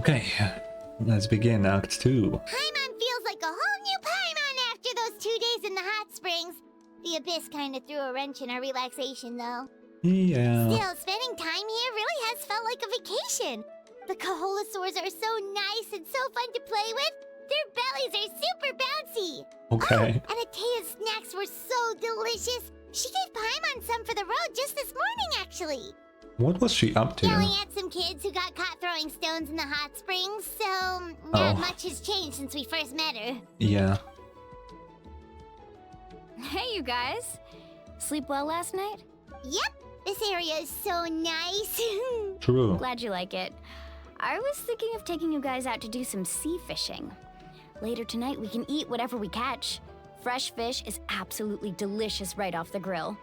Okay, let's begin Act 2. Paimon feels like a whole new Paimon after those 2 days in the hot springs. The Abyss kind of threw a wrench in our relaxation, though. Yeah. Still, spending time here really has felt like a vacation. The Kaholasaurs are so nice and so fun to play with. Their bellies are super bouncy. Okay. Oh, and Atea's snacks were so delicious. She gave Paimon some for the road just this morning, actually. What was she up to? Yelling at some kids who got caught throwing stones in the hot springs, so not much has changed since we first met her. Yeah. Hey, you guys. Sleep well last night? Yep, this area is so nice. True. Glad you like it. I was thinking of taking you guys out to do some sea fishing. Later tonight, we can eat whatever we catch. Fresh fish is absolutely delicious right off the grill.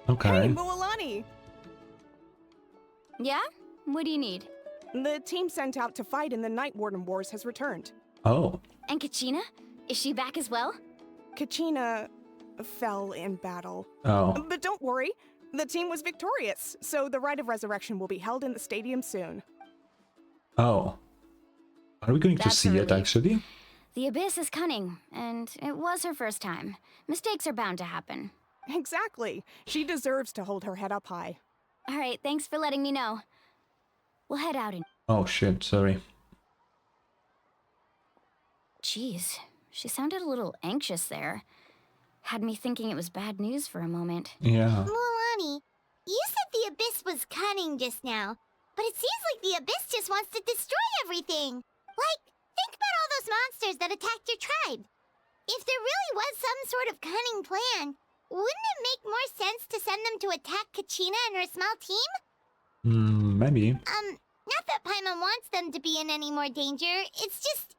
Okay. Hey, Mualani! Yeah? What do you need? The team sent out to fight in the Night Warden Wars has returned. Oh. And Kachina? Is she back as well? Kachina fell in battle. Oh. But don't worry, the team was victorious, so the Rite of Resurrection will be held in the stadium soon. Oh. Are we going to That's a see it, relief. actually? The Abyss is cunning, and it was her first time. Mistakes are bound to happen. Exactly. She deserves to hold her head up high. All right, thanks for letting me know. We'll head out and... Oh, shit, sorry. Jeez, she sounded a little anxious there. Had me thinking it was bad news for a moment. Yeah. Mualani, you said the Abyss was cunning just now, but it seems like the Abyss just wants to destroy everything. Like, think about all those monsters that attacked your tribe. If there really was some sort of cunning plan, wouldn't it make more sense to send them to attack Kachina and her small team? Maybe. Not that Paimon wants them to be in any more danger, it's just...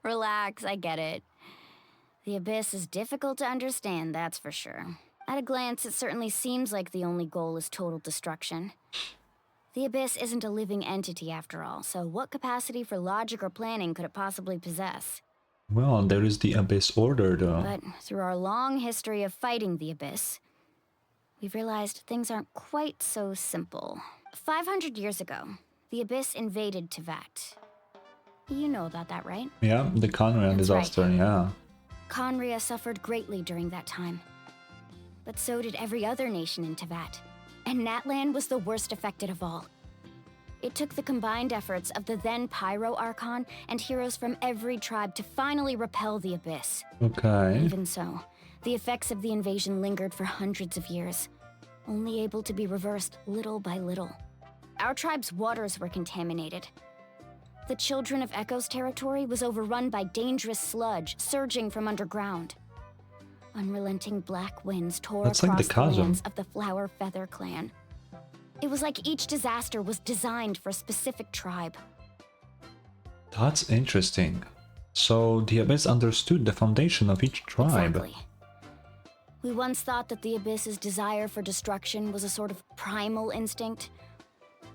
Relax, I get it. The Abyss is difficult to understand, that's for sure. At a glance, it certainly seems like the only goal is total destruction. The Abyss isn't a living entity after all, so what capacity for logic or planning could it possibly possess? Well, there is the Abyss Order, though. But through our long history of fighting the Abyss, we've realized things aren't quite so simple. 500 years ago, the Abyss invaded Teyvat. You know about that, right? Yeah, the Conrad That's disaster, right. yeah. Conria suffered greatly during that time. But so did every other nation in Teyvat. And Natlan was the worst affected of all. It took the combined efforts of the then Pyro Archon and heroes from every tribe to finally repel the Abyss. Okay. Even so, the effects of the invasion lingered for hundreds of years, only able to be reversed little by little. Our tribe's waters were contaminated. The Children of Echo's territory was overrun by dangerous sludge surging from underground. Unrelenting black winds tore That's like across the the chasm. lands of the Flower Feather clan. It was like each disaster was designed for a specific tribe. That's interesting. So the Abyss understood the foundation of each tribe. Exactly. We once thought that the Abyss's desire for destruction was a sort of primal instinct,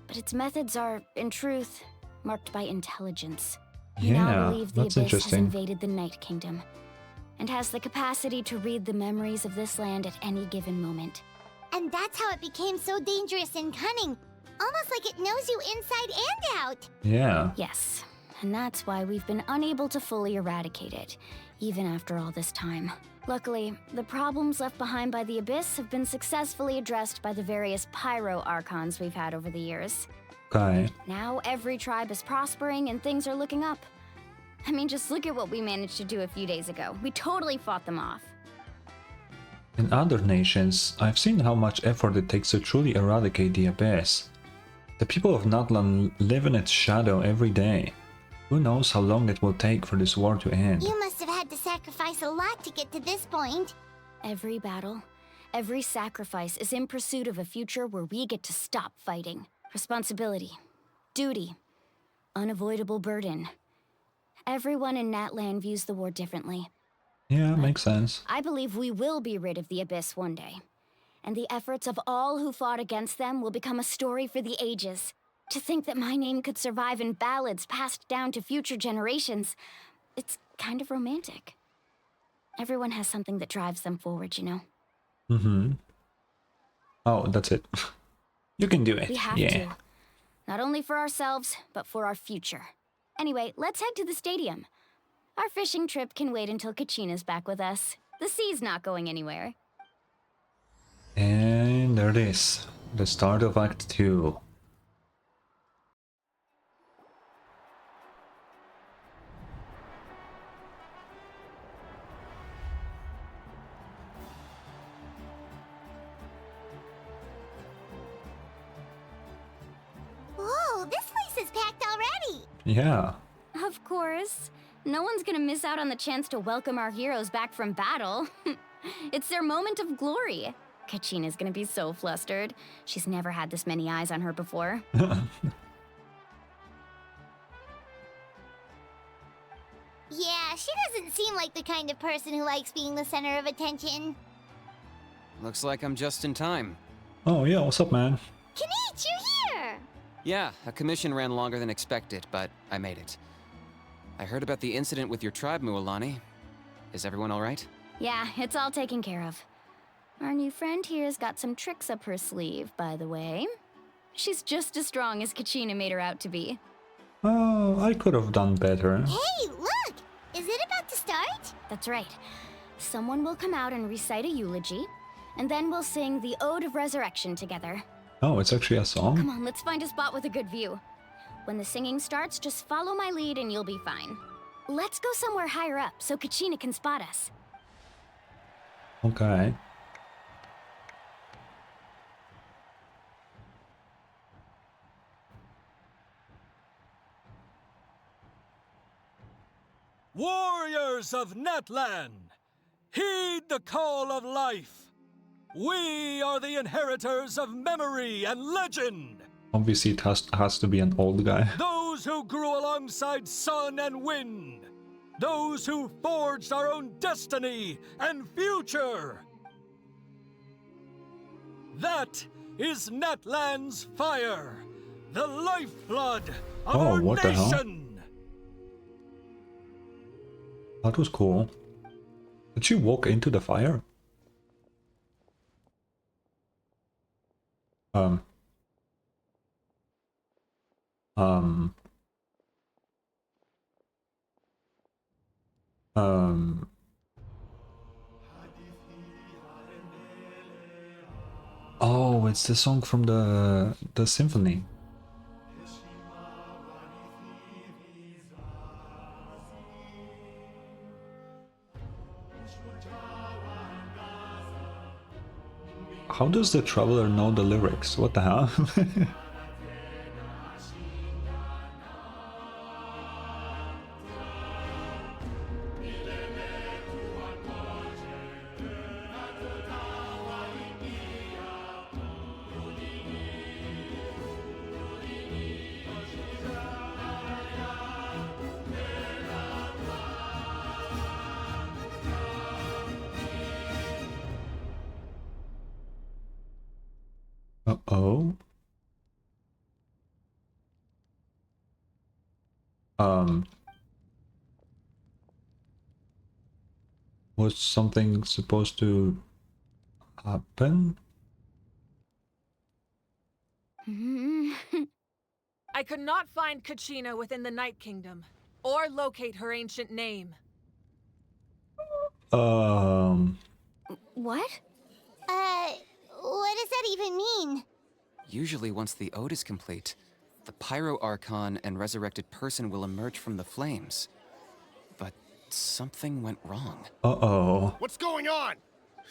but its methods are, in truth, marked by intelligence. We now Yeah, believe the that's Abyss has interesting. invaded the Night Kingdom, and has the capacity to read the memories of this land at any given moment. And that's how it became so dangerous and cunning. Almost like it knows you inside and out. Yeah. Yes, and that's why we've been unable to fully eradicate it, even after all this time. Luckily, the problems left behind by the Abyss have been successfully addressed by the various Pyro Archons we've had over the years. Okay. Now every tribe is prospering and things are looking up. I mean, just look at what we managed to do a few days ago. We totally fought them off. In other nations, I've seen how much effort it takes to truly eradicate the Abyss. The people of Natlan live in its shadow every day. Who knows how long it will take for this war to end? You must have had to sacrifice a lot to get to this point. Every battle, every sacrifice is in pursuit of a future where we get to stop fighting. Responsibility, duty, unavoidable burden. Everyone in Natlan views the war differently. Yeah, makes sense. I believe we will be rid of the Abyss one day. And the efforts of all who fought against them will become a story for the ages. To think that my name could survive in ballads passed down to future generations, it's kind of romantic. Everyone has something that drives them forward, you know? Mm-hmm. Oh, that's it. You can do it. We have yeah. to. Not only for ourselves, but for our future. Anyway, let's head to the stadium. Our fishing trip can wait until Kachina's back with us. The sea's not going anywhere. And there it is. The start of Act 2. Whoa, this place is packed already! Yeah. Of course. No one's gonna miss out on the chance to welcome our heroes back from battle. It's their moment of glory. Kachina's gonna be so flustered. She's never had this many eyes on her before. Yeah, she doesn't seem like the kind of person who likes being the center of attention. Looks like I'm just in time. Oh yeah, what's up, man? Kinich, you're here! Yeah, a commission ran longer than expected, but I made it. I heard about the incident with your tribe, Mualani. Is everyone alright? Yeah, it's all taken care of. Our new friend here's got some tricks up her sleeve, by the way. She's just as strong as Kachina made her out to be. Oh, I could have done better. Hey, look! Is it about to start? That's right. Someone will come out and recite a eulogy, and then we'll sing the Ode of Resurrection together. Oh, it's actually a song? Come on, let's find a spot with a good view. When the singing starts, just follow my lead and you'll be fine. Let's go somewhere higher up so Kachina can spot us. Okay. Warriors of Natlan, heed the call of life. We are the inheritors of memory and legend. Obviously it has to be an old guy. Those who grew alongside sun and wind. Those who forged our own destiny and future. That is Natlan's fire, the lifeblood of Oh, our what the hell? nation. That was cool. Did she walk into the fire? Um. Oh, it's the song from the symphony. How does the traveler know the lyrics? What the hell? Uh-oh. Was something supposed to happen? I could not find Kachina within the Night Kingdom, or locate her ancient name. What? What does that even mean? Usually once the ode is complete, the Pyro Archon and resurrected person will emerge from the flames. But something went wrong. Uh-oh. What's going on?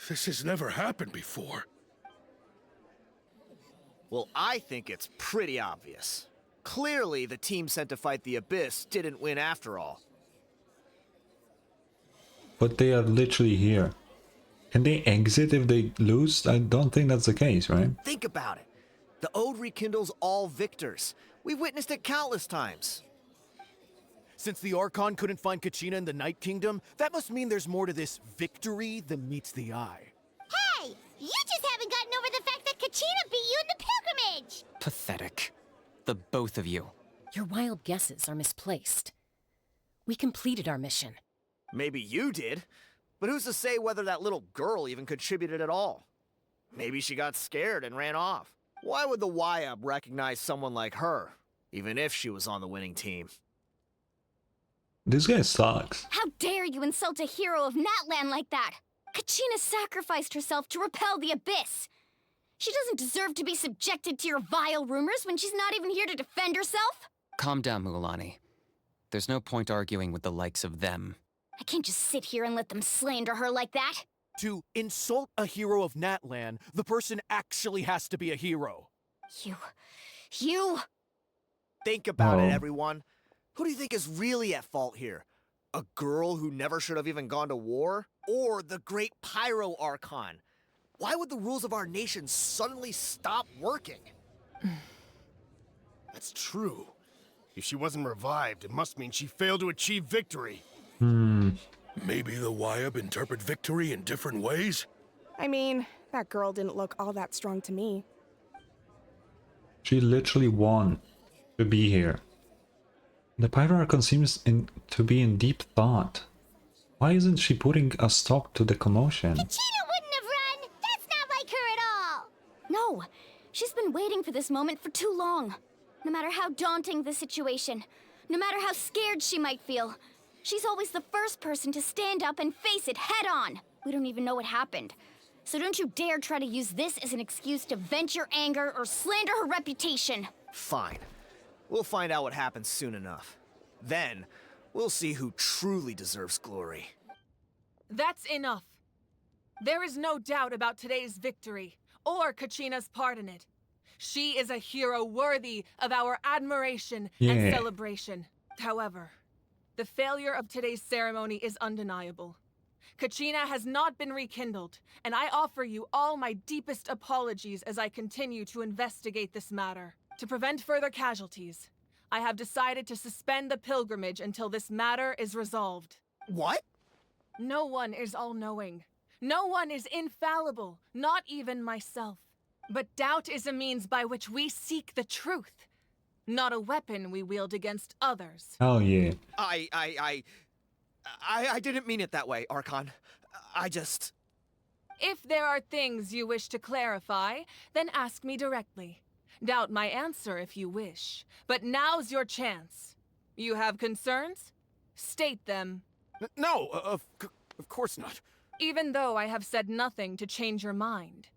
This has never happened before. Well, I think it's pretty obvious. Clearly, the team sent to fight the Abyss didn't win after all. But they are literally here. Can they exit if they lose? I don't think that's the case, right? Think about it. The Ode rekindles all victors. We've witnessed it countless times. Since the Archon couldn't find Kachina in the Night Kingdom, that must mean there's more to this victory than meets the eye. Hey! You just haven't gotten over the fact that Kachina beat you in the pilgrimage! Pathetic. The both of you. Your wild guesses are misplaced. We completed our mission. Maybe you did, but who's to say whether that little girl even contributed at all? Maybe she got scared and ran off. Why would the YUB recognize someone like her, even if she was on the winning team? This guy sucks. How dare you insult a hero of Natlan like that? Kachina sacrificed herself to repel the Abyss. She doesn't deserve to be subjected to your vile rumors when she's not even here to defend herself. Calm down, Mualani. There's no point arguing with the likes of them. I can't just sit here and let them slander her like that. To insult a hero of Natlan, the person actually has to be a hero. You... Think about Oh. it, everyone. Who do you think is really at fault here? A girl who never should have even gone to war? Or the great Pyro Archon? Why would the rules of our nation suddenly stop working? That's true. If she wasn't revived, it must mean she failed to achieve victory. Maybe the YUB interpret victory in different ways? I mean, that girl didn't look all that strong to me. She literally won to be here. The Pyro Archon seems to be in deep thought. Why isn't she putting a stop to the commotion? Kachina wouldn't have run! That's not like her at all! No, she's been waiting for this moment for too long. No matter how daunting the situation, no matter how scared she might feel, she's always the first person to stand up and face it head on. We don't even know what happened. So don't you dare try to use this as an excuse to vent your anger or slander her reputation. Fine. We'll find out what happens soon enough. Then, we'll see who truly deserves glory. That's enough. There is no doubt about today's victory, or Kachina's part in it. She is a hero worthy of our admiration and celebration. However, the failure of today's ceremony is undeniable. Kachina has not been rekindled, and I offer you all my deepest apologies as I continue to investigate this matter. To prevent further casualties, I have decided to suspend the pilgrimage until this matter is resolved. What? No one is all-knowing. No one is infallible, not even myself. But doubt is a means by which we seek the truth, not a weapon we wield against others. Hell yeah. I didn't mean it that way, Archon. I just... If there are things you wish to clarify, then ask me directly. Doubt my answer if you wish, but now's your chance. You have concerns? State them. No, of course not. Even though I have said nothing to change your mind,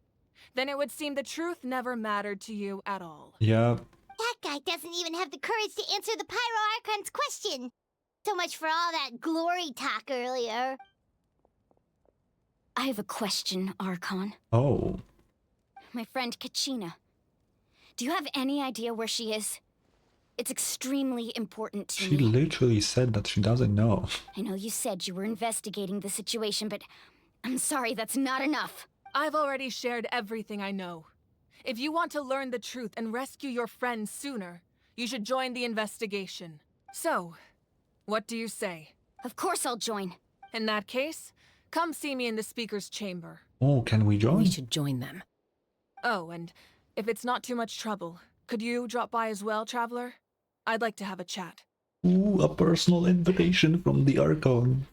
then it would seem the truth never mattered to you at all. Yep. That guy doesn't even have the courage to answer the Pyro Archon's question. So much for all that glory talk earlier. I have a question, Archon. Oh. My friend Kachina. Do you have any idea where she is? It's extremely important to She me. literally said that she doesn't know. I know you said you were investigating the situation, but I'm sorry, that's not enough. I've already shared everything I know. If you want to learn the truth and rescue your friend sooner, you should join the investigation. So, what do you say? Of course I'll join. In that case, come see me in the speaker's chamber. Oh, can we join? We should join them. Oh, and if it's not too much trouble, could you drop by as well, Traveler? I'd like to have a chat. Ooh, a personal invitation from the Archon.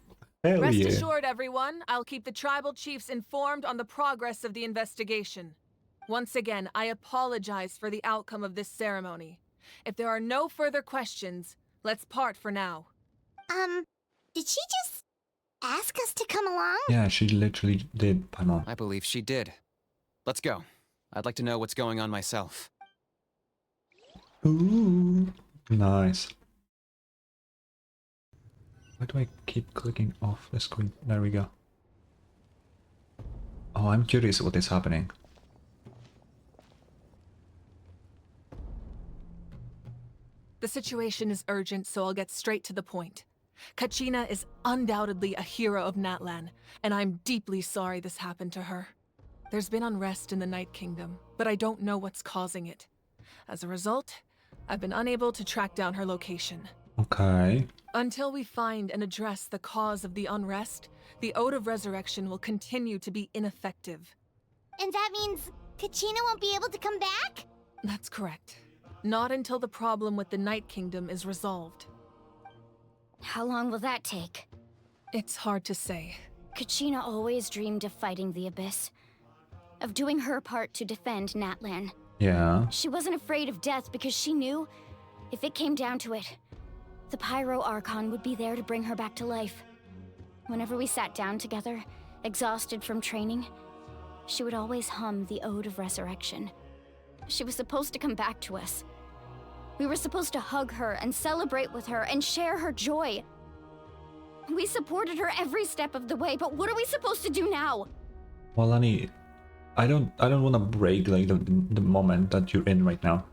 Hell Rest yeah. assured, everyone, I'll keep the tribal chiefs informed on the progress of the investigation. Once again, I apologize for the outcome of this ceremony. If there are no further questions, let's part for now. Did she just ask us to come along? Yeah, she literally did, Paimon. I believe she did. Let's go. I'd like to know what's going on myself. Ooh, nice. Why do I keep clicking off the screen? There we go. Oh, I'm curious what is happening. The situation is urgent, so I'll get straight to the point. Kachina is undoubtedly a hero of Natlan, and I'm deeply sorry this happened to her. There's been unrest in the Night Kingdom, but I don't know what's causing it. As a result, I've been unable to track down her location. Okay. Until we find and address the cause of the unrest, the Ode of Resurrection will continue to be ineffective. And that means Kachina won't be able to come back? That's correct. Not until the problem with the Night Kingdom is resolved. How long will that take? It's hard to say. Kachina always dreamed of fighting the Abyss. Of doing her part to defend Natlan. Yeah. She wasn't afraid of death because she knew, if it came down to it, the Pyro Archon would be there to bring her back to life. Whenever we sat down together, exhausted from training, she would always hum the Ode of Resurrection. She was supposed to come back to us. We were supposed to hug her and celebrate with her and share her joy. We supported her every step of the way, but what are we supposed to do now? Mualani, I don't want to break like the moment that you're in right now.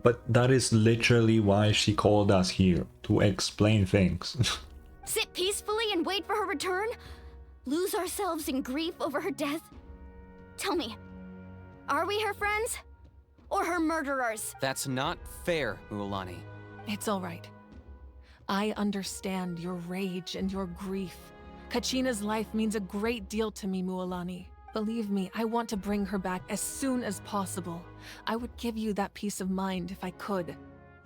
But that is literally why she called us here, to explain things. Sit peacefully and wait for her return? Lose ourselves in grief over her death? Tell me, are we her friends? Or her murderers? That's not fair, Mualani. It's all right. I understand your rage and your grief. Kachina's life means a great deal to me, Mualani. Believe me, I want to bring her back as soon as possible. I would give you that peace of mind if I could.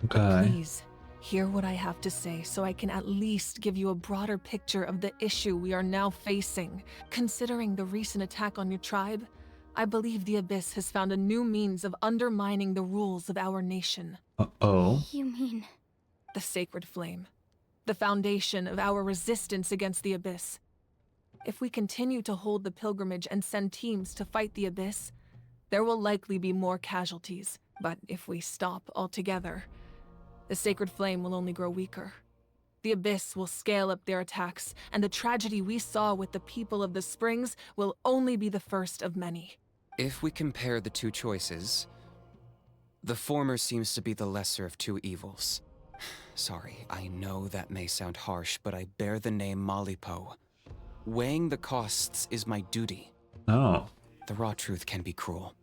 Okay. But please, hear what I have to say so I can at least give you a broader picture of the issue we are now facing. Considering the recent attack on your tribe, I believe the Abyss has found a new means of undermining the rules of our nation. Uh-oh. You mean... The Sacred Flame. The foundation of our resistance against the Abyss. If we continue to hold the pilgrimage and send teams to fight the Abyss, there will likely be more casualties. But if we stop altogether, the Sacred Flame will only grow weaker. The Abyss will scale up their attacks, and the tragedy we saw with the people of the Springs will only be the first of many. If we compare the two choices, the former seems to be the lesser of two evils. Sorry, I know that may sound harsh, but I bear the name Malipo. Weighing the costs is my duty. Oh. The raw truth can be cruel.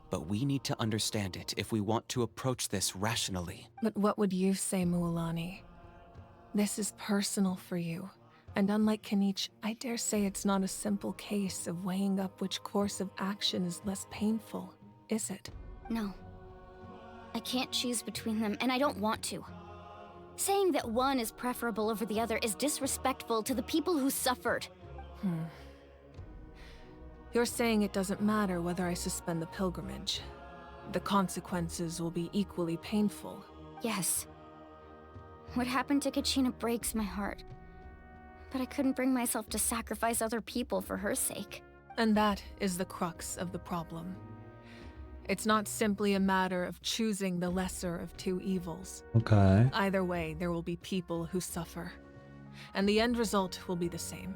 But we need to understand it if we want to approach this rationally. But what would you say, Mualani? This is personal for you. And unlike Kinich, I dare say it's not a simple case of weighing up which course of action is less painful, is it? No. I can't choose between them, and I don't want to. Saying that one is preferable over the other is disrespectful to the people who suffered. You're saying it doesn't matter whether I suspend the pilgrimage. The consequences will be equally painful. Yes. What happened to Kachina breaks my heart. But I couldn't bring myself to sacrifice other people for her sake. And that is the crux of the problem. It's not simply a matter of choosing the lesser of two evils. Okay. Either way, there will be people who suffer. And the end result will be the same.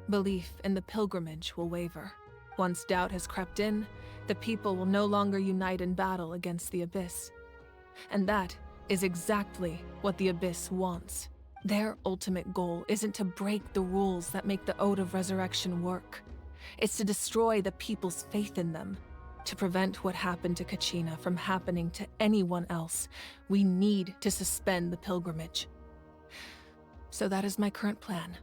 Belief in the pilgrimage will waver. Once doubt has crept in, the people will no longer unite in battle against the Abyss. And that is exactly what the Abyss wants. Their ultimate goal isn't to break the rules that make the Ode of Resurrection work. It's to destroy the people's faith in them. To prevent what happened to Kachina from happening to anyone else, we need to suspend the pilgrimage. So that is my current plan.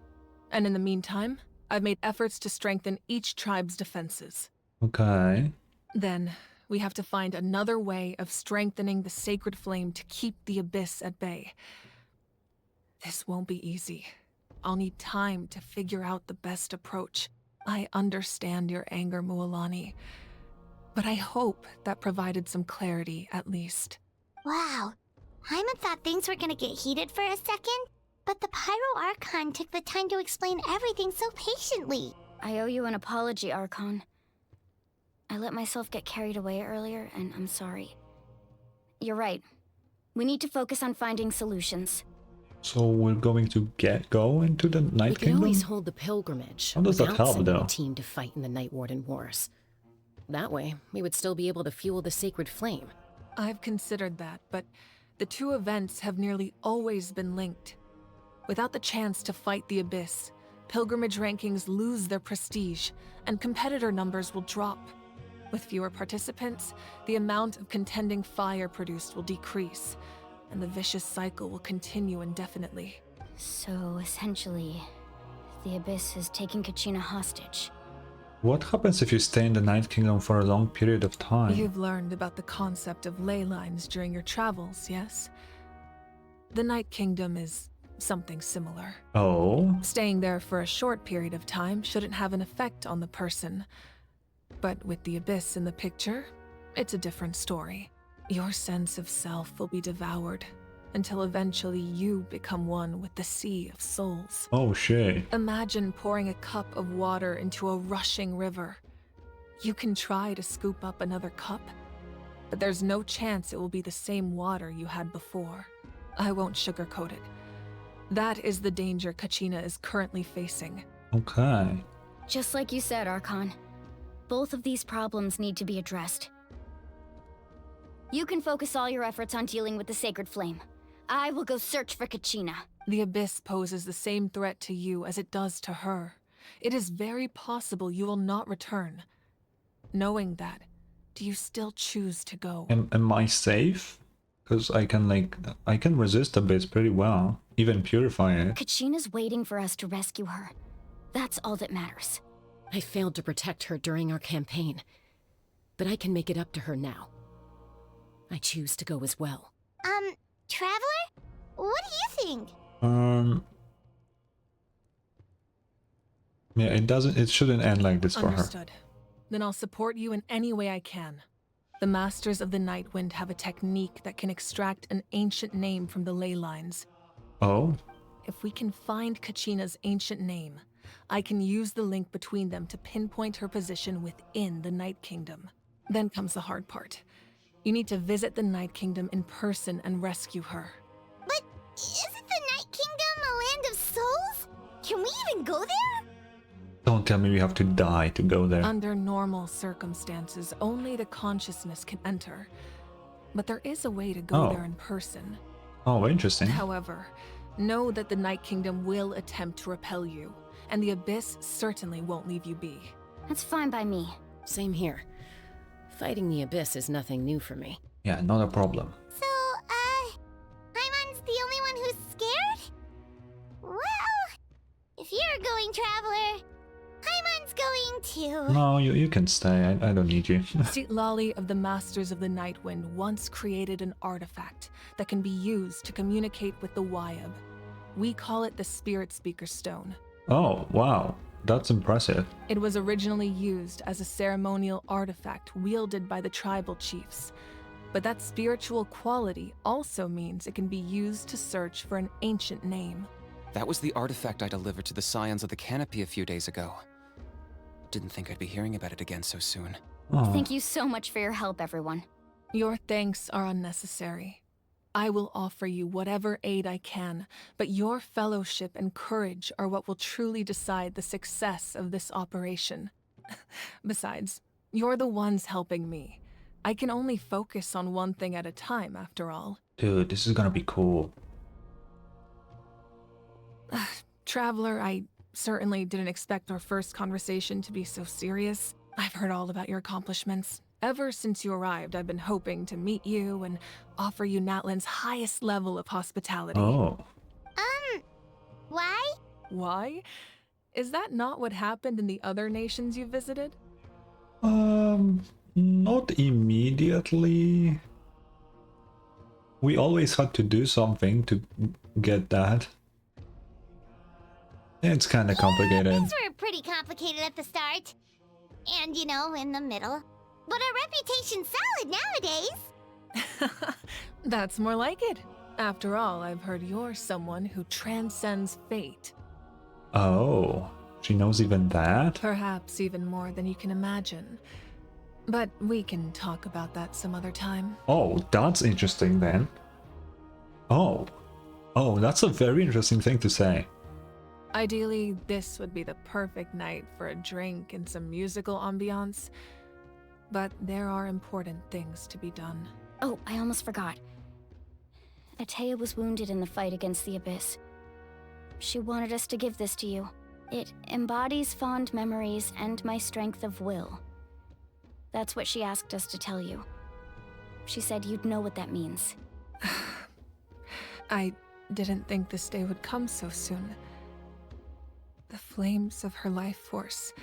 And in the meantime, I've made efforts to strengthen each tribe's defenses. Okay. Then, we have to find another way of strengthening the Sacred Flame to keep the Abyss at bay. This won't be easy. I'll need time to figure out the best approach. I understand your anger, Mualani, but I hope that provided some clarity, at least. Wow. Hyman thought things were gonna get heated for a second, but the Pyro Archon took the time to explain everything so patiently. I owe you an apology, Archon. I let myself get carried away earlier, and I'm sorry. You're right. We need to focus on finding solutions. So we're going to go into the Night We can Kingdom? always hold the pilgrimage How does that without help, sending though? a team to fight in the Night Warden Wars. That way, we would still be able to fuel the Sacred Flame. I've considered that, but the two events have nearly always been linked. Without the chance to fight the Abyss, pilgrimage rankings lose their prestige, and competitor numbers will drop. With fewer participants, the amount of contending fire produced will decrease, and the vicious cycle will continue indefinitely. So, essentially, the Abyss is taking Kachina hostage. What happens if you stay in the Night Kingdom for a long period of time? You've learned about the concept of ley lines during your travels, yes? The Night Kingdom is something similar. Oh? Staying there for a short period of time shouldn't have an effect on the person. But with the Abyss in the picture, it's a different story. Your sense of self will be devoured until eventually you become one with the Sea of Souls. Oh shit. Imagine pouring a cup of water into a rushing river. You can try to scoop up another cup, but there's no chance it will be the same water you had before. I won't sugarcoat it. That is the danger Kachina is currently facing. Okay. Just like you said, Archon. Both of these problems need to be addressed. You can focus all your efforts on dealing with the Sacred Flame. I will go search for Kachina. The Abyss poses the same threat to you as it does to her. It is very possible you will not return. Knowing that, do you still choose to go? Am I safe? Because I can resist Abyss pretty well. Even purify it. Kachina's waiting for us to rescue her. That's all that matters. I failed to protect her during our campaign, but I can make it up to her now. I choose to go as well. Traveler? What do you think? Yeah, it shouldn't end like this for her. Understood. Then I'll support you in any way I can. The Masters of the Nightwind have a technique that can extract an ancient name from the ley lines. Oh? If we can find Kachina's ancient name, I can use the link between them to pinpoint her position within the Night Kingdom. Then comes the hard part. You need to visit the Night Kingdom in person and rescue her. But isn't the Night Kingdom a land of souls? Can we even go there? Don't tell me we have to die to go there. Under normal circumstances, only the consciousness can enter. But there is a way to go there in person. Oh, interesting. However, know that the Night Kingdom will attempt to repel you, and the Abyss certainly won't leave you be. That's fine by me. Same here. Fighting the Abyss is nothing new for me. Yeah, not a problem. So, Paimon's the only one who's scared? Well, if you're going, Traveler, Paimon's going too. No, you can stay. I don't need you. Lali of the Masters of the Nightwind once created an artifact that can be used to communicate with the Wyab. We call it the Spirit Speaker Stone. Oh, wow. That's impressive. It was originally used as a ceremonial artifact wielded by the tribal chiefs. But that spiritual quality also means it can be used to search for an ancient name. That was the artifact I delivered to the Scions of the Canopy a few days ago. Didn't think I'd be hearing about it again so soon. Oh. Thank you so much for your help, everyone. Your thanks are unnecessary. I will offer you whatever aid I can, but your fellowship and courage are what will truly decide the success of this operation. Besides, you're the ones helping me. I can only focus on one thing at a time, after all. Dude, this is gonna be cool. Traveler, I certainly didn't expect our first conversation to be so serious. I've heard all about your accomplishments. Ever since you arrived, I've been hoping to meet you and offer you Natlan's highest level of hospitality. Oh. Why? Why? Is that not what happened in the other nations you visited? Not immediately. We always had to do something to get that. It's kind of complicated. Things were pretty complicated at the start. And, you know, in the middle. But our reputation's solid nowadays. That's more like it. After all, I've heard you're someone who transcends fate. Oh, she knows even that? Perhaps even more than you can imagine. But we can talk about that some other time. Oh, that's interesting then. Oh, that's a very interesting thing to say. Ideally, this would be the perfect night for a drink and some musical ambiance. But there are important things to be done. Oh, I almost forgot. Atea was wounded in the fight against the Abyss. She wanted us to give this to you. It embodies fond memories and my strength of will. That's what she asked us to tell you. She said you'd know what that means. I didn't think this day would come so soon. The flames of her life force.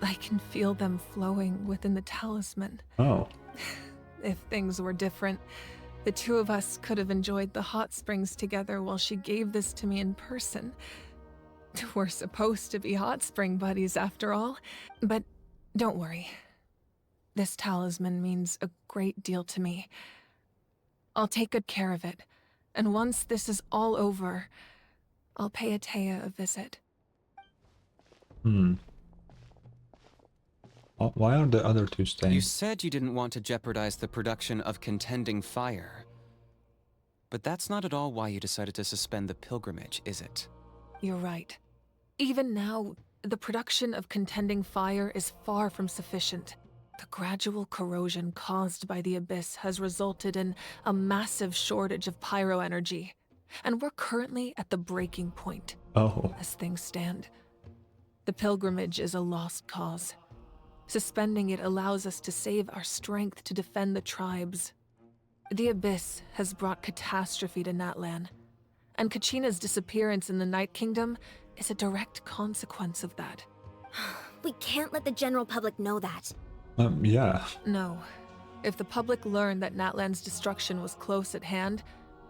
I can feel them flowing within the talisman. Oh. If things were different, the two of us could have enjoyed the hot springs together while she gave this to me in person. We're supposed to be hot spring buddies after all. But don't worry. This talisman means a great deal to me. I'll take good care of it, and once this is all over, I'll pay Atea a visit. Why are the other two staying? You said you didn't want to jeopardize the production of Contending Fire. But that's not at all why you decided to suspend the pilgrimage, is it? You're right. Even now, the production of Contending Fire is far from sufficient. The gradual corrosion caused by the Abyss has resulted in a massive shortage of pyro energy, and we're currently at the breaking point. As things stand. The pilgrimage is a lost cause. Suspending it allows us to save our strength to defend the tribes. The Abyss has brought catastrophe to Natlan, and Kachina's disappearance in the Night Kingdom is a direct consequence of that. We can't let the general public know that. Yeah. No. If the public learned that Natlan's destruction was close at hand,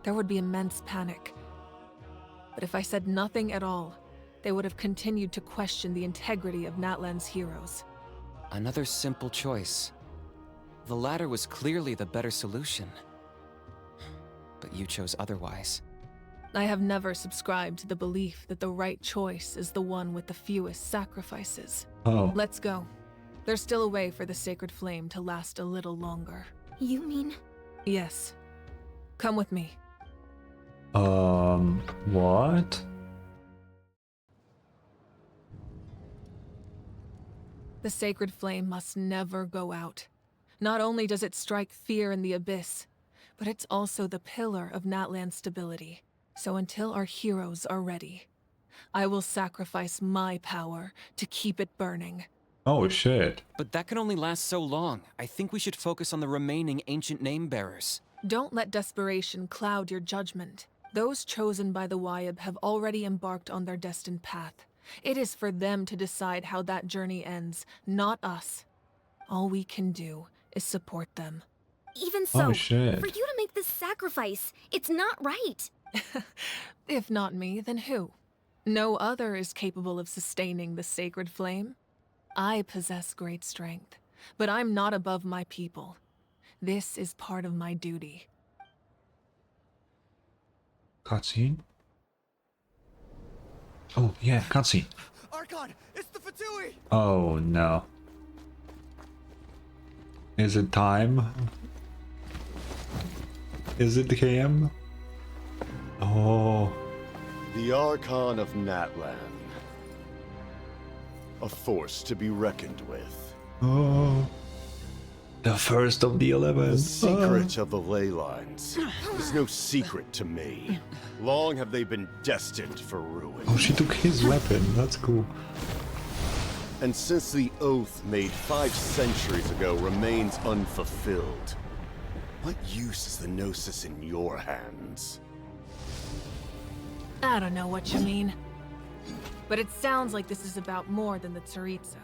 there would be immense panic. But if I said nothing at all, they would have continued to question the integrity of Natlan's heroes. Another simple choice. The latter was clearly the better solution. But you chose otherwise. I have never subscribed to the belief that the right choice is the one with the fewest sacrifices. Let's go. There's still a way for the sacred flame to last a little longer. You mean? Yes. Come with me. What? The sacred flame must never go out. Not only does it strike fear in the Abyss, but it's also the pillar of Natlan's stability. So until our heroes are ready, I will sacrifice my power to keep it burning. Oh shit. But that can only last so long. I think we should focus on the remaining ancient name-bearers. Don't let desperation cloud your judgment. Those chosen by the Wayab have already embarked on their destined path. It is for them to decide how that journey ends, not us. All we can do is support them. Even so, Oh, shit. for you to make this sacrifice, it's not right. If not me, then who? No other is capable of sustaining the sacred flame. I possess great strength, but I'm not above my people. This is part of my duty. Cutscene? Oh, yeah, cutscene. Archon, it's the Vtuber! Oh, no. Is it time? Is it him? Oh. The Archon of Natlan. A force to be reckoned with. Oh. The first of the 11. The secret of the ley lines is no secret to me. Long have they been destined for ruin. Oh, she took his weapon. That's cool. And since the oath made 5 centuries ago remains unfulfilled, what use is the Gnosis in your hands? I don't know what you mean. But it sounds like this is about more than the Tsaritsa.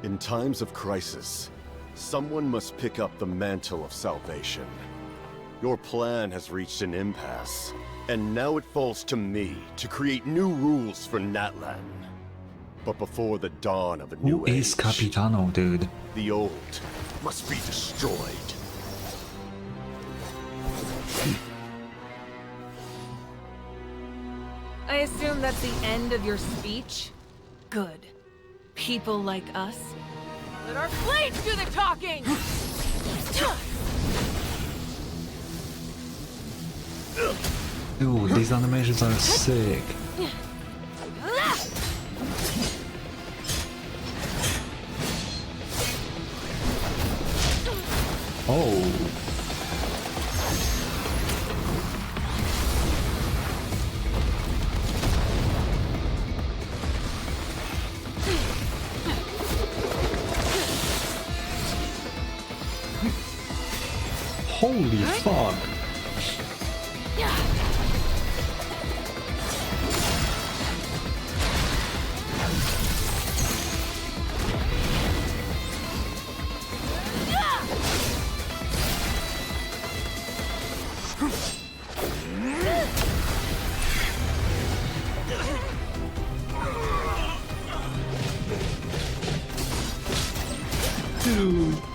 In times of crisis, someone must pick up the mantle of salvation. Your plan has reached an impasse, and now it falls to me to create new rules for Natlan. But before the dawn of a new Who is age, Capitano, dude? the old must be destroyed. I assume that's the end of your speech? Good. People like us. Let our blades do the talking! Dude, these animations are sick. Oh. Holy fuck. Dude.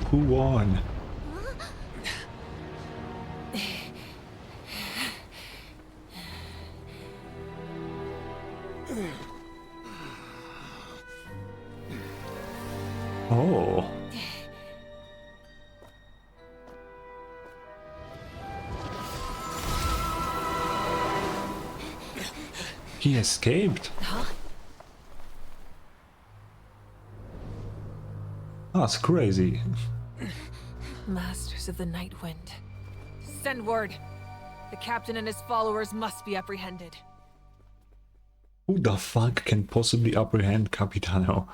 Who won? Oh. He escaped. That's crazy. Masters of the Night Wind. Send word. The captain and his followers must be apprehended. Who the fuck can possibly apprehend Capitano?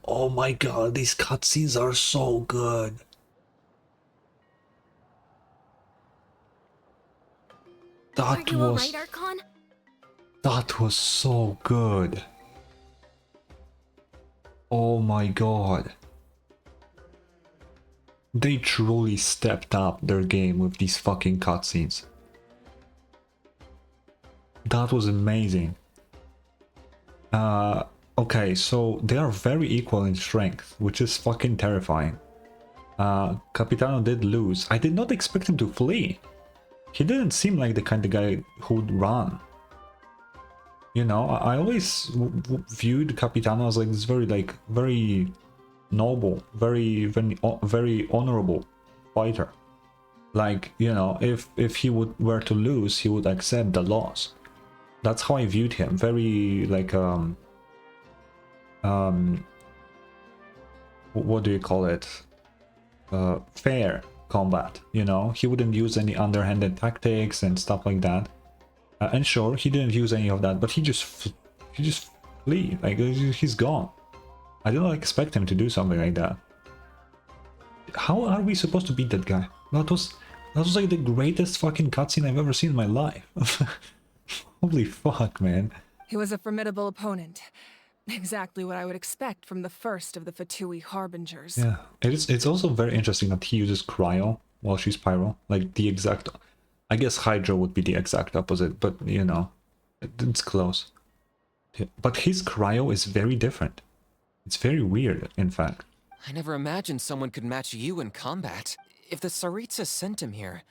Oh my god, these cutscenes are so good. Are you alright, Archon? That was so good. Oh my god. They truly stepped up their game with these fucking cutscenes. That was amazing. Okay, so they are very equal in strength, which is fucking terrifying. Capitano did lose. I did not expect him to flee. He didn't seem like the kind of guy who'd run. You know, I always viewed Capitano as like this very noble, very honorable fighter. Like, you know, if he were to lose, he would accept the loss. That's how I viewed him. Very like what do you call it? Fair combat. You know, he wouldn't use any underhanded tactics and stuff like that. And sure, he didn't use any of that, but he just flee. Like, he's gone. I did not expect him to do something like that. How are we supposed to beat that guy? That was like the greatest fucking cutscene I've ever seen in my life. Holy fuck, man. He was a formidable opponent. Exactly what I would expect from the first of the Fatui Harbingers. Yeah, it's also very interesting that he uses cryo while she's pyro. Like the exact... I guess Hydra would be the exact opposite, but you know, it's close. Yeah. But his cryo is very different. It's very weird, in fact. I never imagined someone could match you in combat. If the Tsaritsa sent him here,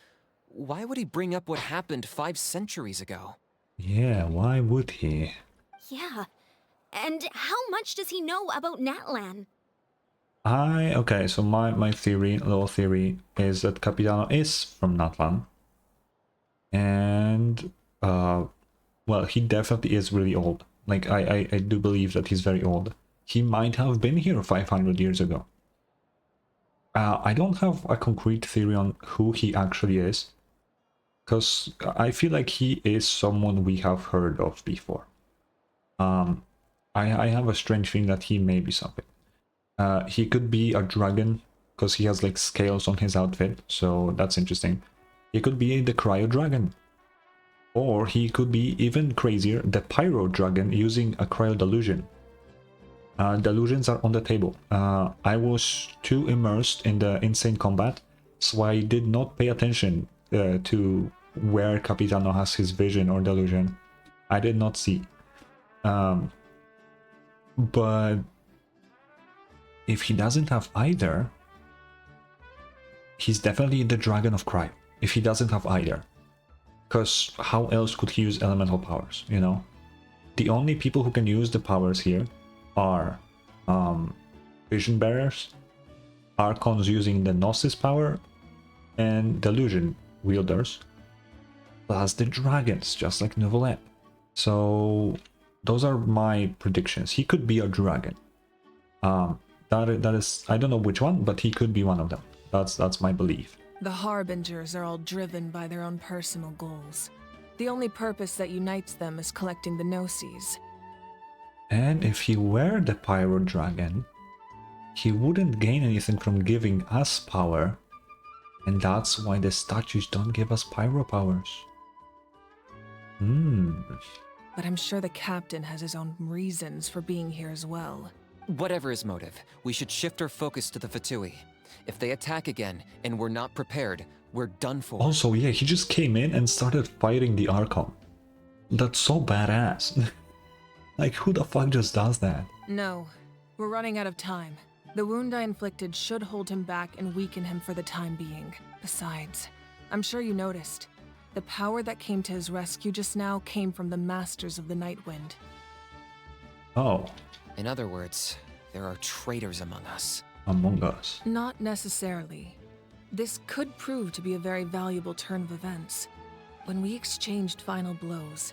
why would he bring up what happened 5 centuries ago? Yeah, why would he? Yeah. And how much does he know about Natlan? Okay, so my little theory is that Capitano is from Natlan. And, well, he definitely is really old. Like, I do believe that he's very old. He might have been here 500 years ago. I don't have a concrete theory on who he actually is, because I feel like he is someone we have heard of before. I have a strange feeling that he may be something. He could be a dragon, because he has like scales on his outfit, so that's interesting. He could be the Cryo Dragon. Or he could be even crazier, the Pyro Dragon using a Cryo Delusion. Delusions are on the table. I was too immersed in the insane combat, so I did not pay attention to where Capitano has his vision or delusion. I did not see. But if he doesn't have either, he's definitely the Dragon of Cryo. If he doesn't have either. Because how else could he use elemental powers, you know? The only people who can use the powers here are Vision Bearers, Archons using the Gnosis power, and Delusion wielders, plus the dragons, just like Novelette. So those are my predictions. He could be a dragon. That is, I don't know which one, but he could be one of them. That's my belief. The Harbingers are all driven by their own personal goals. The only purpose that unites them is collecting the Gnosis. And if he were the Pyro Dragon, he wouldn't gain anything from giving us power. And that's why the statues don't give us pyro powers. But I'm sure the captain has his own reasons for being here as well. Whatever his motive, we should shift our focus to the Fatui. If they attack again and we're not prepared, we're done for. Also, yeah, he just came in and started fighting the Archon. That's so badass. Like, who the fuck just does that? No, we're running out of time. The wound I inflicted should hold him back and weaken him for the time being. Besides, I'm sure you noticed, the power that came to his rescue just now came from the Masters of the Night Wind. Oh. In other words, there are traitors among us. Among us. Not necessarily. This could prove to be a very valuable turn of events. When we exchanged final blows,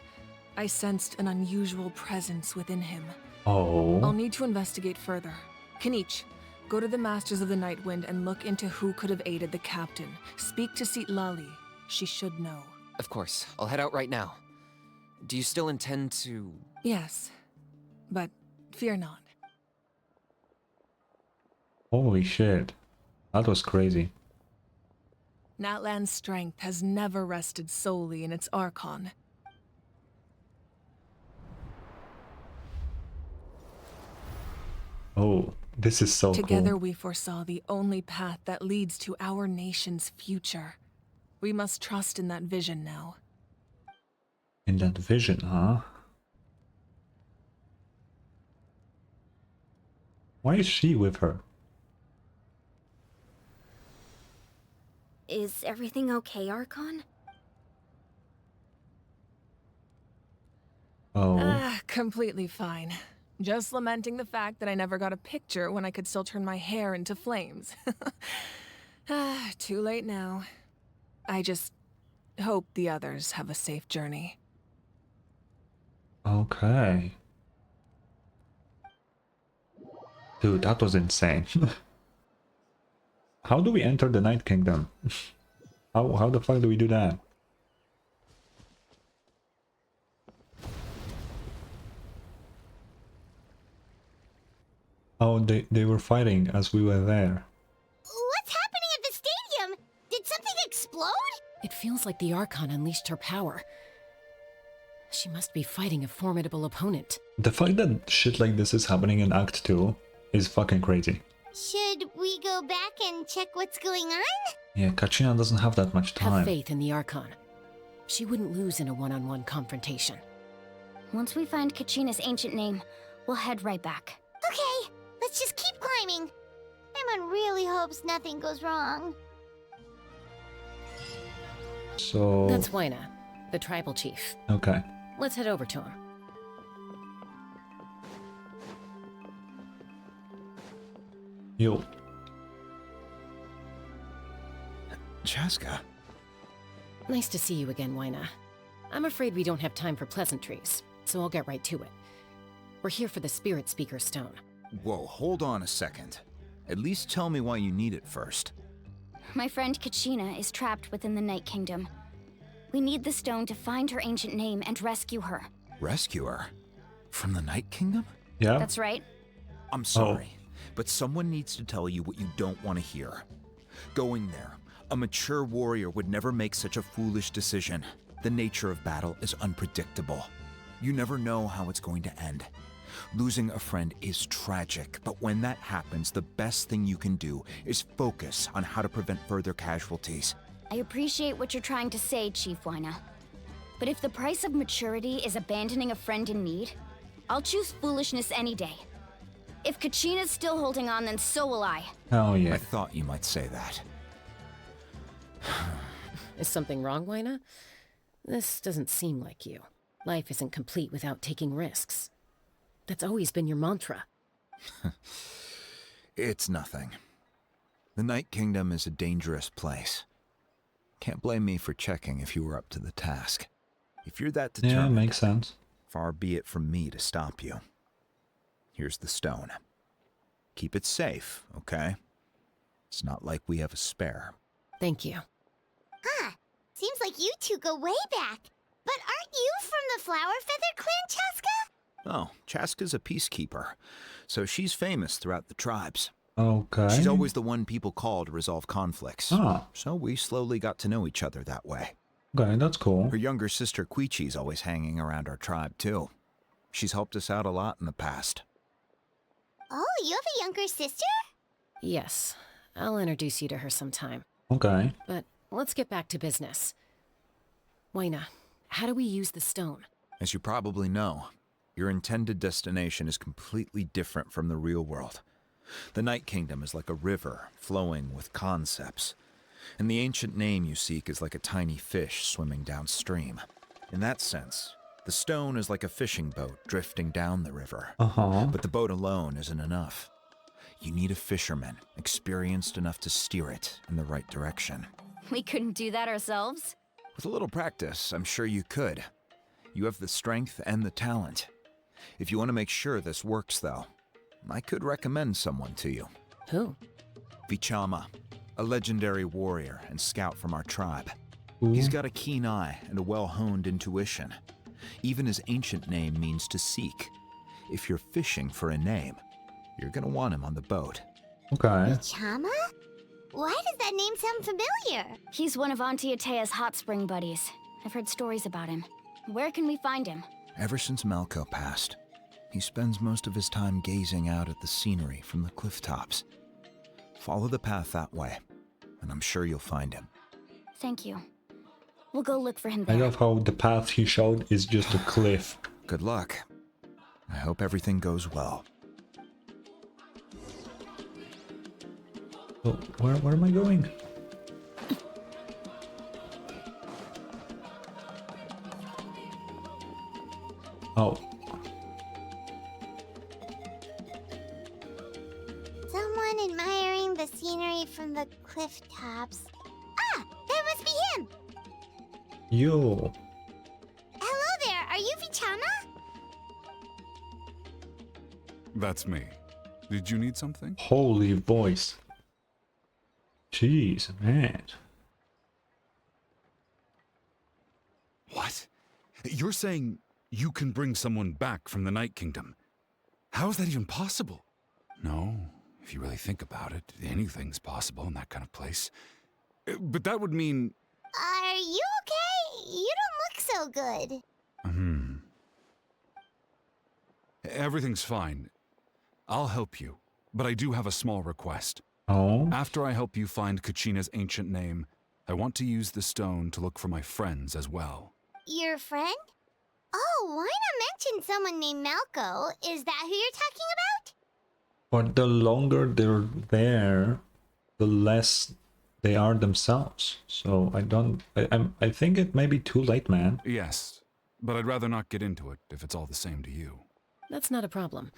I sensed an unusual presence within him. Oh. I'll need to investigate further. Kinich, go to the Masters of the Night Wind and look into who could have aided the captain. Speak to Lali. She should know. Of course, I'll head out right now. Do you still intend to... Yes, but fear not. Holy shit. That was crazy. Natlan's strength has never rested solely in its Archon. Oh, this is so Together cool. we foresaw the only path that leads to our nation's future. We must trust in that vision now. In that vision, huh? Why is she with her? Is everything okay, Archon? Oh. Completely fine. Just lamenting the fact that I never got a picture when I could still turn my hair into flames. Too late now. I just hope the others have a safe journey. Okay. Dude, that was insane. How do we enter the Night Kingdom? How the fuck do we do that? Oh, they were fighting as we were there. What's happening at the stadium? Did something explode? It feels like the Archon unleashed her power. She must be fighting a formidable opponent. The fact that shit like this is happening in Act 2 is fucking crazy. Should we go back and check what's going on? Yeah, Kachina doesn't have that much time. Have faith in the Archon. She wouldn't lose in a one-on-one confrontation. Once we find Kachina's ancient name, we'll head right back. Okay, let's just keep climbing. Paimon really hopes nothing goes wrong. So... That's Waina, the tribal chief. Okay. Let's head over to him. Yo. Chaska. Nice to see you again, Waina. I'm afraid we don't have time for pleasantries, so I'll get right to it. We're here for the Spirit Speaker Stone. Whoa, hold on a second. At least tell me why you need it first. My friend Kachina is trapped within the Night Kingdom. We need the stone to find her ancient name and rescue her. Rescue her? From the Night Kingdom? Yeah? That's right. I'm sorry, but someone needs to tell you what you don't want to hear. Going there, a mature warrior would never make such a foolish decision. The nature of battle is unpredictable. You never know how it's going to end. Losing a friend is tragic, but when that happens, the best thing you can do is focus on how to prevent further casualties. I appreciate what you're trying to say, Chief Waina. But if the price of maturity is abandoning a friend in need, I'll choose foolishness any day. If Kachina's still holding on, then so will I. Oh yeah. I thought you might say that. Is something wrong, Waina? This doesn't seem like you. Life isn't complete without taking risks. That's always been your mantra. It's nothing. The Night Kingdom is a dangerous place. Can't blame me for checking if you were up to the task. If you're that determined, Yeah, makes sense. far be it from me to stop you. Here's the stone. Keep it safe, okay? It's not like we have a spare. Thank you. Huh. Seems like you two go way back. But aren't you from the Flower Feather Clan, Chaska? Oh, Chaska's a peacekeeper, so she's famous throughout the tribes. Okay. She's always the one people call to resolve conflicts. Ah. So we slowly got to know each other that way. Okay, that's cool. Her younger sister Quichi's always hanging around our tribe, too. She's helped us out a lot in the past. Oh, you have a younger sister? Yes, I'll introduce you to her sometime. Okay. But let's get back to business. Waina, how do we use the stone? As you probably know, your intended destination is completely different from the real world. The Night Kingdom is like a river flowing with concepts, and the ancient name you seek is like a tiny fish swimming downstream. In that sense, the stone is like a fishing boat drifting down the river. But the boat alone isn't enough. You need a fisherman experienced enough to steer it in the right direction. We couldn't do that ourselves? With a little practice, I'm sure you could. You have the strength and the talent. If you want to make sure this works, though, I could recommend someone to you. Who? Vichama, a legendary warrior and scout from our tribe. Ooh. He's got a keen eye and a well-honed intuition. Even his ancient name means to seek. If you're fishing for a name, you're gonna want him on the boat. Okay. Chama? Why does that name sound familiar? He's one of Auntie Atea's hot spring buddies. I've heard stories about him. Where can we find him? Ever since Malco passed, he spends most of his time gazing out at the scenery from the cliff tops. Follow the path that way, and I'm sure you'll find him. Thank you. We'll go look for him I there. love how the path he showed is just a cliff. Good luck. I hope everything goes well. So, where am I going? Oh. Someone admiring the scenery from the cliff tops. Ah, that must be him! Yo. Hello there, are you Vichama? That's me. Did you need something? Holy voice. Jeez, man. What? You're saying you can bring someone back from the Night Kingdom? How is that even possible? No, if you really think about it, anything's possible in that kind of place. But that would mean... Are you okay? You don't look so good. Everything's fine. I'll help you, but I do have a small request. Oh? After I help you find Kachina's ancient name, I want to use the stone to look for my friends as well. Your friend? Oh, why not mention someone named Malco? Is that who you're talking about? But the longer they're there, the less they are themselves. So I think it may be too late, man. Yes, but I'd rather not get into it if it's all the same to you. That's not a problem.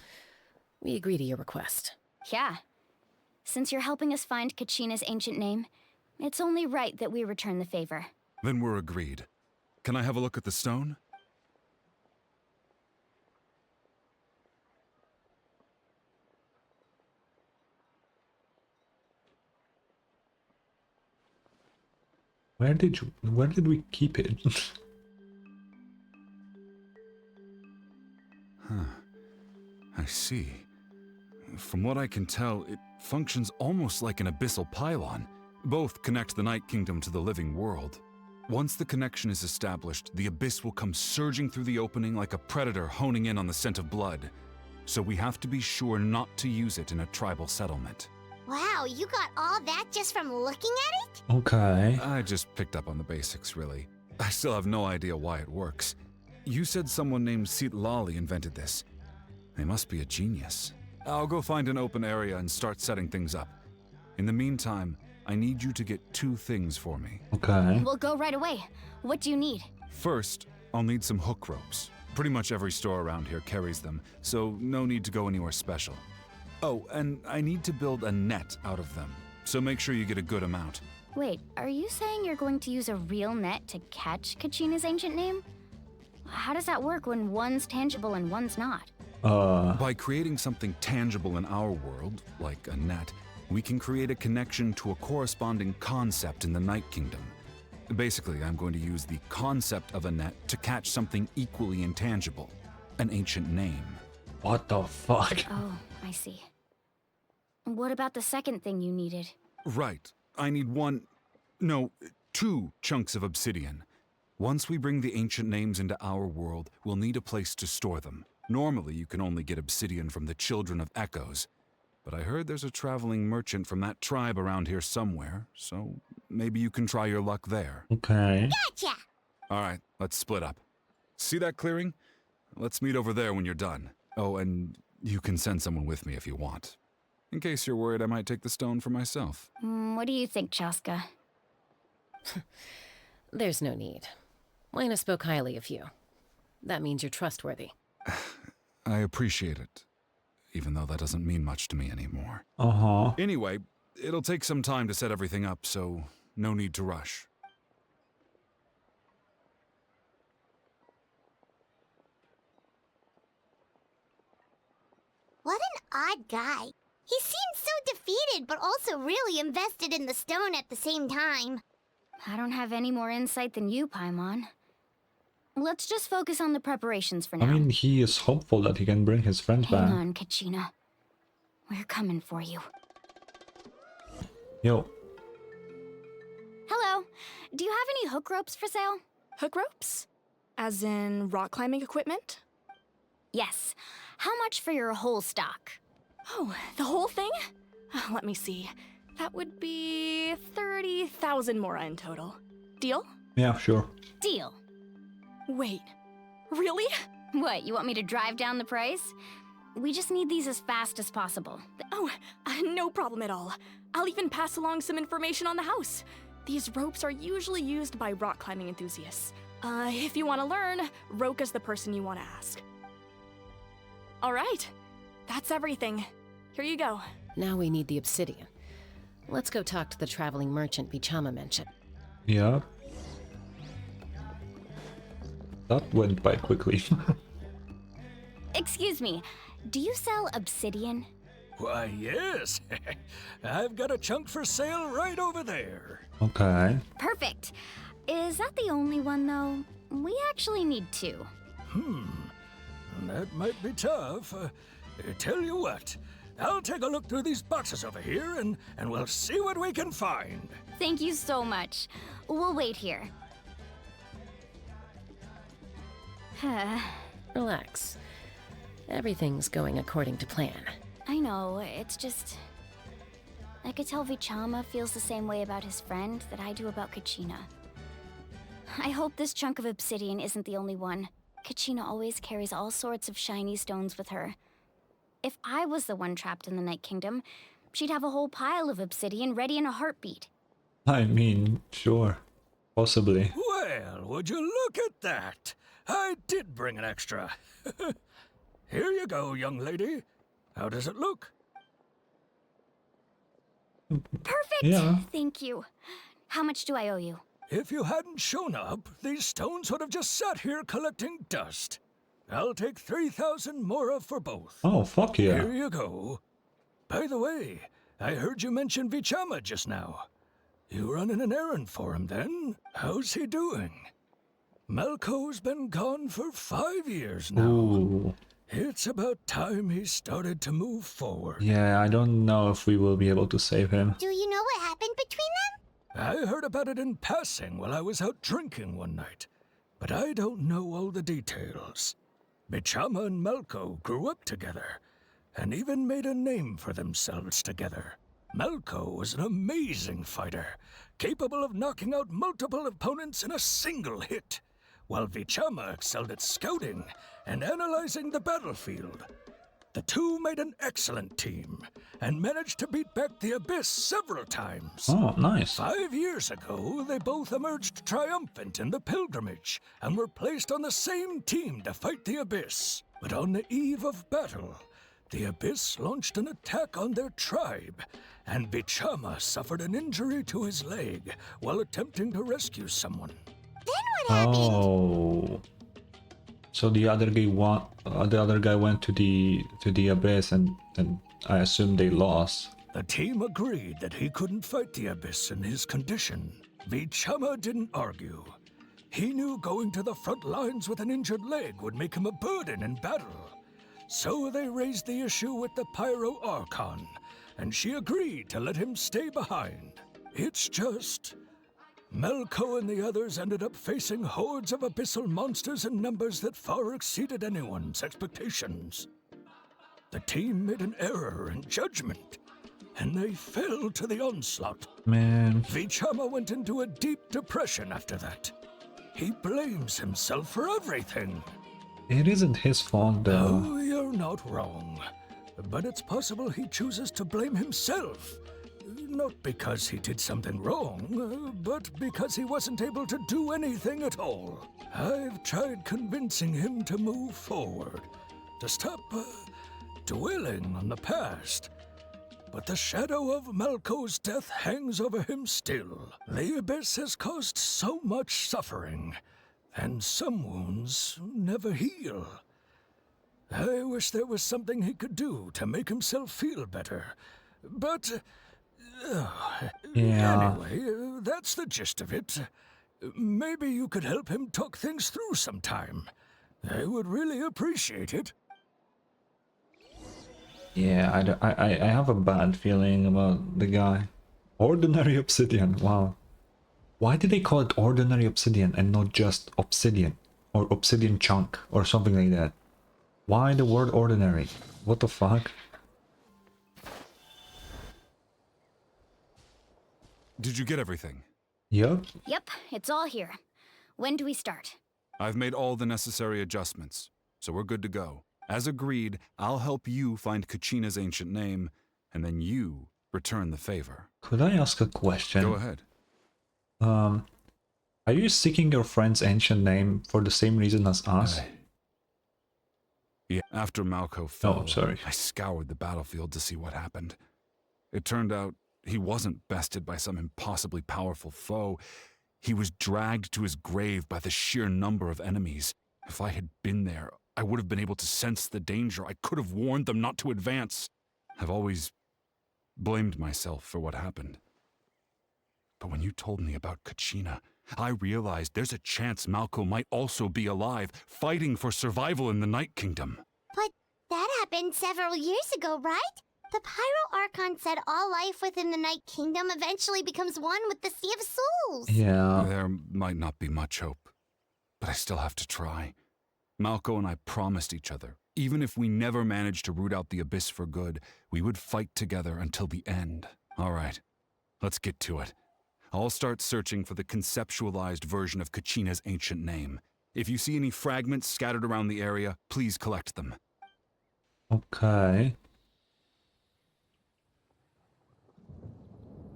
We agree to your request. Yeah. Since you're helping us find Kachina's ancient name, it's only right that we return the favor. Then we're agreed. Can I have a look at the stone? Where did we keep it? Huh. I see. From what I can tell, it functions almost like an abyssal pylon. Both connect the Night Kingdom to the living world. Once the connection is established, the abyss will come surging through the opening like a predator honing in on the scent of blood. So we have to be sure not to use it in a tribal settlement. Wow, you got all that just from looking at it? Okay. I just picked up on the basics, really. I still have no idea why it works. You said someone named Lali invented this. They must be a genius. I'll go find an open area and start setting things up. In the meantime, I need you to get 2 things for me. Okay. We'll go right away. What do you need? First, I'll need some hook ropes. Pretty much every store around here carries them, so no need to go anywhere special. Oh, and I need to build a net out of them, so make sure you get a good amount. Wait, are you saying you're going to use a real net to catch Kachina's ancient name? How does that work when one's tangible and one's not? By creating something tangible in our world, like a net, we can create a connection to a corresponding concept in the Night Kingdom. Basically, I'm going to use the concept of a net to catch something equally intangible, an ancient name. What the fuck? Oh, I see. What about the second thing you needed? Right. I need 2 chunks of obsidian. Once we bring the ancient names into our world, we'll need a place to store them. Normally, you can only get obsidian from the Children of Echoes, but I heard there's a traveling merchant from that tribe around here somewhere, so maybe you can try your luck there. Okay. Gotcha! Alright, let's split up. See that clearing? Let's meet over there when you're done. Oh, and you can send someone with me if you want. In case you're worried I might take the stone for myself. What do you think, Chaska? There's no need. Lena spoke highly of you. That means you're trustworthy. I appreciate it, even though that doesn't mean much to me anymore. Uh-huh. Anyway, it'll take some time to set everything up, so no need to rush. What an odd guy. He seems so defeated, but also really invested in the stone at the same time. I don't have any more insight than you, Paimon. Let's just focus on the preparations for now. I mean, he is hopeful that he can bring his friends back. Hang on, Kachina. We're coming for you. Yo. Hello. Do you have any hook ropes for sale? Hook ropes? As in rock climbing equipment? Yes. How much for your whole stock? Oh, the whole thing? Let me see. That would be 30,000 mora in total. Deal? Yeah, sure. Deal. Wait, really? What, you want me to drive down the price? We just need these as fast as possible. Oh, no problem at all. I'll even pass along some information on the house. These ropes are usually used by rock climbing enthusiasts. If you want to learn, Roka's the person you want to ask. All right, that's everything. Here you go. Now we need the obsidian. Let's go talk to the traveling merchant Bichama mentioned. Yeah. That went by quickly. Excuse me, do you sell obsidian? Why, yes. I've got a chunk for sale right over there. Okay. Perfect. Is that the only one, though? We actually need two. That might be tough. Tell you what, I'll take a look through these boxes over here and we'll see what we can find. Thank you so much. We'll wait here. Relax. Everything's going according to plan. I know, it's just... I could tell Vichama feels the same way about his friend that I do about Kachina. I hope this chunk of obsidian isn't the only one. Kachina always carries all sorts of shiny stones with her. If I was the one trapped in the Night Kingdom, she'd have a whole pile of obsidian ready in a heartbeat. I mean, sure. Possibly. Well, would you look at that? I did bring an extra. Here you go, young lady. How does it look? Perfect! Yeah. Thank you. How much do I owe you? If you hadn't shown up, these stones would have just sat here collecting dust. I'll take 3,000 mora for both. Oh, fuck yeah. Here you go. By the way, I heard you mention Vichama just now. You running an errand for him then? How's he doing? Malco's been gone for 5 years now. Ooh. It's about time he started to move forward. Yeah, I don't know if we will be able to save him. Do you know what happened between them? I heard about it in passing while I was out drinking one night, but I don't know all the details. Bichama and Malco grew up together, and even made a name for themselves together. Malco was an amazing fighter, capable of knocking out multiple opponents in a single hit, while Vichama excelled at scouting and analyzing the battlefield. The two made an excellent team, and managed to beat back the Abyss several times. Oh, nice. 5 years ago, they both emerged triumphant in the pilgrimage, and were placed on the same team to fight the Abyss. But on the eve of battle, the Abyss launched an attack on their tribe, and Bichama suffered an injury to his leg while attempting to rescue someone. Then what happened? Oh. So the other guy went to the Abyss, and I assume they lost. The team agreed that he couldn't fight the Abyss in his condition. Vichama didn't argue. He knew going to the front lines with an injured leg would make him a burden in battle. So they raised the issue with the Pyro Archon, and she agreed to let him stay behind. It's just... Melko and the others ended up facing hordes of abyssal monsters in numbers that far exceeded anyone's expectations. The team made an error in judgment, and they fell to the onslaught. Man. Vichama went into a deep depression after that. He blames himself for everything. It isn't his fault, though. Oh, you're not wrong. But it's possible he chooses to blame himself. Not because he did something wrong, but because he wasn't able to do anything at all. I've tried convincing him to move forward, to stop dwelling on the past. But the shadow of Malko's death hangs over him still. The Abyss has caused so much suffering, and some wounds never heal. I wish there was something he could do to make himself feel better. But... yeah. Anyway, that's the gist of it. Maybe you could help him talk things through sometime. I would really appreciate it. Yeah, I have a bad feeling about the guy. Ordinary obsidian, wow. Why did they call it ordinary obsidian and not just obsidian? Or obsidian chunk, or something like that? Why the word ordinary? What the fuck? Did you get everything? Yup. Yep, it's all here. When do we start? I've made all the necessary adjustments, so we're good to go. As agreed, I'll help you find Kachina's ancient name, and then you return the favor. Could I ask a question? Go ahead. Are you seeking your friend's ancient name for the same reason as us? Yeah, after Malko fell, sorry. I scoured the battlefield to see what happened. It turned out he wasn't bested by some impossibly powerful foe. He was dragged to his grave by the sheer number of enemies. If I had been there, I would have been able to sense the danger. I could have warned them not to advance. I've always blamed myself for what happened. But when you told me about Kachina, I realized there's a chance Malko might also be alive, fighting for survival in the Night Kingdom. But that happened several years ago, right? The Pyro Archon said all life within the Night Kingdom eventually becomes one with the Sea of Souls. Yeah. There might not be much hope, but I still have to try. Malko and I promised each other, even if we never managed to root out the Abyss for good, we would fight together until the end. All right, let's get to it. I'll start searching for the conceptualized version of Kachina's ancient name. If you see any fragments scattered around the area, please collect them. Okay.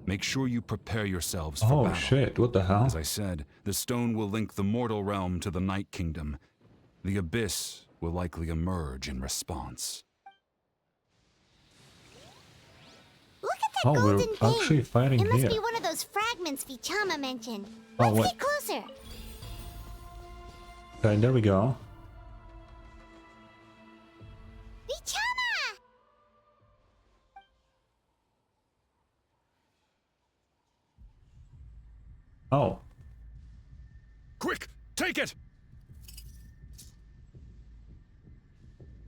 Make sure you prepare yourselves for battle. Oh shit, what the hell? As I said, the stone will link the mortal realm to the Night Kingdom. The Abyss will likely emerge in response. Look at that golden we're thing. actually fighting It must here. be one of those fragments Vichama mentioned. Oh, Let's what? get closer. Okay, there we go. Vichama! Oh. Quick, take it!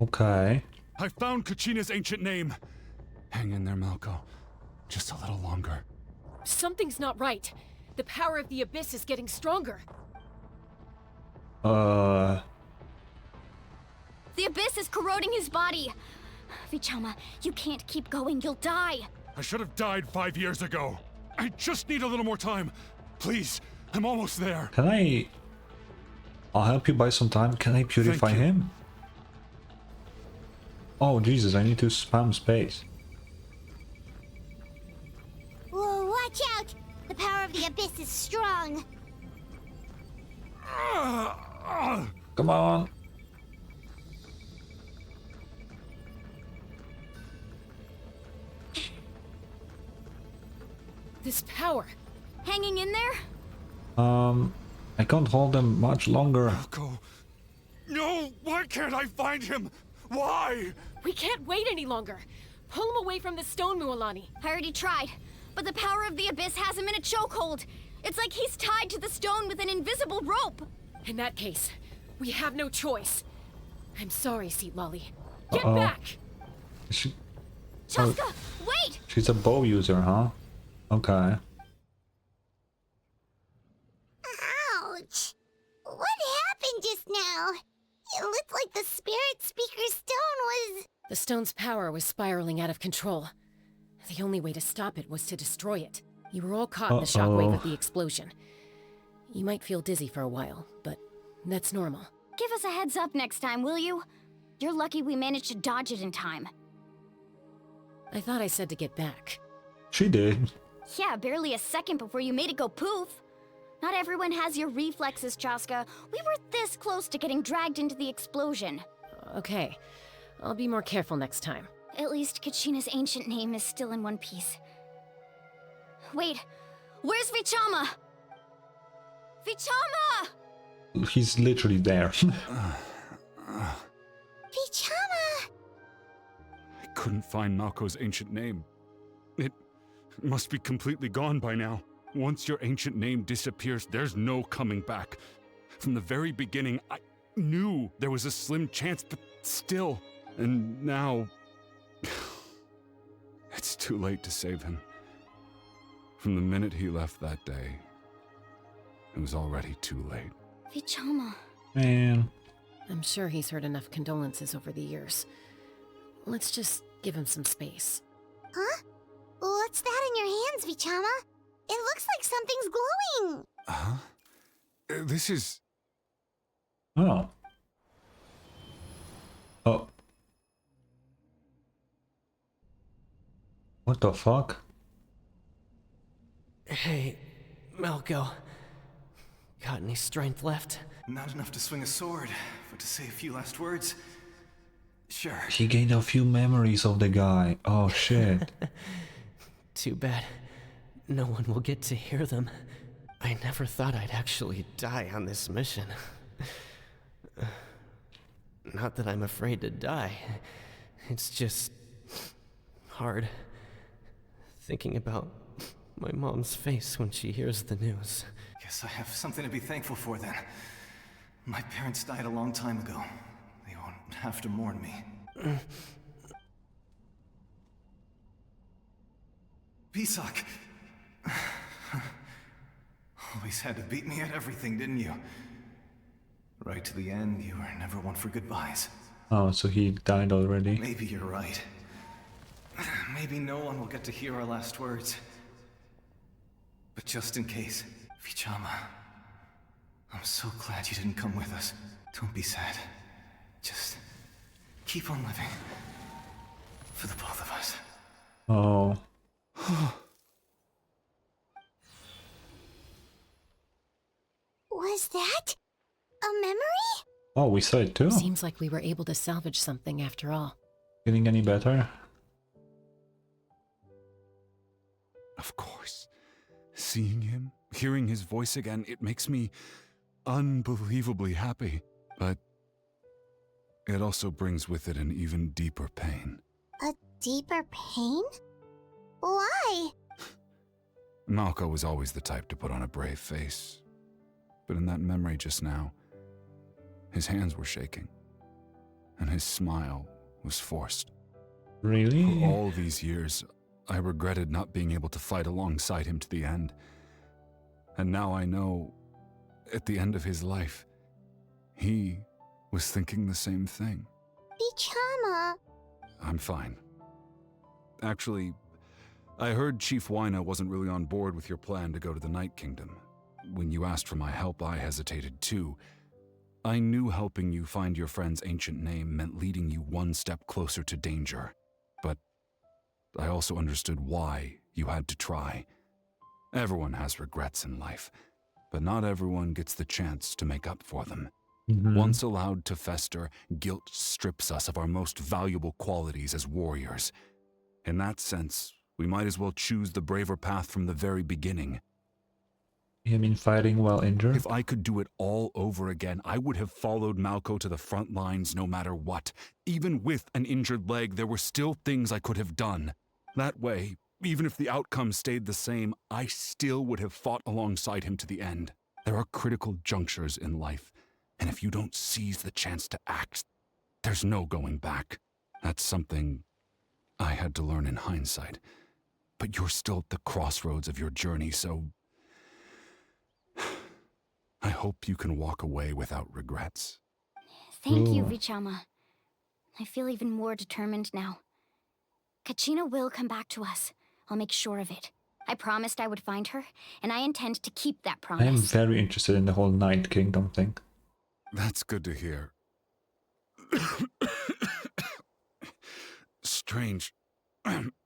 Okay. I found Kachina's ancient name. Hang in there, Malko. Just a little longer. Something's not right. The power of the Abyss is getting stronger. The Abyss is corroding his body. Vichama, you can't keep going. You'll die. I should have died 5 years ago. I just need a little more time. Please, I'm almost there. Can I... I'll help you buy some time. Can I purify him? Oh, Jesus, I need to spam space. Whoa, watch out! The power of the Abyss is strong. Come on. This power. Hanging in there? I can't hold them much longer. Malko. No, why can't I find him? Why? We can't wait any longer. Pull him away from the stone, Mualani. I already tried, but the power of the Abyss has him in a chokehold. It's like he's tied to the stone with an invisible rope. In that case, we have no choice. I'm sorry, Seat Lolly. Get Uh-oh. back! She... Chaska, wait! She's a bow user, huh? Okay. It looked like the Spirit Speaker's stone was... The stone's power was spiraling out of control. The only way to stop it was to destroy it. You were all caught in the shockwave of the explosion. You might feel dizzy for a while, but that's normal. Give us a heads up next time, will you? You're lucky we managed to dodge it in time. I thought I said to get back. She did. Yeah, barely a second before you made it go poof. Not everyone has your reflexes, Chaska. We were this close to getting dragged into the explosion. Okay, I'll be more careful next time. At least Kachina's ancient name is still in one piece. Wait, where's Vichama? Vichama! He's literally there. Vichama! I couldn't find Malko's ancient name. It must be completely gone by now. Once your ancient name disappears, there's no coming back. From the very beginning, I knew there was a slim chance, but still. And now... it's too late to save him. From the minute he left that day, it was already too late. Vichama. Man. I'm sure he's heard enough condolences over the years. Let's just give him some space. Huh? What's that in your hands, Vichama? It looks like something's glowing! Huh? This is... Oh. Oh. What the fuck? Hey, Malko. Got any strength left? Not enough to swing a sword, but to say a few last words? Sure. He gained a few memories of the guy. Oh shit. Too bad. No one will get to hear them. I never thought I'd actually die on this mission. Not that I'm afraid to die. It's just... hard. Thinking about my mom's face when she hears the news. Guess I have something to be thankful for then. My parents died a long time ago. They won't have to mourn me. Pisak! Always had to beat me at everything, didn't you? Right to the end, you were never one for goodbyes. Oh, so he died already. Maybe you're right. Maybe no one will get to hear our last words. But just in case, Vichama, I'm so glad you didn't come with us. Don't be sad. Just keep on living. For the both of us. Oh. Was that a memory? Oh, we saw it too. Seems like we were able to salvage something after all. Getting any better? Of course. Seeing him, hearing his voice again, it makes me unbelievably happy. But it also brings with it an even deeper pain. A deeper pain? Why? Malko was always the type to put on a brave face. But in that memory just now, his hands were shaking. And his smile was forced. Really? For all these years, I regretted not being able to fight alongside him to the end. And now I know, at the end of his life, he was thinking the same thing. Vichama. I'm fine. Actually, I heard Chief Wyna wasn't really on board with your plan to go to the Night Kingdom. When you asked for my help, I hesitated too. I knew helping you find your friend's ancient name meant leading you one step closer to danger. But I also understood why you had to try. Everyone has regrets in life, but not everyone gets the chance to make up for them. Once allowed to fester, guilt strips us of our most valuable qualities as warriors. In that sense, we might as well choose the braver path from the very beginning. You mean fighting while injured? If I could do it all over again, I would have followed Malko to the front lines no matter what. Even with an injured leg, there were still things I could have done. That way, even if the outcome stayed the same, I still would have fought alongside him to the end. There are critical junctures in life, and if you don't seize the chance to act, there's no going back. That's something I had to learn in hindsight. But you're still at the crossroads of your journey, so I hope you can walk away without regrets. Thank you, Ooh. Vichama. I feel even more determined now. Kachina will come back to us. I'll make sure of it. I promised I would find her, and I intend to keep that I am promise. very interested in the whole Night Kingdom thing. That's good to hear. Strange.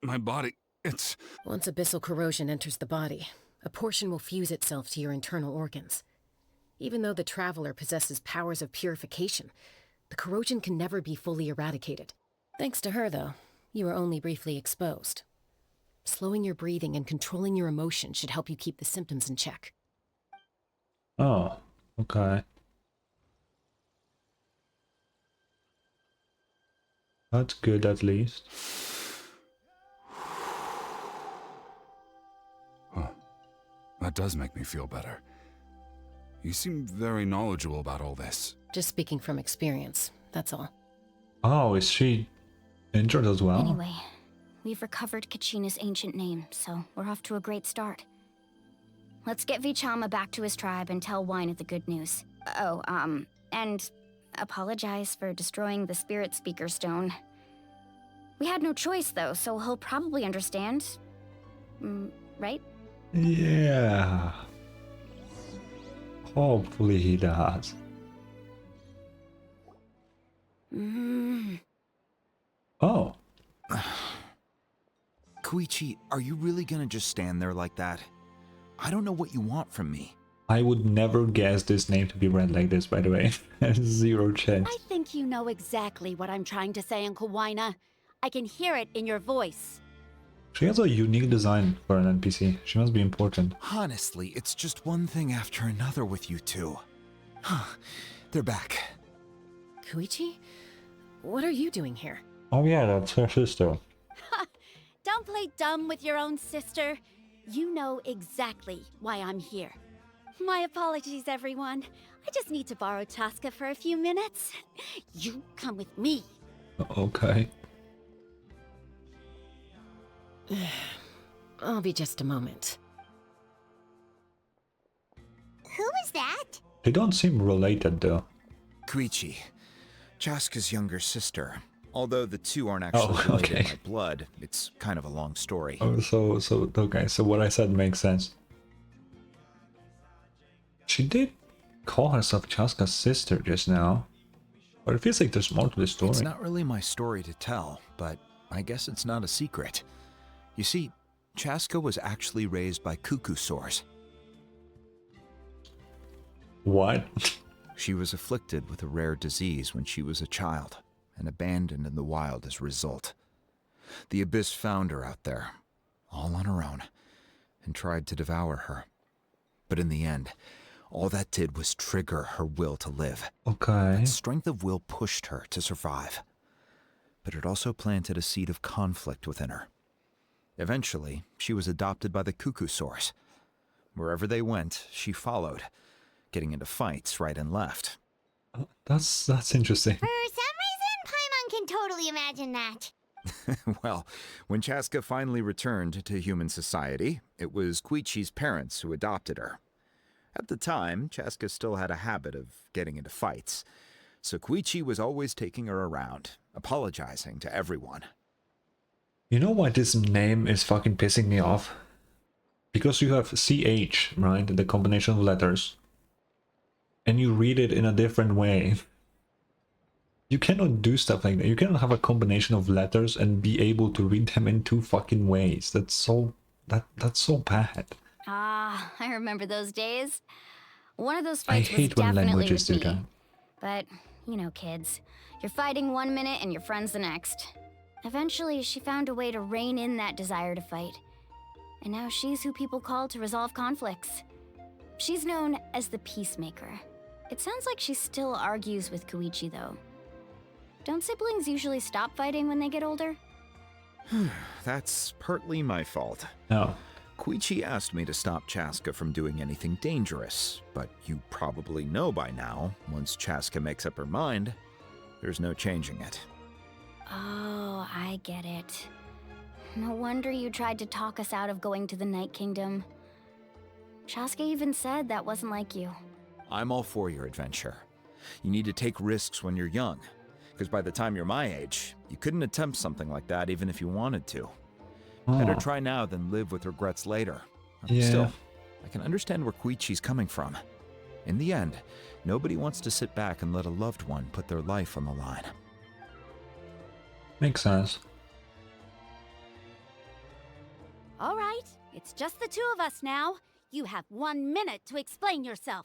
My body, it's... Once abyssal corrosion enters the body, a portion will fuse itself to your internal organs. Even though the Traveler possesses powers of purification, the corrosion can never be fully eradicated. Thanks to her, though, you are only briefly exposed. Slowing your breathing and controlling your emotion should help you keep the symptoms in check. Oh, okay. That's good at least. Huh. That does make me feel better. You seem very knowledgeable about all this. Just speaking from experience, that's all. Oh, is she injured as well? Anyway, we've recovered Kachina's ancient name, so we're off to a great start. Let's get Vichama back to his tribe and tell Wyneth the good news. Oh, and apologize for destroying the Spirit Speaker Stone. We had no choice, though, so he'll probably understand. Right? Yeah. Hopefully he does. Oh. Koichi, are you really gonna just stand there like that? I don't know what you want from me. I would never guess this name to be read like this, by the way. Zero chance. I think you know exactly what I'm trying to say, Uncle Wyna. I can hear it in your voice. She has a unique design for an NPC. She must be important. Honestly, it's just one thing after another with you two. They're back. Koichi? What are you doing here? Oh yeah, that's her sister. Don't play dumb with your own sister. You know exactly why I'm here. My apologies, everyone. I just need to borrow Chaska for a few minutes. You come with me. Okay. I'll be just a moment. Who is that? They don't seem related though. Koichi, Chaska's younger sister. Although the two aren't actually related by blood, it's kind of a long story. Oh, so what I said makes sense. She did call herself Chaska's sister just now, but it feels like there's more to the story. It's not really my story to tell, but I guess it's not a secret. You see, Chaska was actually raised by cuckoo sores. What? She was afflicted with a rare disease when she was a child, and abandoned in the wild as a result. The Abyss found her out there, all on her own, and tried to devour her. But in the end, all that did was trigger her will to live. Okay. That strength of will pushed her to survive. But it also planted a seed of conflict within her. Eventually, she was adopted by the cuckoo source. Wherever they went, she followed, getting into fights right and left. That's interesting. For some reason, Paimon can totally imagine that. Well, when Chaska finally returned to human society, it was Koichi's parents who adopted her. At the time, Chaska still had a habit of getting into fights, so Koichi was always taking her around, apologizing to everyone. You know why this name is fucking pissing me off? Because you have CH, right? The combination of letters. And you read it in a different way. You cannot do stuff like that. You cannot have a combination of letters and be able to read them in two fucking ways. That's so bad. Ah, I remember those days. One of those I fights hate was when definitely languages with do me. that. But, you know, kids. You're fighting one minute and your friend's the next. Eventually, she found a way to rein in that desire to fight. And now she's who people call to resolve conflicts. She's known as the Peacemaker. It sounds like she still argues with Koichi, though. Don't siblings usually stop fighting when they get older? That's partly my fault. No. Koichi asked me to stop Chaska from doing anything dangerous, but you probably know by now, once Chaska makes up her mind, there's no changing it. Oh, I get it. No wonder you tried to talk us out of going to the Night Kingdom. Chaska even said that wasn't like you. I'm all for your adventure. You need to take risks when you're young, because by the time you're my age, you couldn't attempt something like that even if you wanted to. Better try now than live with regrets later. Still, I can understand where Koichi's coming from. In the end, nobody wants to sit back and let a loved one put their life on the line. Makes sense. All right, it's just the two of us now. You have 1 minute to explain yourself.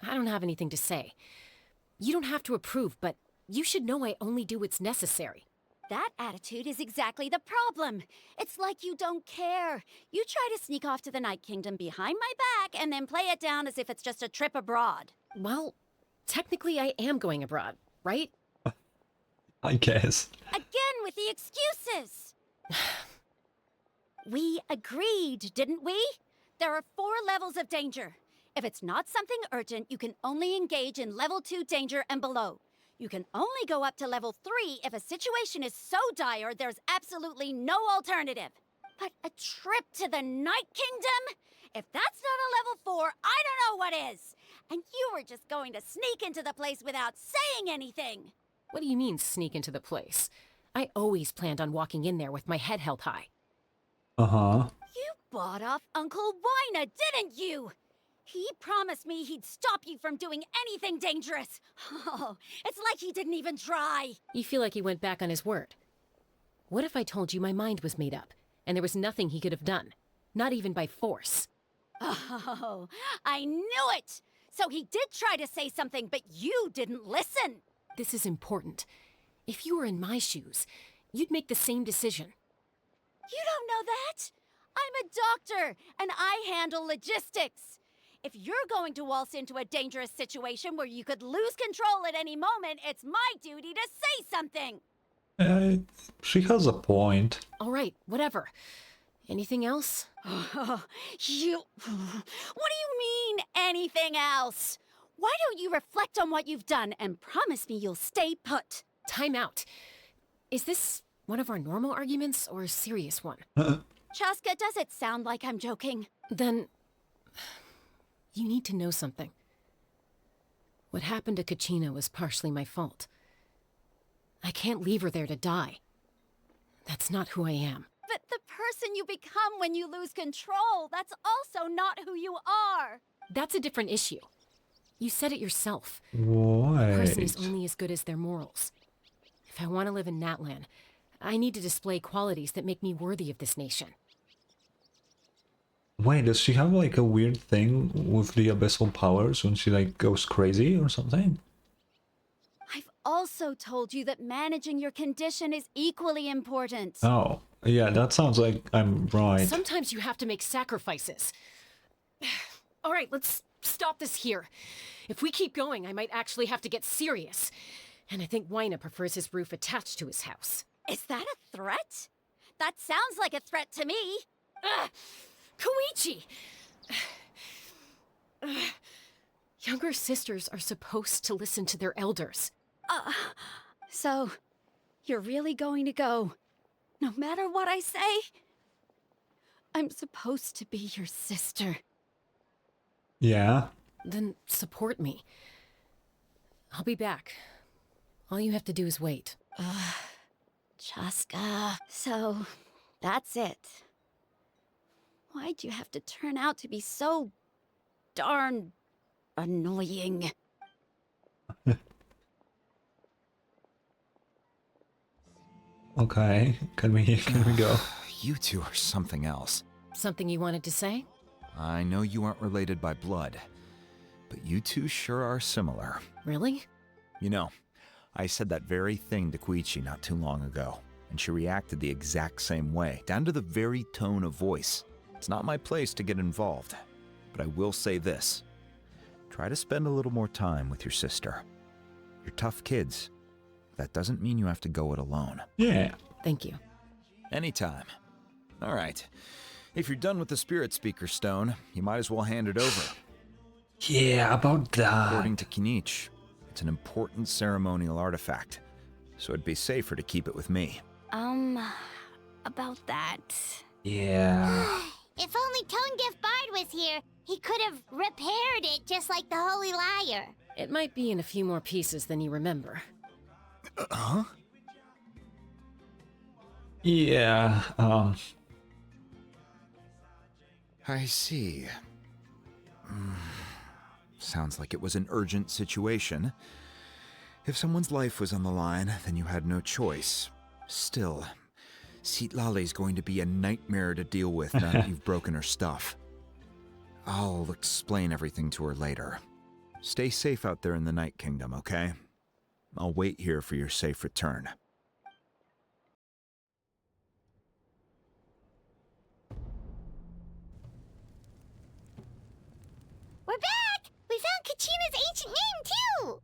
I don't have anything to say. You don't have to approve, but you should know I only do what's necessary. That attitude is exactly the problem. It's like you don't care. You try to sneak off to the Night Kingdom behind my back and then play it down as if it's just a trip abroad. Well, technically I am going abroad, right? I guess. Again with the excuses! We agreed, didn't we? There are 4 levels of danger. If it's not something urgent, you can only engage in level 2 danger and below. You can only go up to level 3 if a situation is so dire there's absolutely no alternative. But a trip to the Night Kingdom? If that's not a level 4, I don't know what is. And you were just going to sneak into the place without saying anything. What do you mean, sneak into the place? I always planned on walking in there with my head held high. Uh-huh. You bought off Uncle Wina, didn't you? He promised me he'd stop you from doing anything dangerous. Oh, it's like he didn't even try. You feel like he went back on his word. What if I told you my mind was made up, and there was nothing he could have done? Not even by force. Oh, I knew it! So he did try to say something, but you didn't listen. This is important. If you were in my shoes, you'd make the same decision. You don't know that? I'm a doctor, and I handle logistics. If you're going to waltz into a dangerous situation where you could lose control at any moment, it's my duty to say something. She has a point. All right, whatever. Anything else? What do you mean, anything else? Why don't you reflect on what you've done and promise me you'll stay put? Time out. Is this one of our normal arguments or a serious one? Chaska, does it sound like I'm joking? Then you need to know something. What happened to Kachina was partially my fault. I can't leave her there to die. That's not who I am. But the person you become when you lose control, that's also not who you are. That's a different issue. You said it yourself. Why? A person is only as good as their morals. If I want to live in Natlan, I need to display qualities that make me worthy of this nation. Wait, does she have like a weird thing with the abyssal powers when she like goes crazy or something? I've also told you that managing your condition is equally important. Oh, yeah, that sounds like I'm right. Sometimes you have to make sacrifices. All right, let's stop this here. If we keep going, I might actually have to get serious. And I think Wina prefers his roof attached to his house. Is that a threat? That sounds like a threat to me. Koichi! Younger sisters are supposed to listen to their elders. So, you're really going to go, no matter what I say? I'm supposed to be your sister. Yeah. Then support me. I'll be back. All you have to do is wait. Chaska. So, that's it. Why'd you have to turn out to be so darn annoying? Okay, can we go? You two are something else. Something you wanted to say? I know you aren't related by blood, but you two sure are similar. Really? You know, I said that very thing to Koichi not too long ago, and she reacted the exact same way, down to the very tone of voice. It's not my place to get involved, but I will say this. Try to spend a little more time with your sister. You're tough kids. That doesn't mean you have to go it alone. Yeah. Thank you. Anytime. All right. If you're done with the Spirit Speaker Stone, you might as well hand it over. Yeah, about that. According to Kinich, it's an important ceremonial artifact, so it'd be safer to keep it with me. About that. Yeah. If only Tone Gift Bide was here, he could have repaired it just like the Holy Liar. It might be in a few more pieces than you remember. Huh? Yeah, I see. Sounds like it was an urgent situation. If someone's life was on the line, then you had no choice. Still, Citlali's going to be a nightmare to deal with now that you've broken her stuff. I'll explain everything to her later. Stay safe out there in the Night Kingdom, okay? I'll wait here for your safe return. We're back! We found Kachina's ancient name, too!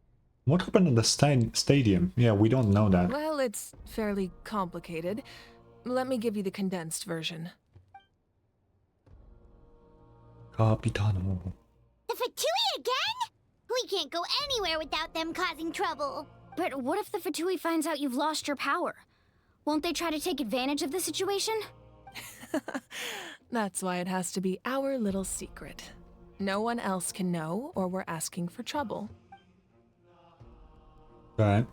what happened in the stadium? Yeah, we don't know that. Well, it's fairly complicated. Let me give you the condensed version. Capitano. The Vtuber again? We can't go anywhere without them causing trouble. But what if the Fatui finds out you've lost your power? Won't they try to take advantage of the situation? That's why it has to be our little secret. No one else can know, or we're asking for trouble. Okay.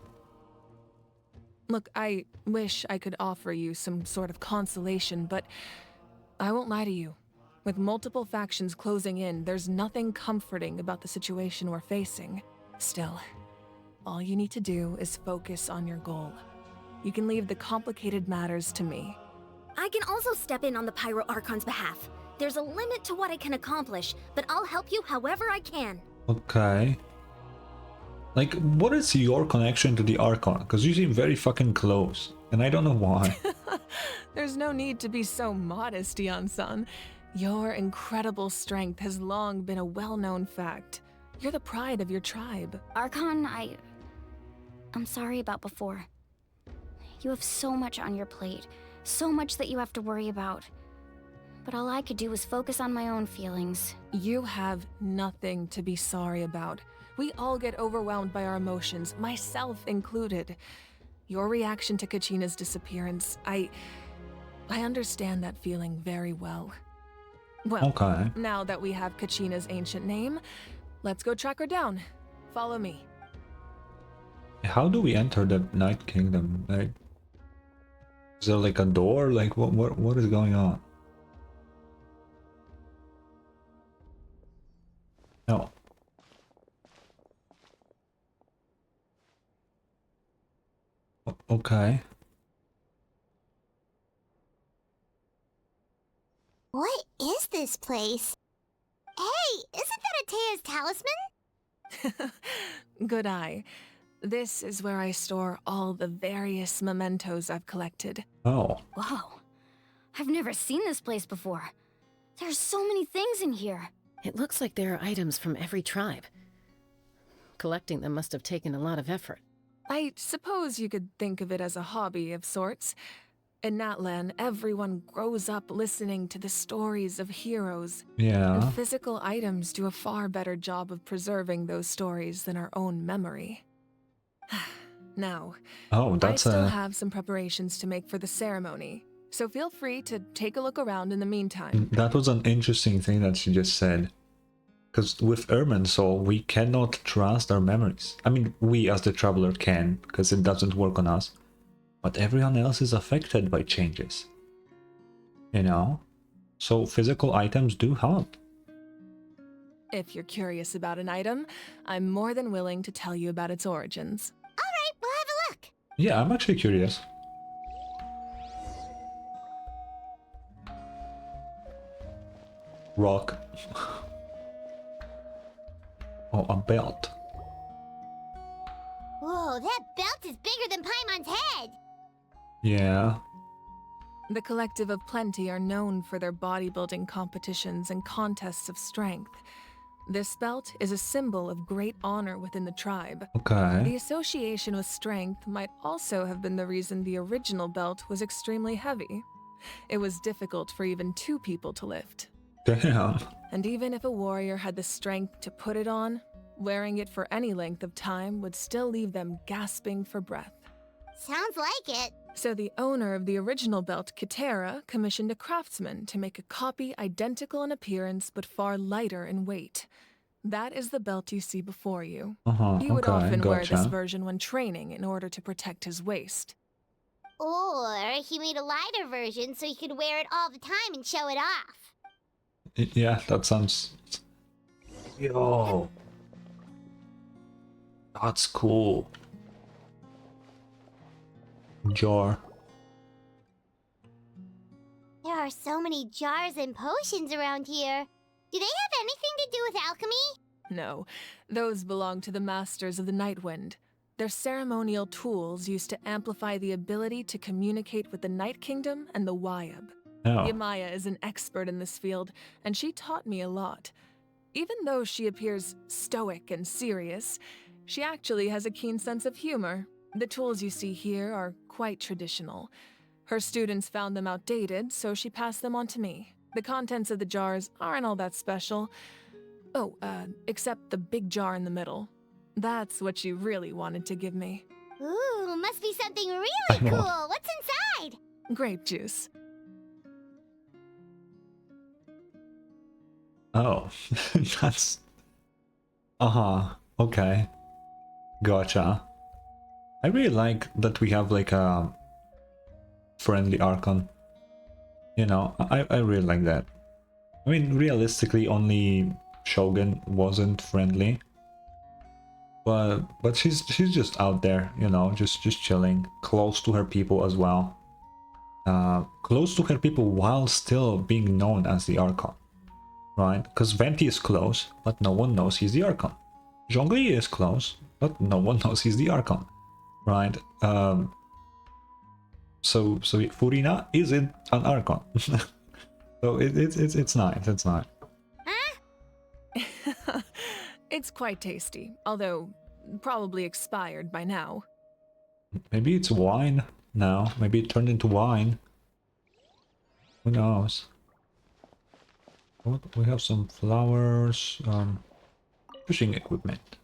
Look, I wish I could offer you some sort of consolation, but I won't lie to you. With multiple factions closing in, there's nothing comforting about the situation we're facing. Still, all you need to do is focus on your goal. You can leave the complicated matters to me. I can also step in on the Pyro Archon's behalf. There's a limit to what I can accomplish, but I'll help you however I can. Okay. Like, what is your connection to the Archon? Because you seem very fucking close, and I don't know why. There's no need to be so modest, Yan-san. Your incredible strength has long been a well-known fact. You're the pride of your tribe. Archon, I'm sorry about before. You have so much on your plate, so much that you have to worry about. But all I could do was focus on my own feelings. You have nothing to be sorry about. We all get overwhelmed by our emotions, myself included. Your reaction to Kachina's disappearance, I understand that feeling very well. Well, okay. Now that we have Kachina's ancient name, let's go track her down. Follow me. How do we enter the Night Kingdom? Like, is there like a door? Like, what is going on? No. Okay. What is this place? Hey, isn't that Atea's talisman? Good eye. This is where I store all the various mementos I've collected. Oh. Whoa. I've never seen this place before. There's so many things in here. It looks like there are items from every tribe. Collecting them must have taken a lot of effort. I suppose you could think of it as a hobby of sorts. In Natlan, everyone grows up listening to the stories of heroes. Yeah. And physical items do a far better job of preserving those stories than our own memory. Now, I still have some preparations to make for the ceremony, so feel free to take a look around in the meantime. That was an interesting thing that she just said. Because with Irminsul, we cannot trust our memories. I mean, we as the Traveler can, because it doesn't work on us. But everyone else is affected by changes. You know? So physical items do help. If you're curious about an item, I'm more than willing to tell you about its origins. Alright, we'll have a look. Yeah, I'm actually curious. Rock. Oh, a belt. Whoa, that belt is bigger than Paimon's head! Yeah. The Collective of Plenty are known for their bodybuilding competitions and contests of strength. This belt is a symbol of great honor within the tribe. Okay. The association with strength might also have been the reason the original belt was extremely heavy. It was difficult for even 2 people to lift. Damn. And even if a warrior had the strength to put it on, wearing it for any length of time would still leave them gasping for breath. Sounds like it. So the owner of the original belt, Kitera, commissioned a craftsman to make a copy identical in appearance but far lighter in weight. That is the belt you see before you. He would Okay, often wear this gotcha. version when training in order to protect his waist. Or he made a lighter version so he could wear it all the time and show it off. Yeah, that sounds... Yo! That's cool. Jar. There are so many jars and potions around here. Do they have anything to do with alchemy? No, those belong to the Masters of the Nightwind. They're ceremonial tools used to amplify the ability to communicate with the Night Kingdom and the Wyab. Oh. Yamaya is an expert in this field, and she taught me a lot. Even though she appears stoic and serious, she actually has a keen sense of humor. The tools you see here are quite traditional. Her students found them outdated, so she passed them on to me. The contents of the jars aren't all that special. Oh, except the big jar in the middle. That's what she really wanted to give me. Ooh, must be something really cool. What's inside? Grape juice. Oh, that's... Okay. Gotcha. I really like that we have like a friendly Archon. You know, I really like that. I mean, realistically, only Shogun wasn't friendly. But she's just out there, you know, just chilling, close to her people as well. Close to her people while still being known as the Archon. Right? Because Venti is close, but no one knows he's the Archon. Zhongli is close, but no one knows he's the Archon. Right? So Furina isn't an Archon. So it's nice, it's nice. Huh? It's quite tasty, although probably expired by now. Maybe it's wine now. Maybe it turned into wine. Who knows? We have some flowers, fishing equipment.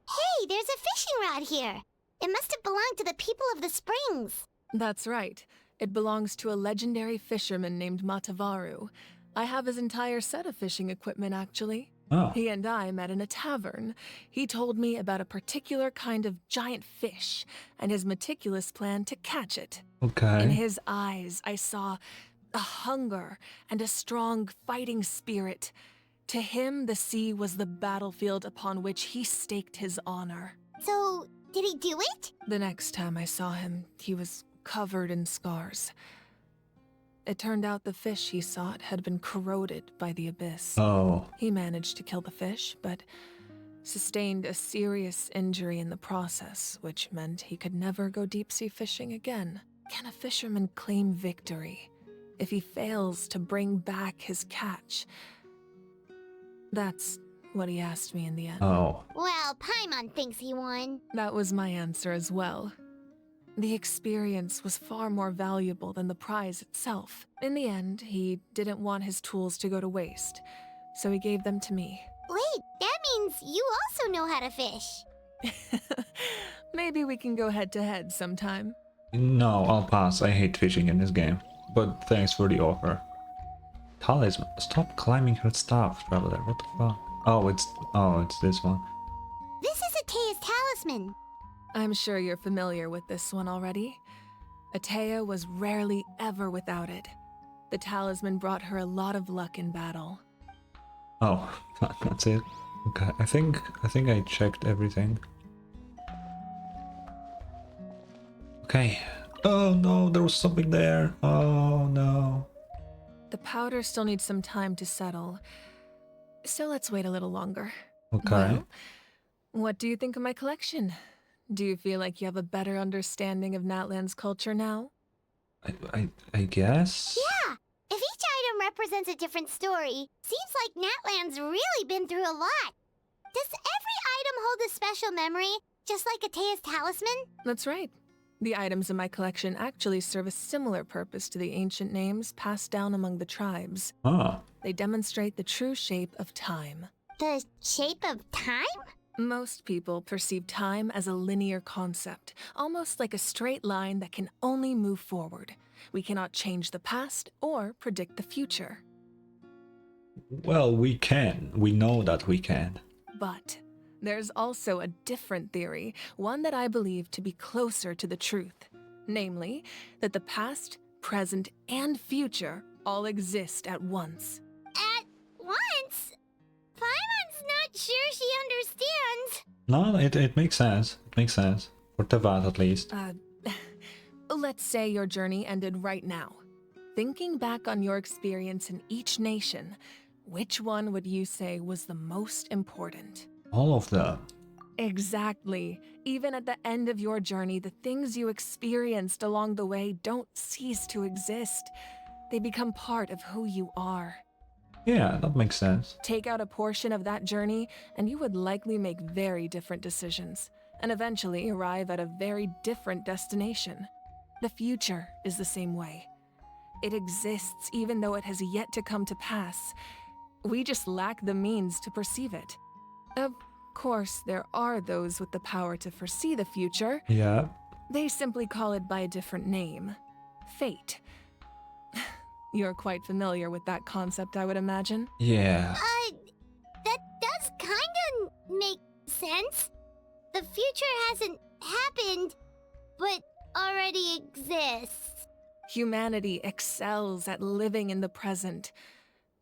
Hey, there's a fishing rod here. It must have belonged to the people of the springs. That's right. It belongs to a legendary fisherman named Matavaru. I have his entire set of fishing equipment, actually. Oh. He and I met in a tavern. He told me about a particular kind of giant fish and his meticulous plan to catch it. Okay. In his eyes, I saw a hunger and a strong fighting spirit. To him, the sea was the battlefield upon which he staked his honor. So, did he do it? The next time I saw him, he was covered in scars. It turned out the fish he sought had been corroded by the abyss. Oh. He managed to kill the fish, but sustained a serious injury in the process, which meant he could never go deep-sea fishing again. Can a fisherman claim victory if he fails to bring back his catch? That's what he asked me in the end. Oh. Well, Paimon thinks he won. That was my answer as well. The experience was far more valuable than the prize itself. In the end, he didn't want his tools to go to waste, so he gave them to me. Wait, that means you also know how to fish. Maybe we can go head-to-head sometime. No, I'll pass. I hate fishing in this game. But thanks for the offer. Talisman. Stop climbing her staff, traveler. What the fuck? Oh, it's this one. This is Atea's talisman. I'm sure you're familiar with this one already. Atea was rarely ever without it. The talisman brought her a lot of luck in battle. Oh, that's it. Okay, I think I checked everything. Okay. Oh no, there was something there. Oh no. The powder still needs some time to settle, so let's wait a little longer. Okay. Well, what do you think of my collection? Do you feel like you have a better understanding of Natlan's culture now? I guess? Yeah, if each item represents a different story, seems like Natlan's really been through a lot. Does every item hold a special memory, just like Atea's talisman? That's right. The items in my collection actually serve a similar purpose to the ancient names passed down among the tribes. Ah. They demonstrate the true shape of time. The shape of time? Most people perceive time as a linear concept, almost like a straight line that can only move forward. We cannot change the past or predict the future. Well, we can. We know that we can. But there's also a different theory, one that I believe to be closer to the truth. Namely, that the past, present, and future all exist at once. At once? Paimon's not sure she understands. No, it makes sense. It makes sense. For Tevat, at least. Let's say your journey ended right now. Thinking back on your experience in each nation, which one would you say was the most important? All of them. Exactly. Even at the end of your journey, the things you experienced along the way don't cease to exist. They become part of who you are. Yeah, that makes sense. Take out a portion of that journey, and you would likely make very different decisions, and eventually arrive at a very different destination. The future is the same way. It exists even though it has yet to come to pass. We just lack the means to perceive it. Of course, there are those with the power to foresee the future. Yeah. They simply call it by a different name. Fate. You're quite familiar with that concept, I would imagine. Yeah. That does kinda make sense. The future hasn't happened, but already exists. Humanity excels at living in the present,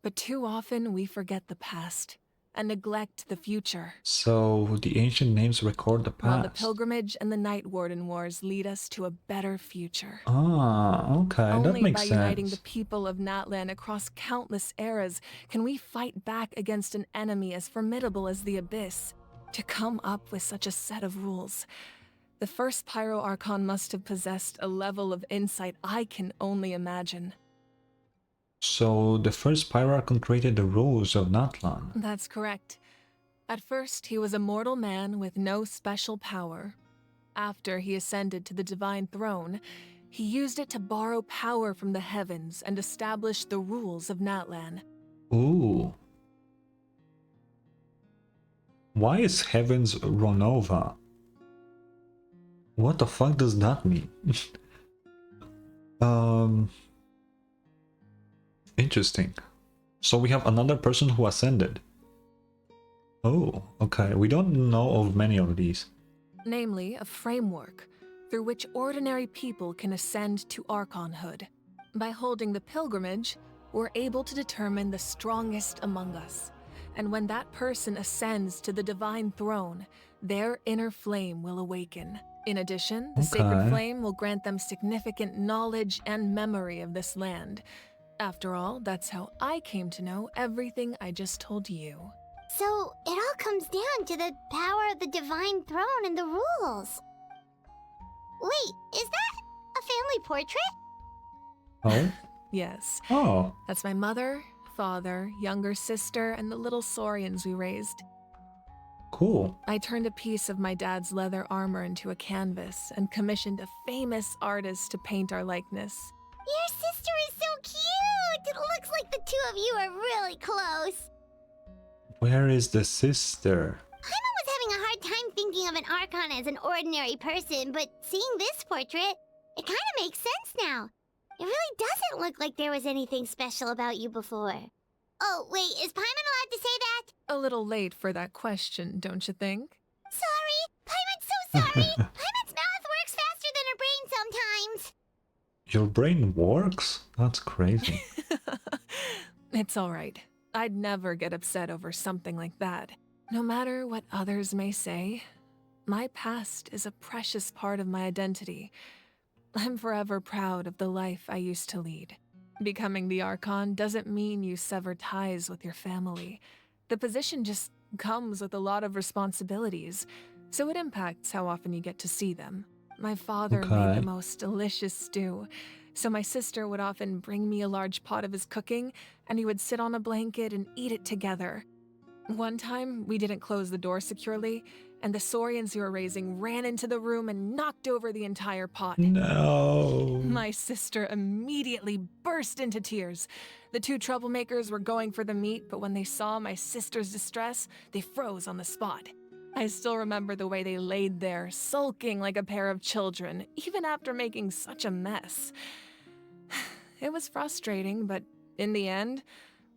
but too often we forget the past and neglect the future. So the ancient names record the past. While the pilgrimage and the Night Warden Wars lead us to a better future. Ah, okay, Only that makes by sense. uniting the people of Natlan across countless eras can we fight back against an enemy as formidable as the Abyss. To come up with such a set of rules, the first Pyro Archon must have possessed a level of insight I can only imagine. So the first Pyroarchon created the rules of Natlan. That's correct. At first, he was a mortal man with no special power. After he ascended to the divine throne, he used it to borrow power from the heavens and establish the rules of Natlan. Ooh. Why is Heavens Ronova? What the fuck does that mean? Interesting. So we have another person who ascended. Oh, okay. We don't know of many of these. Namely, a framework through which ordinary people can ascend to Archonhood. By holding the pilgrimage, we're able to determine the strongest among us. And when that person ascends to the divine throne, their inner flame will awaken. In addition, the sacred flame will grant them significant knowledge and memory of this land. After all, that's how I came to know everything I just told you. So, it all comes down to the power of the divine throne and the rules. Wait, is that a family portrait? Oh? Yes. Oh. That's my mother, father, younger sister, and the little saurians we raised. Cool. I turned a piece of my dad's leather armor into a canvas and commissioned a famous artist to paint our likeness. Your sister is so cute! It looks like the two of you are really close. Where is the sister? Paimon was having a hard time thinking of an Archon as an ordinary person, but seeing this portrait, it kind of makes sense now. It really doesn't look like there was anything special about you before. Oh, wait, is Paimon allowed to say that? A little late for that question, don't you think? Sorry! Paimon's so sorry! Paimon's mouth works faster than her brain sometimes! Your brain works? That's crazy. It's alright. I'd never get upset over something like that. No matter what others may say, my past is a precious part of my identity. I'm forever proud of the life I used to lead. Becoming the Archon doesn't mean you sever ties with your family. The position just comes with a lot of responsibilities, so it impacts how often you get to see them. My father made the most delicious stew, so my sister would often bring me a large pot of his cooking, and we would sit on a blanket and eat it together. One time, we didn't close the door securely, and the saurians who were raising ran into the room and knocked over the entire pot. No. My sister immediately burst into tears. The two troublemakers were going for the meat, but when they saw my sister's distress, they froze on the spot. I still remember the way they laid there, sulking like a pair of children, even after making such a mess. It was frustrating, but in the end,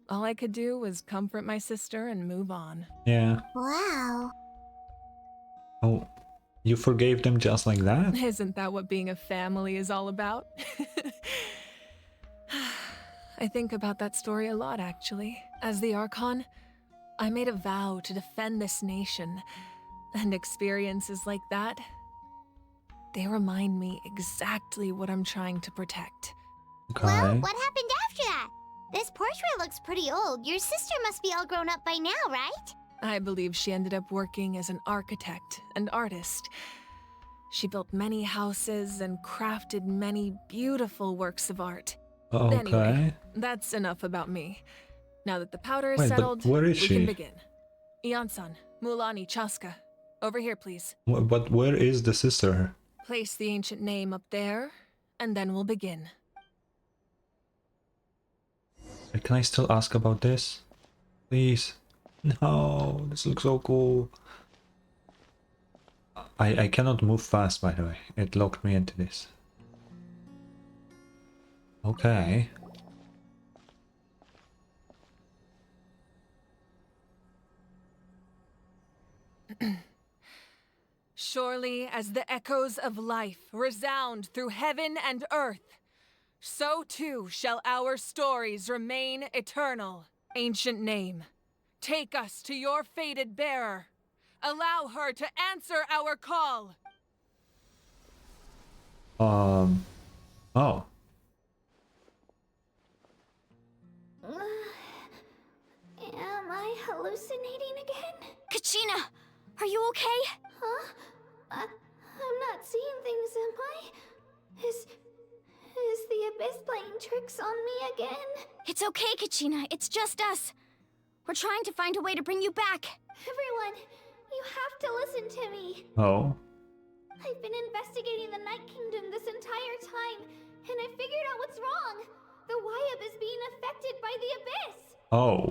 all I could do was comfort my sister and move on. Yeah. Wow. Oh, you forgave them just like that? Isn't that what being a family is all about? I think about that story a lot, actually. As the Archon, I made a vow to defend this nation, and experiences like that, they remind me exactly what I'm trying to protect. Okay. Well, what happened after that? This portrait looks pretty old. Your sister must be all grown up by now, right? I believe she ended up working as an architect and artist. She built many houses and crafted many beautiful works of art. Okay. Anyway, that's enough about me. Now that the powder is Wait, settled, but where is we she? can begin. Ian-san, Mualani, Chaska, over here, please. But where is the sister? Place the ancient name up there, and then we'll begin. Can I still ask about this? Please? No, this looks so cool. I cannot move fast, by the way. It locked me into this. Okay. Surely as the echoes of life resound through heaven and earth, so too shall our stories remain eternal. Ancient name, take us to your fated bearer. Allow her to answer our call. Oh. Am I hallucinating again? Kachina, are you okay? Huh? I'm not seeing things, am I? Is the Abyss playing tricks on me again? It's okay, Kachina. It's just us. We're trying to find a way to bring you back. Everyone, you have to listen to me. Oh. I've been investigating the Night Kingdom this entire time, and I figured out what's wrong. The Wyab is being affected by the Abyss. Oh.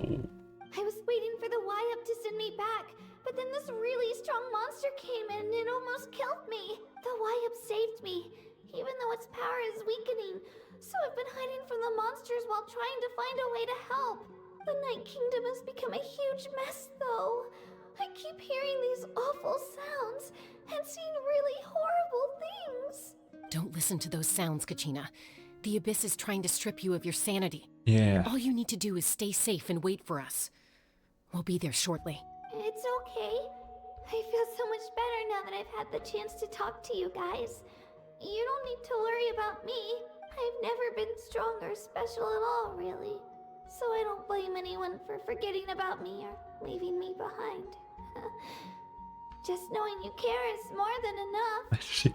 I was waiting for the Wyab to send me back, but then this really strong monster came in and it almost killed me. The Wyab saved me, even though its power is weakening. So I've been hiding from the monsters while trying to find a way to help. The Night Kingdom has become a huge mess, though. I keep hearing these awful sounds and seeing really horrible things. Don't listen to those sounds, Kachina. The Abyss is trying to strip you of your sanity. Yeah. All you need to do is stay safe and wait for us. We'll be there shortly. It's okay. I feel so much better now that I've had the chance to talk to you guys. You don't need to worry about me. I've never been strong or special at all, really. So I don't blame anyone for forgetting about me or leaving me behind. Just knowing you care is more than enough.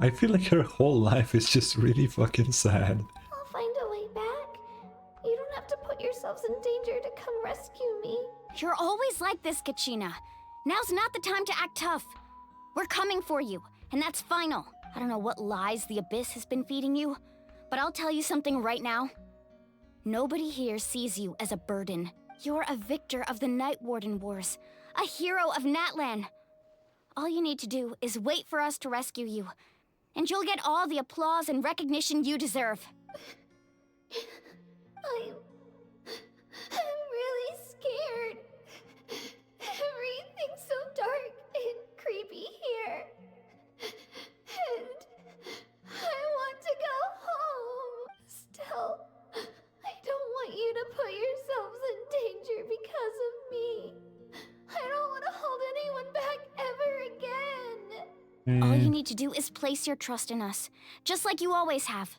I feel like her whole life is just really fucking sad. I'll find a way back. You don't have to put yourselves in danger to come rescue me. You're always like this, Kachina. Now's not the time to act tough. We're coming for you, and that's final. I don't know what lies the Abyss has been feeding you, but I'll tell you something right now. Nobody here sees you as a burden. You're a victor of the Night Warden Wars, a hero of Natlan. All you need to do is wait for us to rescue you, and you'll get all the applause and recognition you deserve. I'm really scared. Everything's so dark and creepy here. And I want to go home. Still, I don't want you to put yourselves in danger because of me. I don't want to hold anyone back ever again. All you need to do is place your trust in us, just like you always have.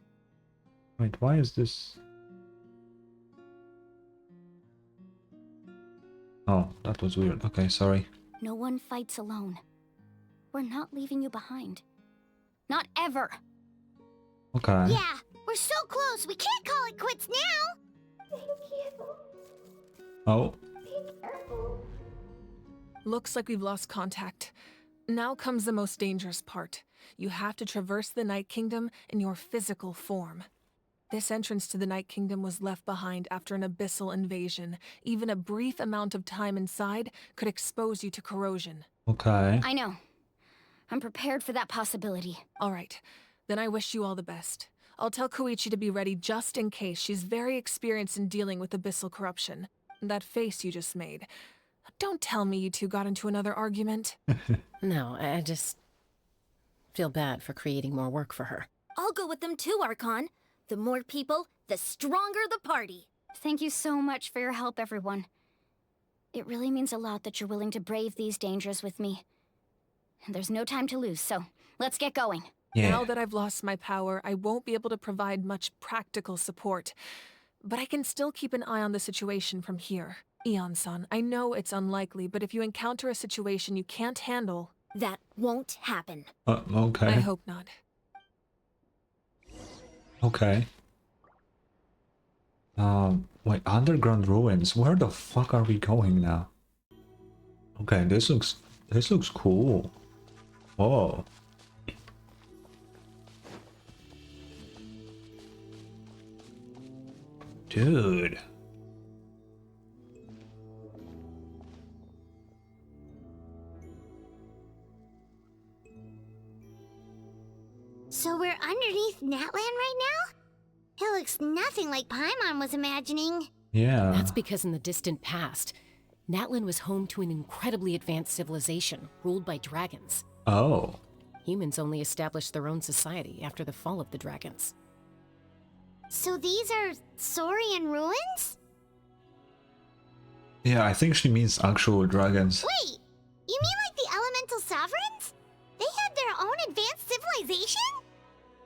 Wait, why is this? Oh, that was weird. Okay, sorry. No one fights alone. We're not leaving you behind. Not ever. Okay. Yeah, we're so close. We can't call it quits now. Thank you. Oh. Be careful. Looks like we've lost contact. Now comes the most dangerous part. You have to traverse the Night Kingdom in your physical form. This entrance to the Night Kingdom was left behind after an abyssal invasion. Even a brief amount of time inside could expose you to corrosion. Okay. I know. I'm prepared for that possibility. All right. Then I wish you all the best. I'll tell Koichi to be ready just in case. She's very experienced in dealing with abyssal corruption. That face you just made. Don't tell me you two got into another argument. No, I just feel bad for creating more work for her. I'll go with them too, Archon. The more people, the stronger the party. Thank you so much for your help, everyone. It really means a lot that you're willing to brave these dangers with me. There's no time to lose, so let's get going. Yeah. Now that I've lost my power, I won't be able to provide much practical support. But I can still keep an eye on the situation from here. Eon-san, I know it's unlikely, but if you encounter a situation you can't handle... That won't happen. Okay. I hope not. Okay. Wait, underground ruins. Where the fuck are we going now? Okay, this looks cool. Whoa. Dude. So we're underneath Natlan right now? It looks nothing like Paimon was imagining. Yeah. That's because in the distant past, Natlan was home to an incredibly advanced civilization ruled by dragons. Oh. Humans only established their own society after the fall of the dragons. So these are Saurian ruins? Yeah, I think she means actual dragons. Wait, you mean like the elemental sovereigns? They had their own advanced civilization?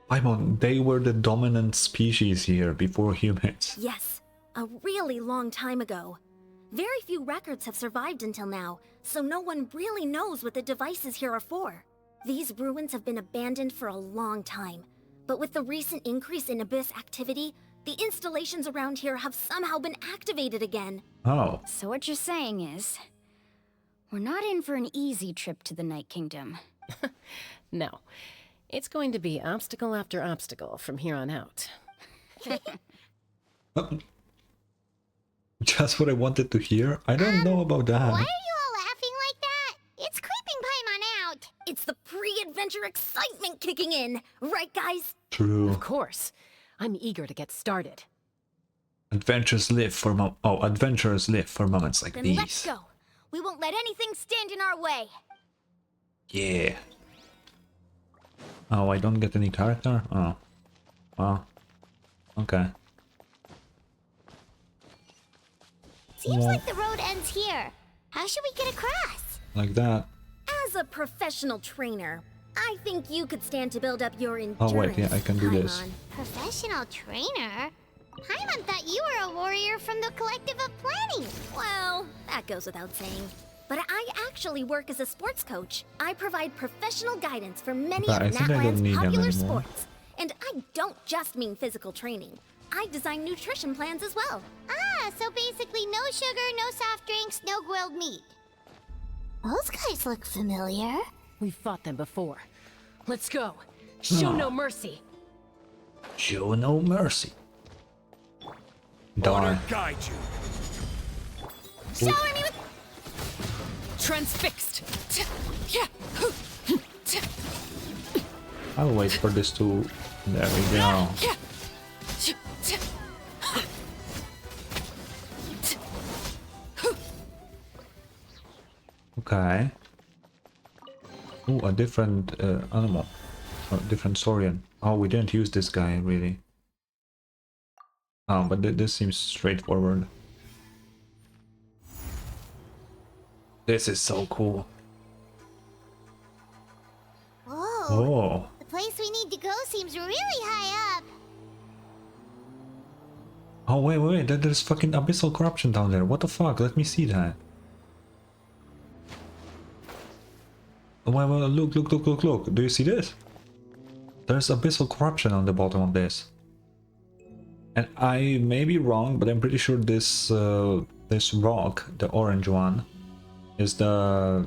Paimon, they were the dominant species here before humans. Yes, a really long time ago. Very few records have survived until now, so no one really knows what the devices here are for. These ruins have been abandoned for a long time, but with the recent increase in Abyss activity, the installations around here have somehow been activated again. Oh. So what you're saying is, we're not in for an easy trip to the Night Kingdom. No. It's going to be obstacle after obstacle from here on out. Just what I wanted to hear? I don't know about that. Why are you all laughing like that? It's creeping Paimon out. It's the pre-adventure excitement kicking in, right guys? True. Of course. I'm eager to get started. Adventurers live for moments like Then these. let's go. We won't let anything stand in our way. Yeah. Oh, I don't get any character? Oh. Well. Okay. Seems like the road ends here. How should we get across? Like that. As a professional trainer, I think you could stand to build up your endurance. Oh wait, yeah, I can do this. Paimon. Professional trainer? Paimon thought you were a warrior from the Collective of Planning. Well, that goes without saying. But I actually work as a sports coach. I provide professional guidance for many Okay, I of think I don't Natlan's need them popular anymore. sports. And I don't just mean physical training. I design nutrition plans as well. Ah, so basically no sugar, no soft drinks, no grilled meat. Those guys look familiar. We've fought them before. Let's go. Show no mercy. Show no mercy. Die. Guide you. Shower me with Transfixed. I'll wait for this to... There we go. Okay. Ooh, a different animal. A different Saurian. Oh, we didn't use this guy, really. Oh, but this seems straightforward. This is so cool. Whoa. Oh. The place we need to go seems really high up. Oh, wait, there's fucking abyssal corruption down there. What the fuck? Let me see that. Oh, wait, look. Do you see this? There's abyssal corruption on the bottom of this. And I may be wrong, but I'm pretty sure this this rock, the orange one, is the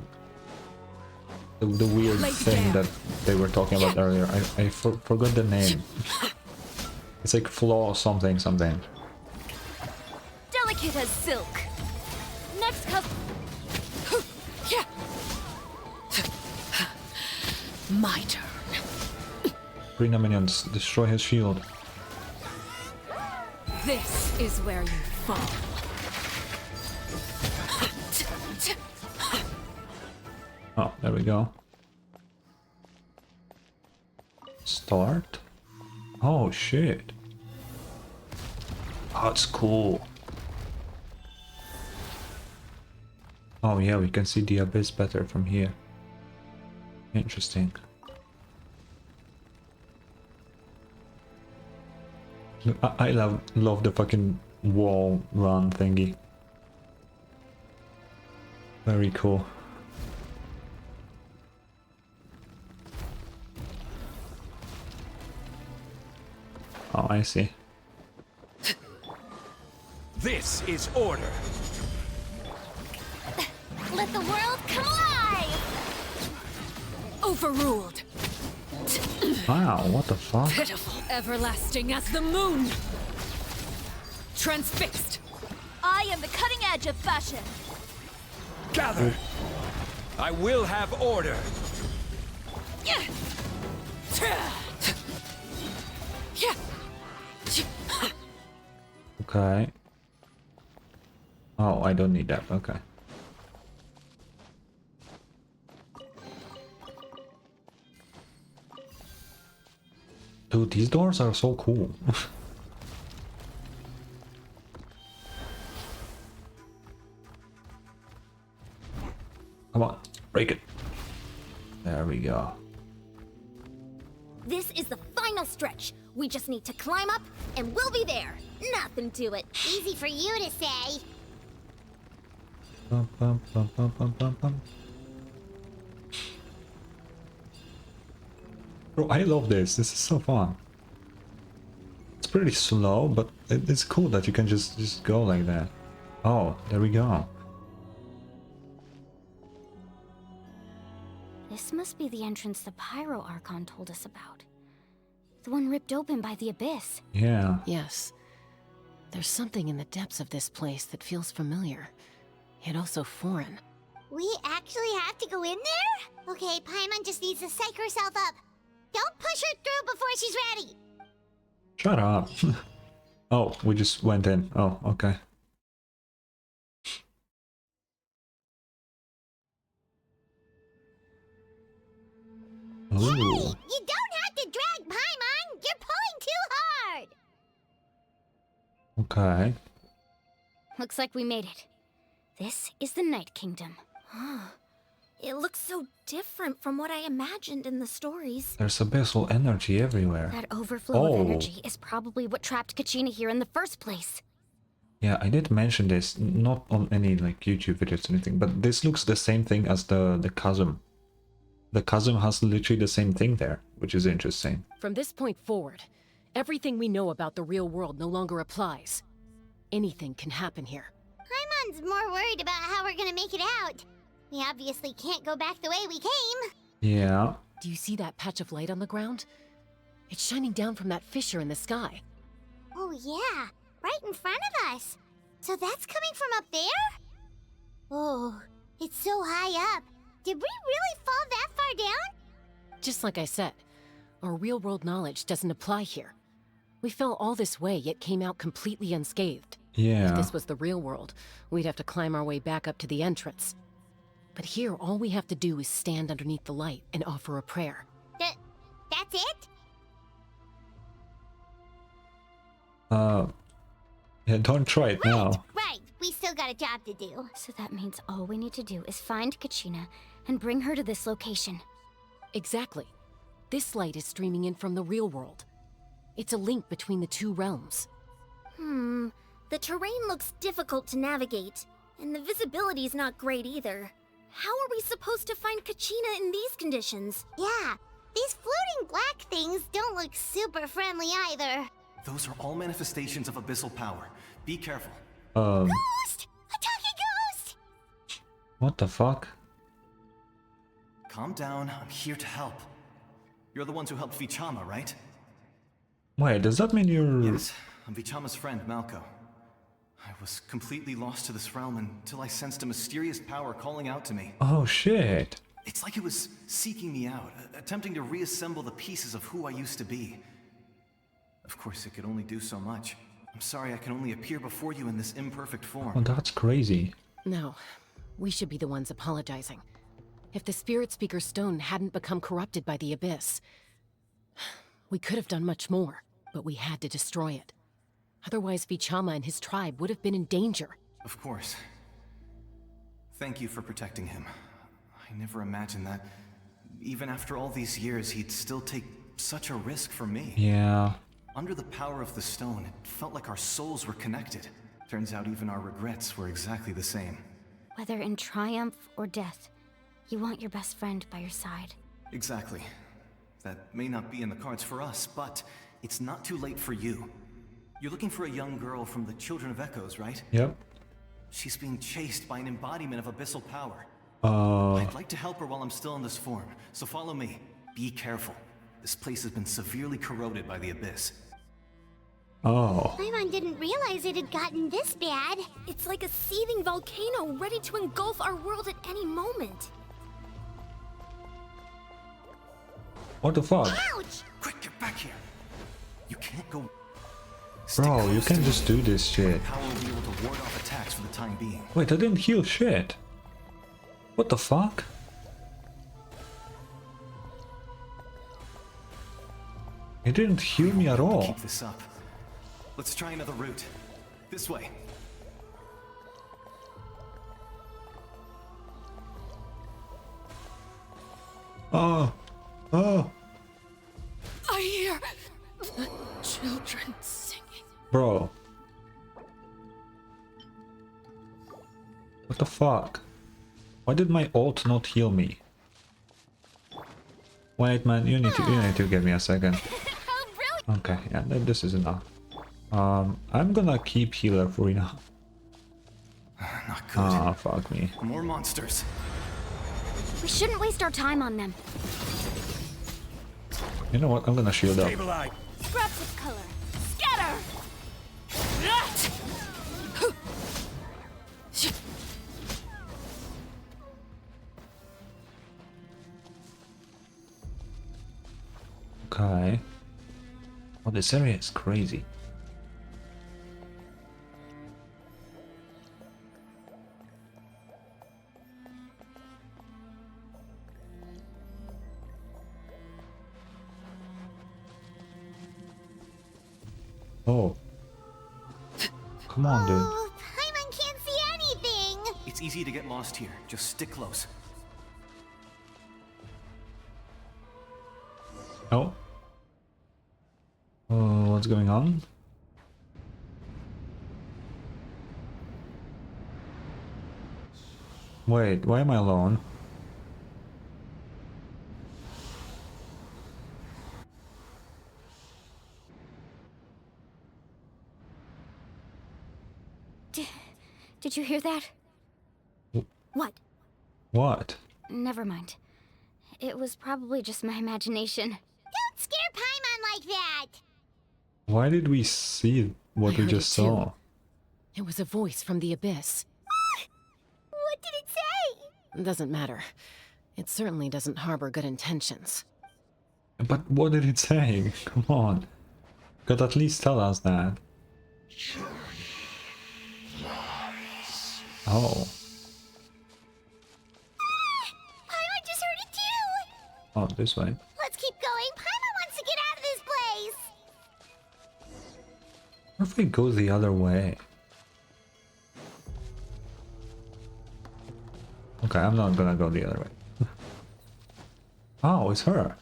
weird thing that they were talking about earlier. I forgot the name. It's like floor something something. Delicate as silk. Next My turn. Bring the minions, destroy his shield. This is where you fall. Oh, there we go. Start. Oh shit. Oh, it's cool. Oh yeah, we can see the abyss better from here. Interesting. I love the fucking wall run thingy. Very cool. Oh, I see. This is order. Let the world come alive! Overruled. Wow, what the fuck? Pitiful. Everlasting as the moon. Transfixed. I am the cutting edge of fashion. Gather. I will have order. Okay. Oh, I don't need that. Okay. Dude, these doors are so cool. Come on, break it. There we go. This is the final stretch. We just need to climb up, and we'll be there. Nothing to it. Easy for you to say. Bum, bum, bum, bum, bum, bum, bum. Bro, I love this. This is so fun. It's pretty slow, but it's cool that you can just go like that. Oh, there we go. This must be the entrance the Pyro Archon told us about. The one ripped open by the abyss. Yeah. Yes. There's something in the depths of this place that feels familiar, yet also foreign. We actually have to go in there? Okay, Paimon just needs to psych herself up. Don't push her through before she's ready. Shut up. Oh, we just went in. Oh, okay. Ooh. Hey, you don't have to drag Paimon. You're pulling too hard. Okay. Looks like we made it. This is the Night Kingdom. It looks so different from what I imagined in the stories. There's abyssal energy everywhere. That overflow of energy is probably what trapped Kachina here in the first place. Yeah, I did mention this, not on any like YouTube videos or anything, but this looks the same thing as the chasm. The chasm has literally the same thing there, which is interesting. From this point forward, everything we know about the real world no longer applies. Anything can happen here. Paimon's more worried about how we're gonna make it out. We obviously can't go back the way we came. Yeah. Do you see that patch of light on the ground? It's shining down from that fissure in the sky. Oh yeah, right in front of us. So that's coming from up there? Oh, it's so high up. Did we really fall that far down? Just like I said, our real-world knowledge doesn't apply here. We fell all this way, yet came out completely unscathed. Yeah. If this was the real world, we'd have to climb our way back up to the entrance. But here, all we have to do is stand underneath the light and offer a prayer. That's it? Yeah, don't try it now. Right, we still got a job to do. So that means all we need to do is find Kachina and bring her to this location. Exactly. This light is streaming in from the real world. It's a link between the two realms. The terrain looks difficult to navigate, and the visibility's not great either. How are we supposed to find Kachina in these conditions? Yeah, these floating black things don't look super friendly either. Those are all manifestations of abyssal power. Be careful. Ghost! A talking ghost! What the fuck? Calm down, I'm here to help. You're the ones who helped Vichama, right? Wait, does that mean you're... Yes, I'm Vichama's friend, Malco. I was completely lost to this realm until I sensed a mysterious power calling out to me. Oh shit. It's like it was seeking me out, attempting to reassemble the pieces of who I used to be. Of course, it could only do so much. I'm sorry I can only appear before you in this imperfect form. Oh, that's crazy. No, we should be the ones apologizing. If the Spirit Speaker's stone hadn't become corrupted by the Abyss, we could have done much more, but we had to destroy it. Otherwise, Vichama and his tribe would have been in danger. Of course. Thank you for protecting him. I never imagined that, even after all these years, he'd still take such a risk for me. Yeah. Under the power of the stone, it felt like our souls were connected. Turns out even our regrets were exactly the same. Whether in triumph or death, you want your best friend by your side. Exactly. That may not be in the cards for us, but it's not too late for you. You're looking for a young girl from the Children of Echoes, right? Yep. She's being chased by an embodiment of abyssal power. I'd like to help her while I'm still in this form, so follow me. Be careful. This place has been severely corroded by the Abyss. Oh. Paimon didn't realize it had gotten this bad. It's like a seething volcano ready to engulf our world at any moment. What the fuck? Ouch! Quick, get back here. You can't go... Bro, you can't just do this shit. Power will be able to ward off attacks for the time being. Wait, I didn't heal shit. What the fuck? It didn't heal me at all. Keep this up. Let's try another route. This way. Oh. Oh. I hear the children singing. Bro. What the fuck? Why did my ult not heal me? Wait, man, you need to give me a second. Okay, yeah, this is enough. I'm gonna keep healer for now. Not good. Ah, fuck me. More monsters. We shouldn't waste our time on them. You know what? I'm gonna shield up. Scraps of color. Scatter! Okay. Oh, this area is crazy. Oh. Come on, dude. Oh, Paimon can't see anything! It's easy to get lost here. Just stick close. Oh. Oh, what's going on? Wait, why am I alone? Did you hear that? What? What? Never mind. It was probably just my imagination. Don't scare Paimon like that! Why did we see what we just saw? It was a voice from the Abyss. What did it say? Doesn't matter. It certainly doesn't harbor good intentions. But what did it say? Come on. Could at least tell us that. Oh. Paimon just heard it too! Oh, this way. Let's keep going. Paimon wants to get out of this place! What if we go the other way? Okay, I'm not gonna go the other way. Oh, it's her.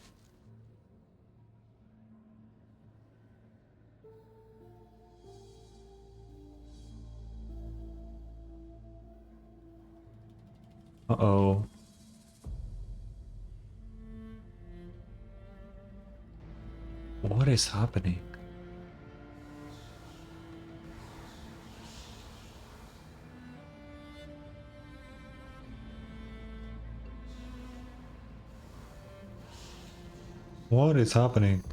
Uh-oh. What is happening? What is happening?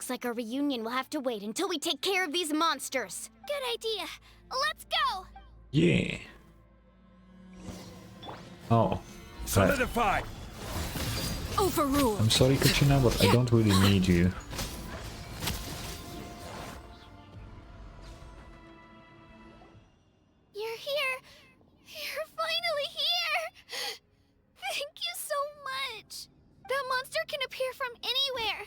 Looks like our reunion will have to wait until we take care of these monsters. Good idea. Let's go. Yeah. Oh. Solidify! Overruled. I'm sorry, Kachina, but I don't really need you. You're here. You're finally here. Thank you so much. That monster can appear from anywhere.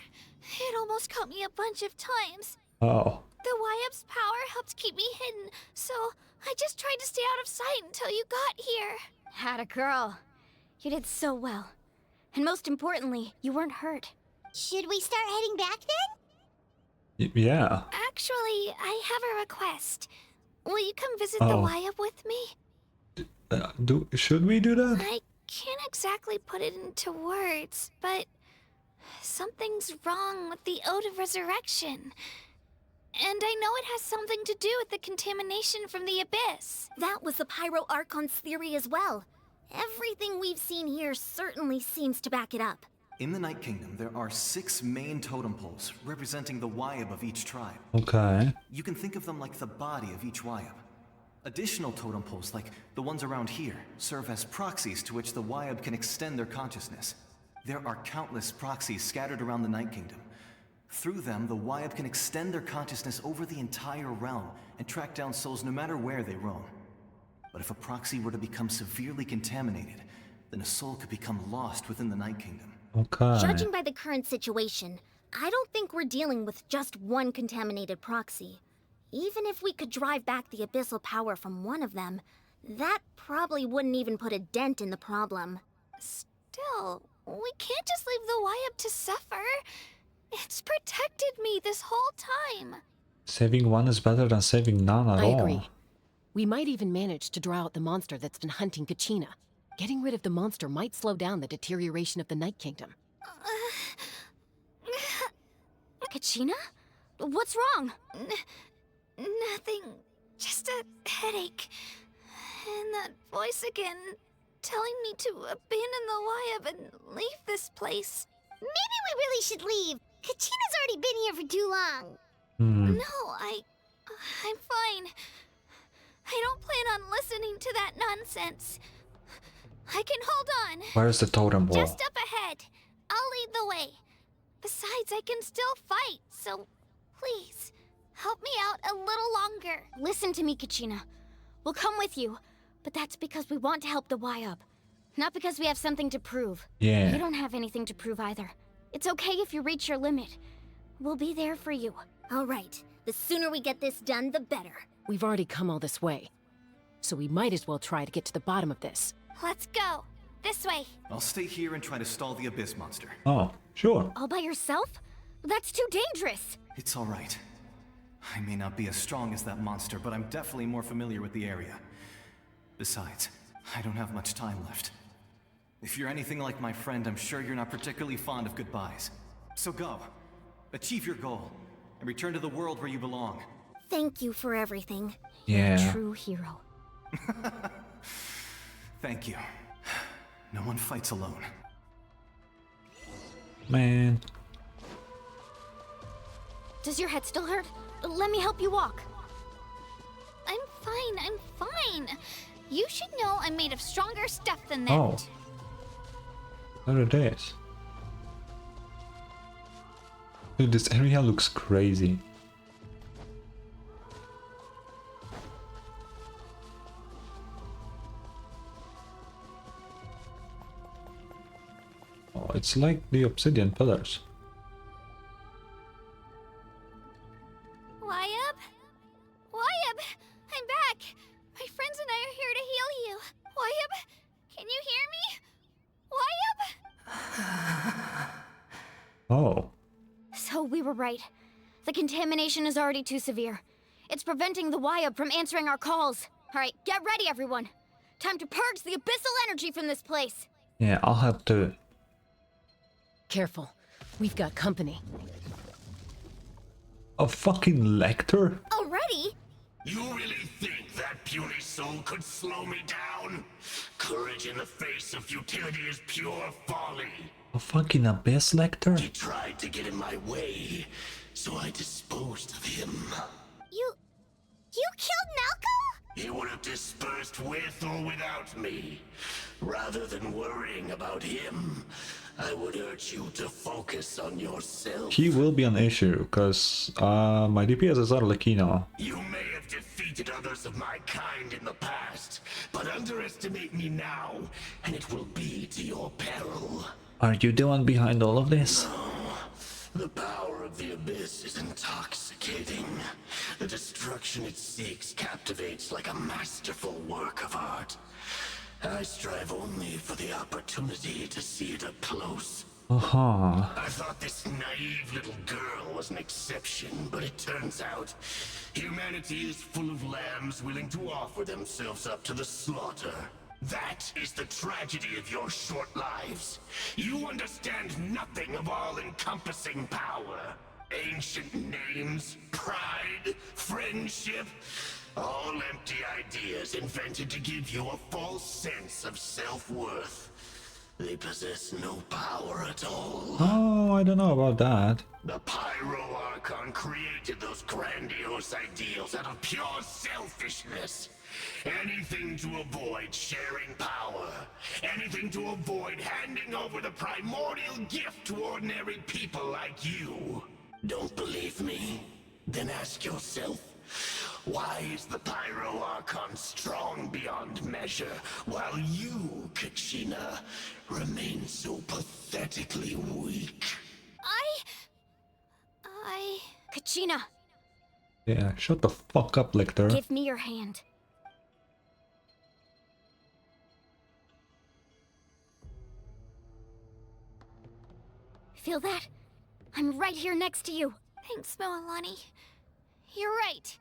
It almost caught me a bunch of times. Oh. The Wyab's power helped keep me hidden, so I just tried to stay out of sight until you got here. Had a girl. You did so well. And most importantly, you weren't hurt. Should we start heading back then? Yeah. Actually, I have a request. Will you come visit the Wyab with me? Should we do that? I can't exactly put it into words, but something's wrong with the Ode of Resurrection. And I know it has something to do with the contamination from the Abyss. That was the Pyro Archon's theory as well. Everything we've seen here certainly seems to back it up. In the Night Kingdom, there are 6 main totem poles representing the Wyab of each tribe. Okay. You can think of them like the body of each Wyab. Additional totem poles, like the ones around here, serve as proxies to which the Wyab can extend their consciousness. There are countless proxies scattered around the Night Kingdom. Through them, the Wyab can extend their consciousness over the entire realm and track down souls no matter where they roam. But if a proxy were to become severely contaminated, then a soul could become lost within the Night Kingdom. Okay. Judging by the current situation, I don't think we're dealing with just one contaminated proxy. Even if we could drive back the abyssal power from one of them, that probably wouldn't even put a dent in the problem. Still, we can't just leave the Wyab to suffer. It's protected me this whole time. Saving one is better than saving none at all. I agree. We might even manage to draw out the monster that's been hunting Kachina. Getting rid of the monster might slow down the deterioration of the Night Kingdom. Kachina? What's wrong? Nothing. Just a headache. And that voice again, telling me to abandon the Wyab and leave this place. Maybe we really should leave. Kachina's already been here for too long. No, I'm fine. I don't plan on listening to that nonsense. I can hold on. Where's the totem pole? Just up ahead. I'll lead the way. Besides, I can still fight, so please, help me out a little longer. Listen to me, Kachina. We'll come with you, but that's because we want to help the Wyab. Not because we have something to prove. Yeah. You don't have anything to prove either. It's okay if you reach your limit. We'll be there for you. All right. The sooner we get this done, the better. We've already come all this way, so we might as well try to get to the bottom of this. Let's go. This way. I'll stay here and try to stall the Abyss monster. Oh, sure. All by yourself? That's too dangerous. It's all right. I may not be as strong as that monster, but I'm definitely more familiar with the area. Besides, I don't have much time left. If you're anything like my friend, I'm sure you're not particularly fond of goodbyes. So go. Achieve your goal. And return to the world where you belong. Thank you for everything. Yeah. You're a true hero. Thank you. No one fights alone. Man. Does your head still hurt? Let me help you walk. I'm fine. You should know I'm made of stronger stuff than that. Oh. There it is. Dude, this area looks crazy. Oh, it's like the obsidian pillars. Wyab? Wyab! I'm back! My friends and I are here to heal you. Wyab, can you hear me? Wyab? Oh. So we were right. The contamination is already too severe. It's preventing the Wyab from answering our calls. Alright, get ready everyone. Time to purge the abyssal energy from this place. Yeah, I'll have to... Careful. We've got company. A fucking lector? Already? You really think that puny soul could slow me down? Courage in the face of futility is pure folly. A fucking abyss lector? You tried to get in my way, so I disposed of him. You killed Malco? He would have dispersed with or without me. Rather than worrying about him, I would urge you to focus on yourself. He will be an issue, because my DPS are Lakino. You may have defeated others of my kind in the past, but underestimate me now, and it will be to your peril. Are you the one behind all of this? The power of the Abyss is intoxicating. The destruction it seeks captivates like a masterful work of art. I strive only for the opportunity to see it up close. I thought this naive little girl was an exception, but it turns out humanity is full of lambs willing to offer themselves up to the slaughter. That is the tragedy of your short lives. You understand nothing of all-encompassing power. Ancient names, pride, friendship, all empty ideas invented to give you a false sense of self-worth. They possess no power at all. Oh, I don't know about that. The Pyro Archon created those grandiose ideals out of pure selfishness. Anything to avoid sharing power. Anything to avoid handing over the primordial gift to ordinary people like you. Don't believe me? Then ask yourself, why is the Pyro Archon strong beyond measure, while you, Kachina, remain so pathetically weak? Kachina! Yeah, shut the fuck up, Lecter. Give me your hand. Feel that? I'm right here next to you. Thanks, Mualani. You're right.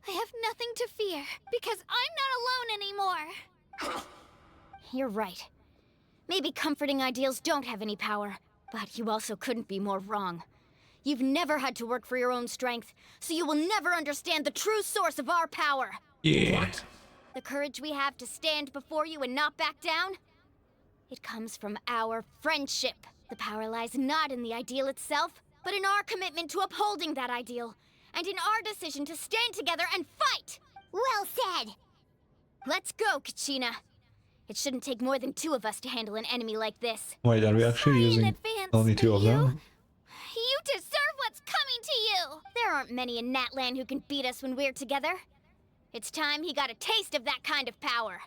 I have nothing to fear, because I'm not alone anymore. You're right. Maybe comforting ideals don't have any power, but you also couldn't be more wrong. You've never had to work for your own strength, so you will never understand the true source of our power. Yeah. What? The courage we have to stand before you and not back down? It comes from our friendship. The power lies not in the ideal itself, but in our commitment to upholding that ideal, and in our decision to stand together and fight! Well said! Let's go, Kachina. It shouldn't take more than 2 of us to handle an enemy like this. Wait, are we actually using only 2 of them? You deserve what's coming to you! There aren't many in Natlan who can beat us when we're together. It's time he got a taste of that kind of power.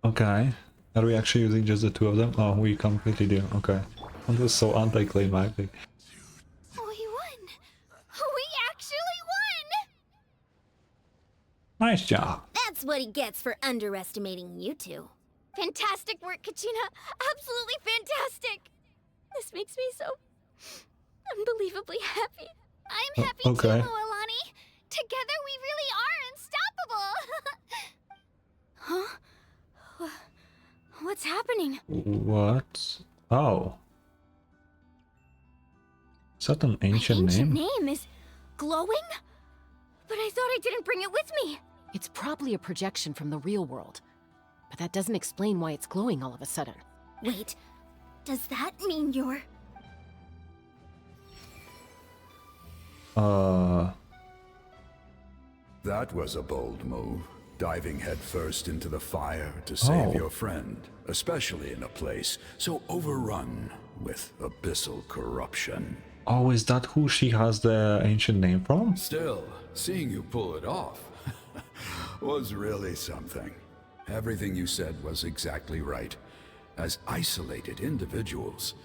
Okay. Are we actually using just the 2 of them? Oh, we completely do. Okay. That was so anticlimactic. We won! We actually won! Nice job. That's what he gets for underestimating you two. Fantastic work, Kachina. Absolutely fantastic. This makes me so unbelievably happy. I'm happy okay. too, Mualani. Together we really are unstoppable. Huh? What's happening? What? Oh. Is that an ancient My ancient name? name is glowing? But I thought I didn't bring it with me. It's probably a projection from the real world. But that doesn't explain why it's glowing all of a sudden. Wait, does that mean you're... That was a bold move. Diving headfirst into the fire to save your friend, especially in a place so overrun with abyssal corruption. Oh, is that who she has the ancient name from? Still, seeing you pull it off was really something. Everything you said was exactly right. As isolated individuals,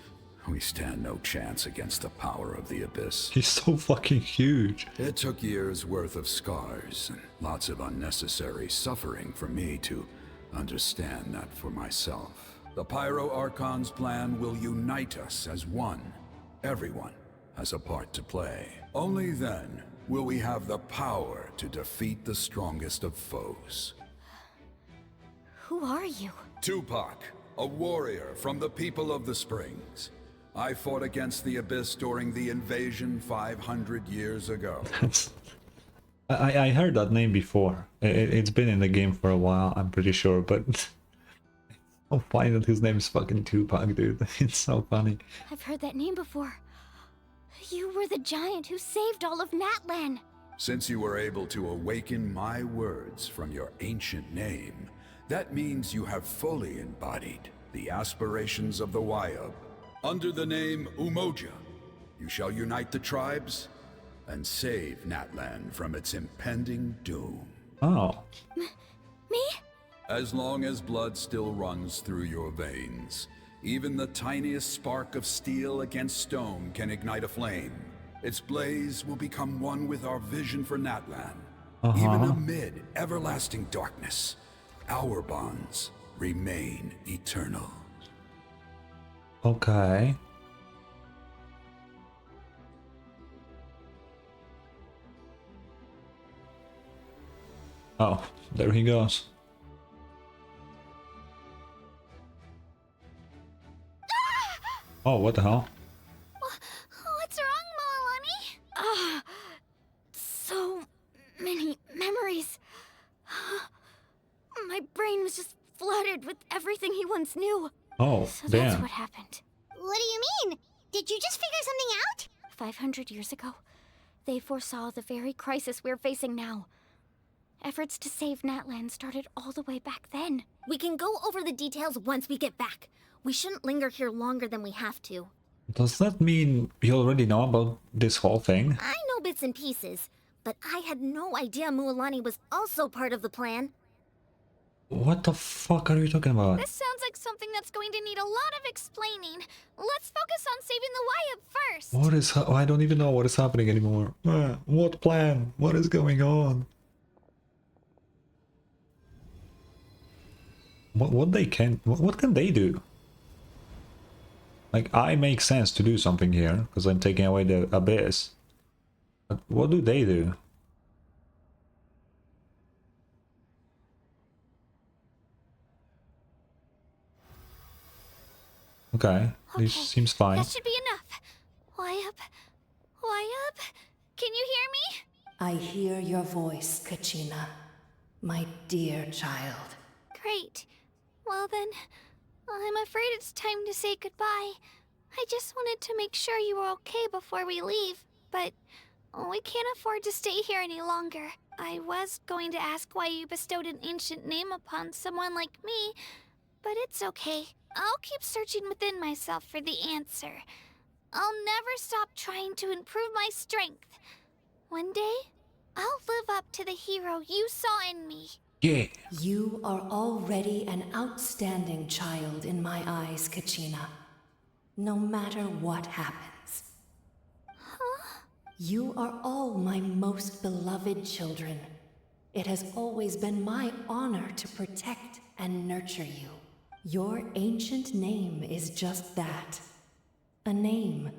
we stand no chance against the power of the Abyss. He's so fucking huge. It took years worth of scars and lots of unnecessary suffering for me to understand that for myself. The Pyro Archon's plan will unite us as one. Everyone has a part to play. Only then will we have the power to defeat the strongest of foes. Who are you? Tupac, a warrior from the people of the Springs. I fought against the Abyss during the invasion 500 years ago. I heard that name before. It's been in the game for a while, I'm pretty sure, but I'll find that his name is fucking Tupac, dude. It's so funny. I've heard that name before. You were the giant who saved all of Natlan. Since you were able to awaken my words from your ancient name, that means you have fully embodied the aspirations of the Wayub. Under the name Umoja, you shall unite the tribes and save Natlan from its impending doom. Oh. Me? As long as blood still runs through your veins, even the tiniest spark of steel against stone can ignite a flame. Its blaze will become one with our vision for Natlan. Even amid everlasting darkness, our bonds remain eternal. Okay. Oh, there he goes. Oh, what the hell? What's wrong, Mualani? So many memories. My brain was just flooded with everything he once knew. Oh, so damn. That's what happened. What do you mean? Did you just figure something out? 500 years ago, they foresaw the very crisis we're facing now. Efforts to save Natlan started all the way back then. We can go over the details once we get back. We shouldn't linger here longer than we have to. Does that mean you already know about this whole thing? I know bits and pieces, but I had no idea Mualani was also part of the plan. What the fuck are you talking about? This sounds like something that's going to need a lot of explaining. Let's focus on saving the Wayub first. What is... I don't even know what is happening anymore. What plan? What is going on? What can they do? Like, I make sense to do something here, because I'm taking away the abyss. But what do they do? Okay, this seems fine. That should be enough. Wayub? Can you hear me? I hear your voice, Kachina, my dear child. Great. Well then, I'm afraid it's time to say goodbye. I just wanted to make sure you were okay before we leave, but we can't afford to stay here any longer. I was going to ask why you bestowed an ancient name upon someone like me, but it's okay. I'll keep searching within myself for the answer. I'll never stop trying to improve my strength. One day, I'll live up to the hero you saw in me. Yeah. You are already an outstanding child in my eyes, Kachina. No matter what happens. Huh? You are all my most beloved children. It has always been my honor to protect and nurture you. Your ancient name is just that. A name.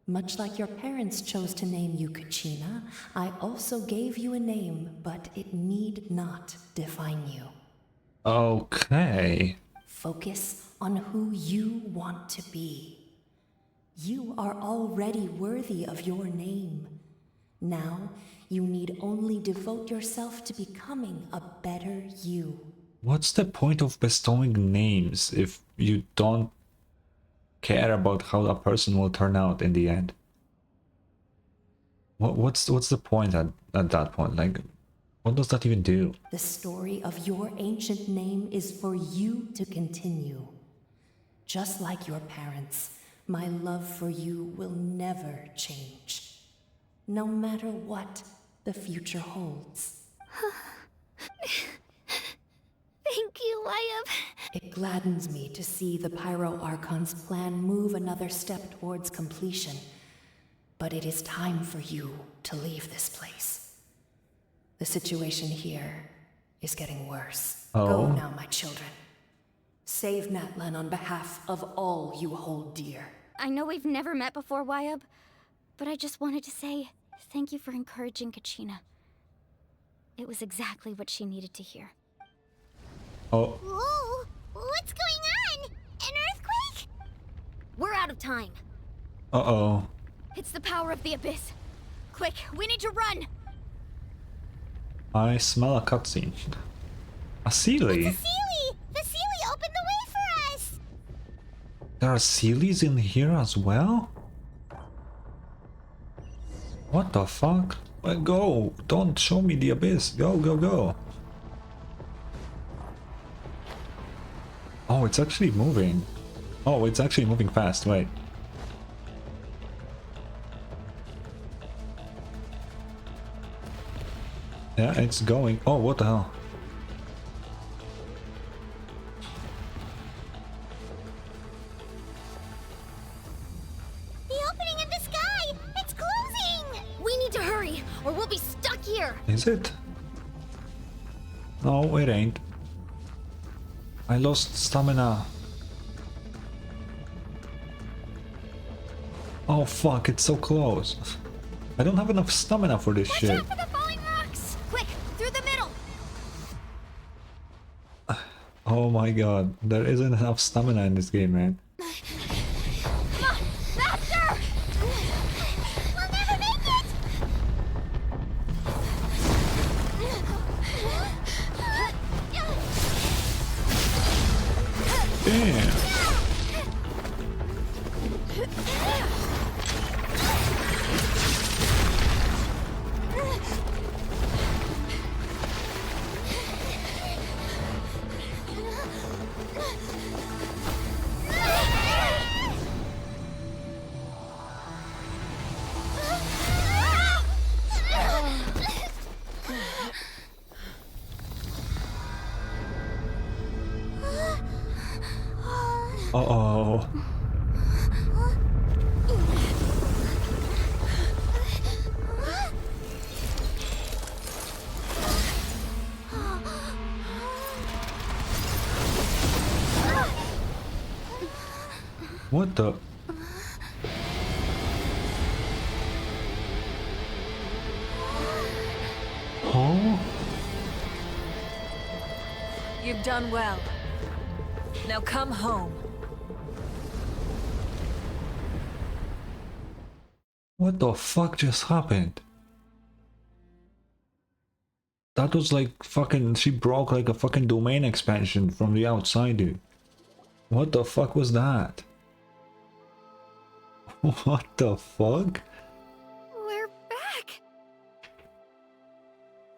Much like your parents chose to name you Kachina, I also gave you a name, but it need not define you. Okay. Focus on who you want to be. You are already worthy of your name. Now, you need only devote yourself to becoming a better you. What's the point of bestowing names if you don't care about how a person will turn out in the end? What's the point at that point? Like, what does that even do? The story of your ancient name is for you to continue. Just like your parents, my love for you will never change. No matter what the future holds. Thank you, Wayub. It gladdens me to see the Pyro Archon's plan move another step towards completion. But it is time for you to leave this place. The situation here is getting worse. Oh. Go now, my children. Save Natlan on behalf of all you hold dear. I know we've never met before, Wayub, but I just wanted to say thank you for encouraging Kachina. It was exactly what she needed to hear. Oh. Whoa! What's going on? An earthquake? We're out of time. Uh-oh. It's the power of the Abyss. Quick, we need to run! I smell a cutscene. A Sealy? It's a Sealy! The Sealy opened the way for us! There are Sealies in here as well? What the fuck? Go! Don't show me the abyss! Go, go, go! Oh, it's actually moving. Oh, it's actually moving fast, wait. Yeah, it's going. Oh, what the hell? The opening in the sky! It's closing! We need to hurry, or we'll be stuck here! Is it? No, it ain't. I lost stamina. Oh fuck, it's so close. I don't have enough stamina for this shit. Watch out for the falling rocks! Quick, through the middle! Oh my god, there isn't enough stamina in this game, man. Come on, faster! We'll never make it! Damn. Uh-oh. What the? Huh? You've done well. Now come home. What the fuck just happened? That was like fucking, she broke like a fucking domain expansion from the outside, dude. What the fuck was that? What the fuck? We're back!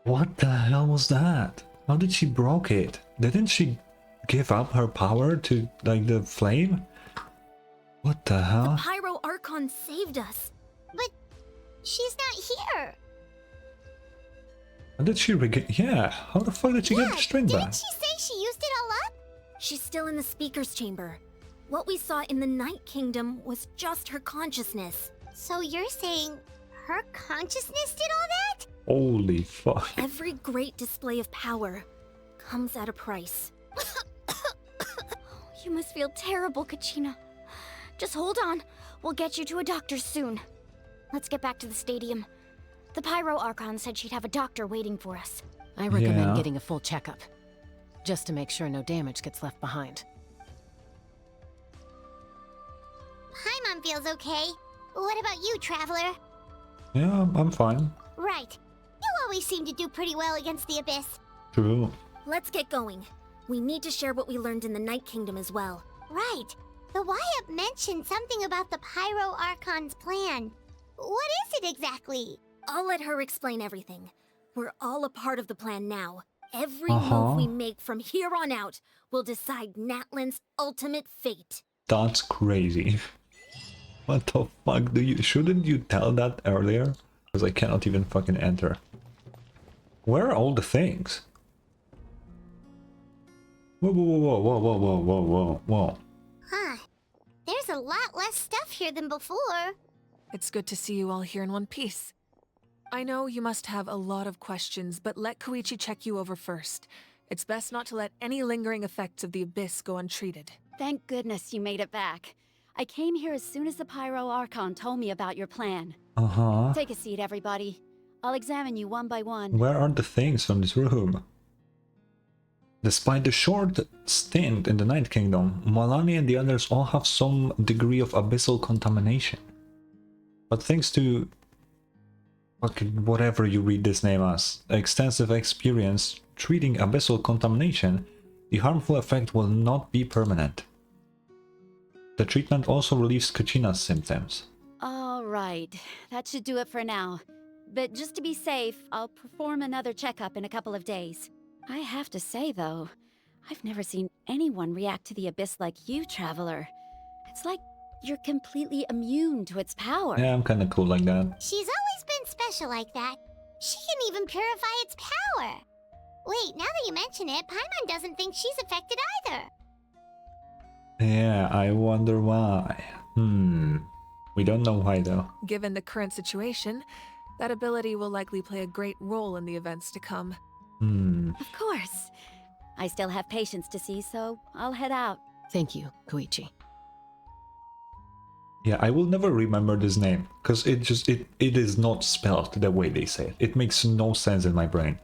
What the hell was that? How did she broke it? Didn't she give up her power to like the flame? What the hell? The Pyro Archon saved us. But she's not here. How did she regain? Yeah, how the fuck did she get her strength back? Didn't she say she used it all up? She's still in the speaker's chamber. What we saw in the Night Kingdom was just her consciousness. So you're saying her consciousness did all that? Holy fuck. Every great display of power comes at a price. You must feel terrible, Kachina. Just hold on. We'll get you to a doctor soon. Let's get back to the stadium. The Pyro Archon said she'd have a doctor waiting for us. I recommend getting a full checkup, just to make sure no damage gets left behind. Paimon feels okay. What about you, Traveler? Yeah, I'm fine. Right. You always seem to do pretty well against the Abyss. True. Let's get going. We need to share what we learned in the Night Kingdom as well. Right. The Wyatt mentioned something about the Pyro Archon's plan. What is it exactly? I'll let her explain everything. We're all a part of the plan now. Every move we make from here on out will decide Natlan's ultimate fate. That's crazy. What the fuck shouldn't you tell that earlier? Because I cannot even fucking enter. Where are all the things? Whoa, whoa, whoa, whoa, whoa, whoa, whoa, whoa, whoa. Huh. There's a lot less stuff here than before. It's good to see you all here in one piece. I know you must have a lot of questions, but let Koichi check you over first. It's best not to let any lingering effects of the Abyss go untreated. Thank goodness you made it back. I came here as soon as the Pyro Archon told me about your plan. Uh-huh. Take a seat, everybody. I'll examine you one by one. Where are the things from this room? Despite the short stint in the Night Kingdom, Mualani and the others all have some degree of abyssal contamination. But thanks to fucking whatever you read this name as, extensive experience treating abyssal contamination, the harmful effect will not be permanent. The treatment also relieves Kachina's symptoms. All Right. That should do it for now. But just to be safe, I'll perform another checkup in a couple of days. I have to say, though, I've never seen anyone react to the Abyss like you, Traveler. It's like you're completely immune to its power. Yeah, I'm kinda cool like that. She's always been special like that. She can even purify its power. Wait, now that you mention it, Paimon doesn't think she's affected either. Yeah, I wonder why. We don't know why though. Given the current situation, that ability will likely play a great role in the events to come. Of course. I still have patients to see, so I'll head out. Thank you, Koichi. Yeah, I will never remember this name, because it is not spelled the way they say it. It makes no sense in my brain.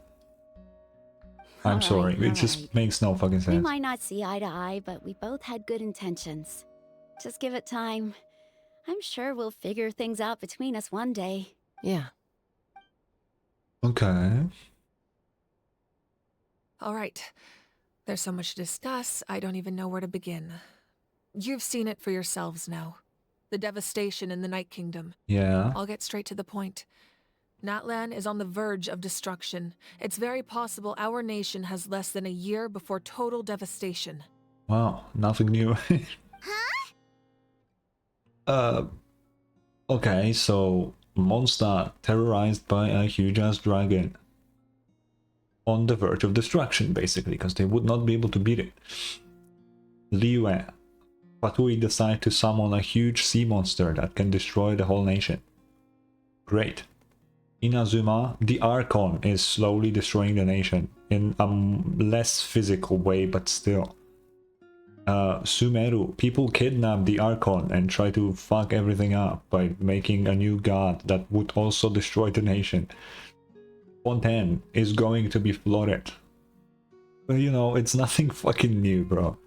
I'm sorry, it just makes no fucking We sense. might not see eye to eye, but we both had good intentions. Just give it time. I'm sure we'll figure things out between us one day. Yeah. Okay. All right. There's so much to discuss, I don't even know where to begin. You've seen it for yourselves now. The devastation in the Night Kingdom. Yeah. I'll get straight to the point. Natlan is on the verge of destruction. It's very possible our nation has less than a year before total devastation. Wow, nothing new. Okay, so monster terrorized by a huge-ass dragon. On the verge of destruction, basically, because they would not be able to beat it. Liyue. Fatui decide to summon a huge sea monster that can destroy the whole nation. Great. Inazuma, the Archon, is slowly destroying the nation in a less physical way, but still. Sumeru, people kidnap the Archon and try to fuck everything up by making a new god that would also destroy the nation. Fontaine is going to be flooded. But you know, it's nothing fucking new, bro.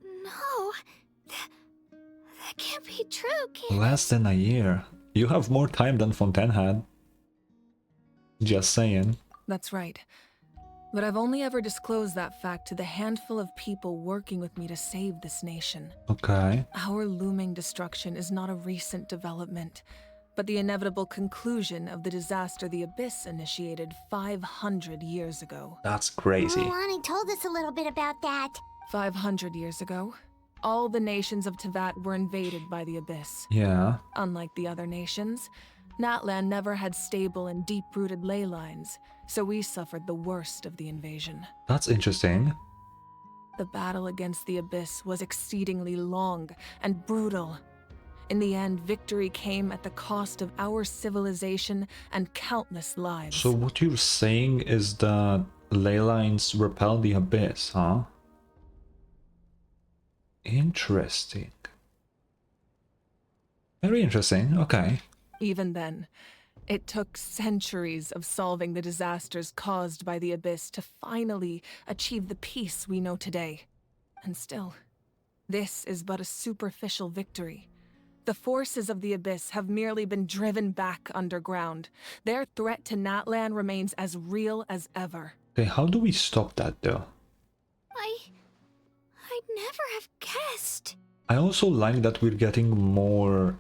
No, that can't be true, kid. Less than a year. You have more time than Fontaine had. Just saying. That's right. But I've only ever disclosed that fact to the handful of people working with me to save this nation. Okay. Our looming destruction is not a recent development, but the inevitable conclusion of the disaster the Abyss initiated 500 years ago. That's crazy. Mualani told us a little bit about that. 500 years ago, all the nations of Teyvat were invaded by the Abyss. Yeah. Unlike the other nations, Natlan never had stable and deep-rooted ley lines, so we suffered the worst of the invasion. That's interesting. The battle against the Abyss was exceedingly long and brutal. In the end, victory came at the cost of our civilization and countless lives. So what you're saying is that ley lines repel the Abyss, huh? Interesting. Very interesting, okay. Even then, it took centuries of solving the disasters caused by the Abyss to finally achieve the peace we know today. And still, this is but a superficial victory. The forces of the Abyss have merely been driven back underground. Their threat to Natlan remains as real as ever. Okay, how do we stop that though? I'd never have guessed. I also like that we're getting more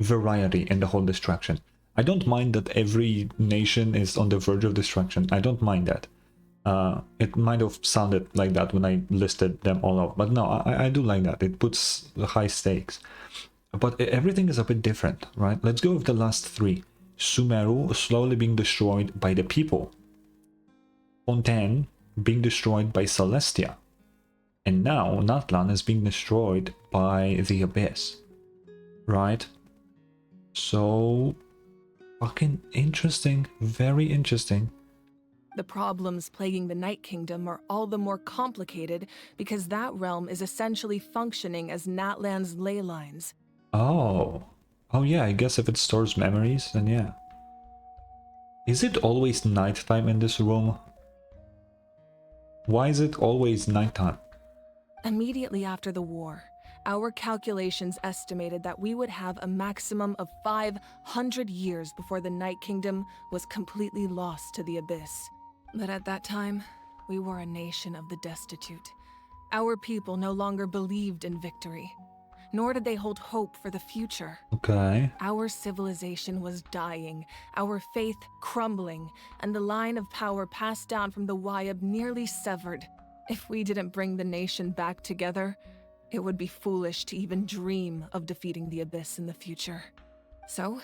variety in the whole destruction. I don't mind that every nation is on the verge of destruction. I don't mind that. It might have sounded like that when I listed them all out, but no, I do like that. It puts the high stakes. But everything is a bit different, right? Let's go with the last three. Sumeru slowly being destroyed by the people. Fontaine being destroyed by Celestia. And now Natlan is being destroyed by the Abyss. Right? So, fucking interesting. Very interesting. The problems plaguing the Night Kingdom are all the more complicated because that realm is essentially functioning as Natlan's ley lines. Oh. Oh yeah, I guess if it stores memories, then yeah. Is it always nighttime in this room? Why is it always nighttime? Immediately after the war, our calculations estimated that we would have a maximum of 500 years before the Night Kingdom was completely lost to the Abyss. But at that time, we were a nation of the destitute. Our people no longer believed in victory. nor did they hold hope for the future. Okay. Our civilization was dying, our faith crumbling, and the line of power passed down from the Wyab nearly severed. If we didn't bring the nation back together, it would be foolish to even dream of defeating the Abyss in the future. So,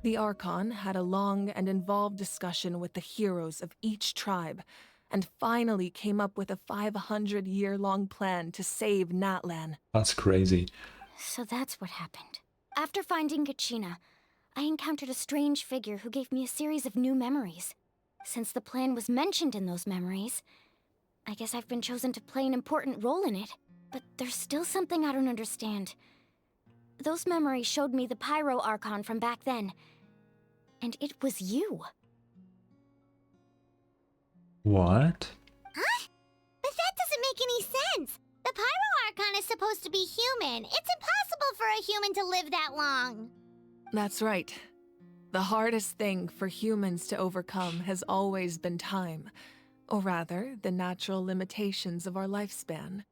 the Archon had a long and involved discussion with the heroes of each tribe, and finally came up with a 500-year-long plan to save Natlan. That's crazy. So that's what happened. After finding Kachina, I encountered a strange figure who gave me a series of new memories. Since the plan was mentioned in those memories, I guess I've been chosen to play an important role in it. But there's still something I don't understand. Those memories showed me the Pyro Archon from back then. And it was you. What? Huh? But that doesn't make any sense. The Pyro Archon is supposed to be human. It's impossible for a human to live that long. That's right. The hardest thing for humans to overcome has always been time. Or rather, the natural limitations of our lifespan.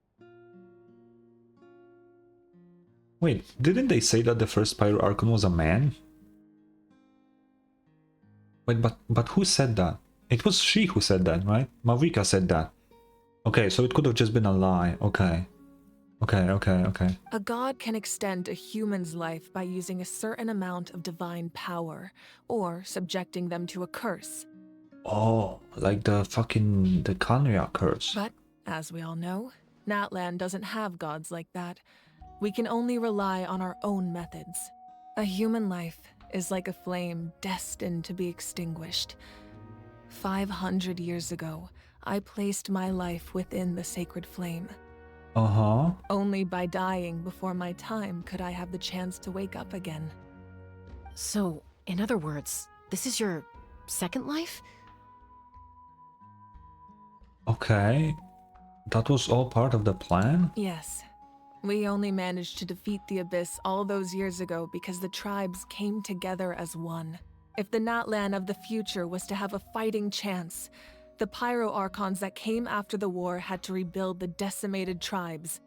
Wait, didn't they say that the first Pyro Archon was a man? Wait, but who said that? It was she who said that, right? Mavrika said that. Okay, so it could have just been a lie. Okay. Okay. A god can extend a human's life by using a certain amount of divine power, or subjecting them to a curse. Oh, like the Kanya curse. But, as we all know, Natlan doesn't have gods like that. We can only rely on our own methods. A human life is like a flame destined to be extinguished. 500 years ago, I placed my life within the sacred flame. Uh-huh. Only by dying before my time could I have the chance to wake up again. So, in other words, this is your second life? Okay. That was all part of the plan? Yes. We only managed to defeat the Abyss all those years ago because the tribes came together as one. If the Natlan of the future was to have a fighting chance, the Pyro Archons that came after the war had to rebuild the decimated tribes.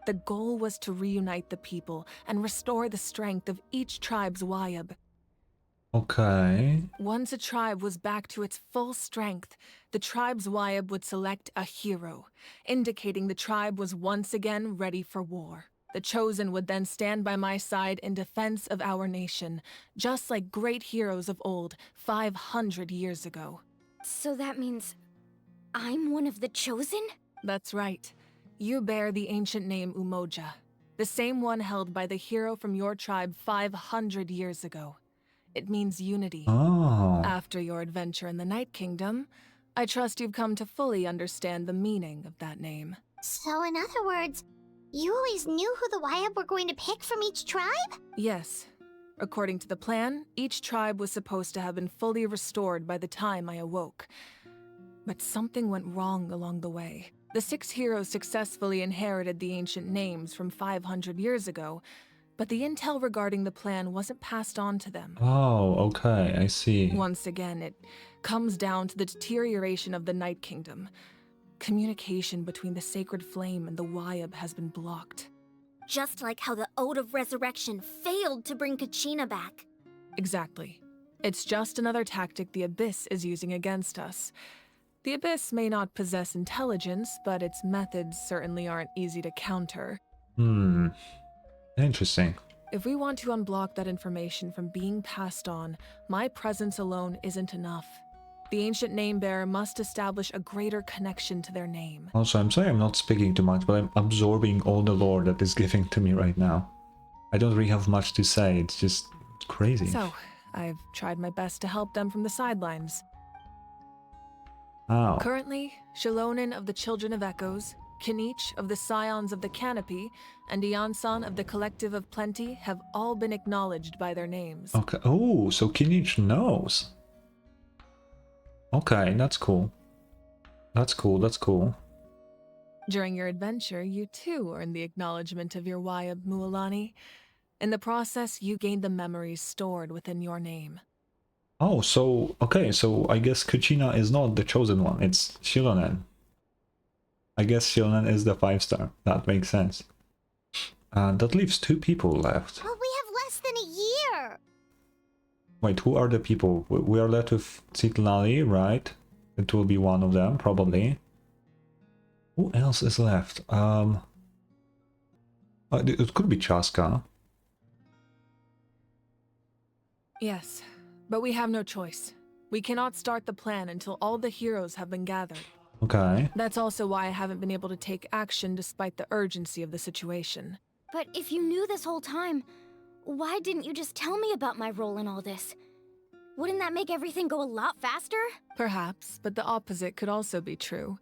The goal was to reunite the people and restore the strength of each tribe's Wyab. Okay. Once a tribe was back to its full strength, the tribe's Wyab would select a hero, indicating the tribe was once again ready for war. The Chosen would then stand by my side in defense of our nation, just like great heroes of old, 500 years ago. So that means I'm one of the Chosen? That's right. You bear the ancient name Umoja, the same one held by the hero from your tribe 500 years ago. It means unity. Oh. After your adventure in the Night Kingdom, I trust you've come to fully understand the meaning of that name. So in other words, you always knew who the Wyab were going to pick from each tribe? Yes. According to the plan, each tribe was supposed to have been fully restored by the time I awoke. But something went wrong along the way. The 6 heroes successfully inherited the ancient names from 500 years ago, but the intel regarding the plan wasn't passed on to them. Oh, okay, I see. Once again, it comes down to the deterioration of the Night Kingdom. Communication between the Sacred Flame and the Wyab has been blocked. Just like how the Ode of Resurrection failed to bring Kachina back. Exactly. It's just another tactic the Abyss is using against us. The Abyss may not possess intelligence, but its methods certainly aren't easy to counter. Interesting. If we want to unblock that information from being passed on, my presence alone isn't enough. The ancient name-bearer must establish a greater connection to their name. Also, I'm sorry I'm not speaking too much, but I'm absorbing all the lore that is giving to me right now. I don't really have much to say, it's just crazy. So, I've tried my best to help them from the sidelines. How? Currently, Shilonen of the Children of Echoes, Kinich of the Scions of the Canopy, and Iansan of the Collective of Plenty have all been acknowledged by their names. Okay. Oh, so Kinich knows. Okay, that's cool. That's cool. During your adventure, you too earned the acknowledgement of your Wyab Mualani. In the process, you gained the memories stored within your name. Oh, so, okay, so I guess Kachina is not the chosen one, it's Shilonen. I guess Shilonen is the 5-star. That makes sense. That leaves 2 people left. But we have less than a year. Wait, who are the people? We are left with Citlali, right? It will be one of them, probably. Who else is left? It could be Chaska. Yes, but we have no choice. We cannot start the plan until all the heroes have been gathered. Okay. That's also why I haven't been able to take action despite the urgency of the situation. But if you knew this whole time, why didn't you just tell me about my role in all this? Wouldn't that make everything go a lot faster? Perhaps, but the opposite could also be true.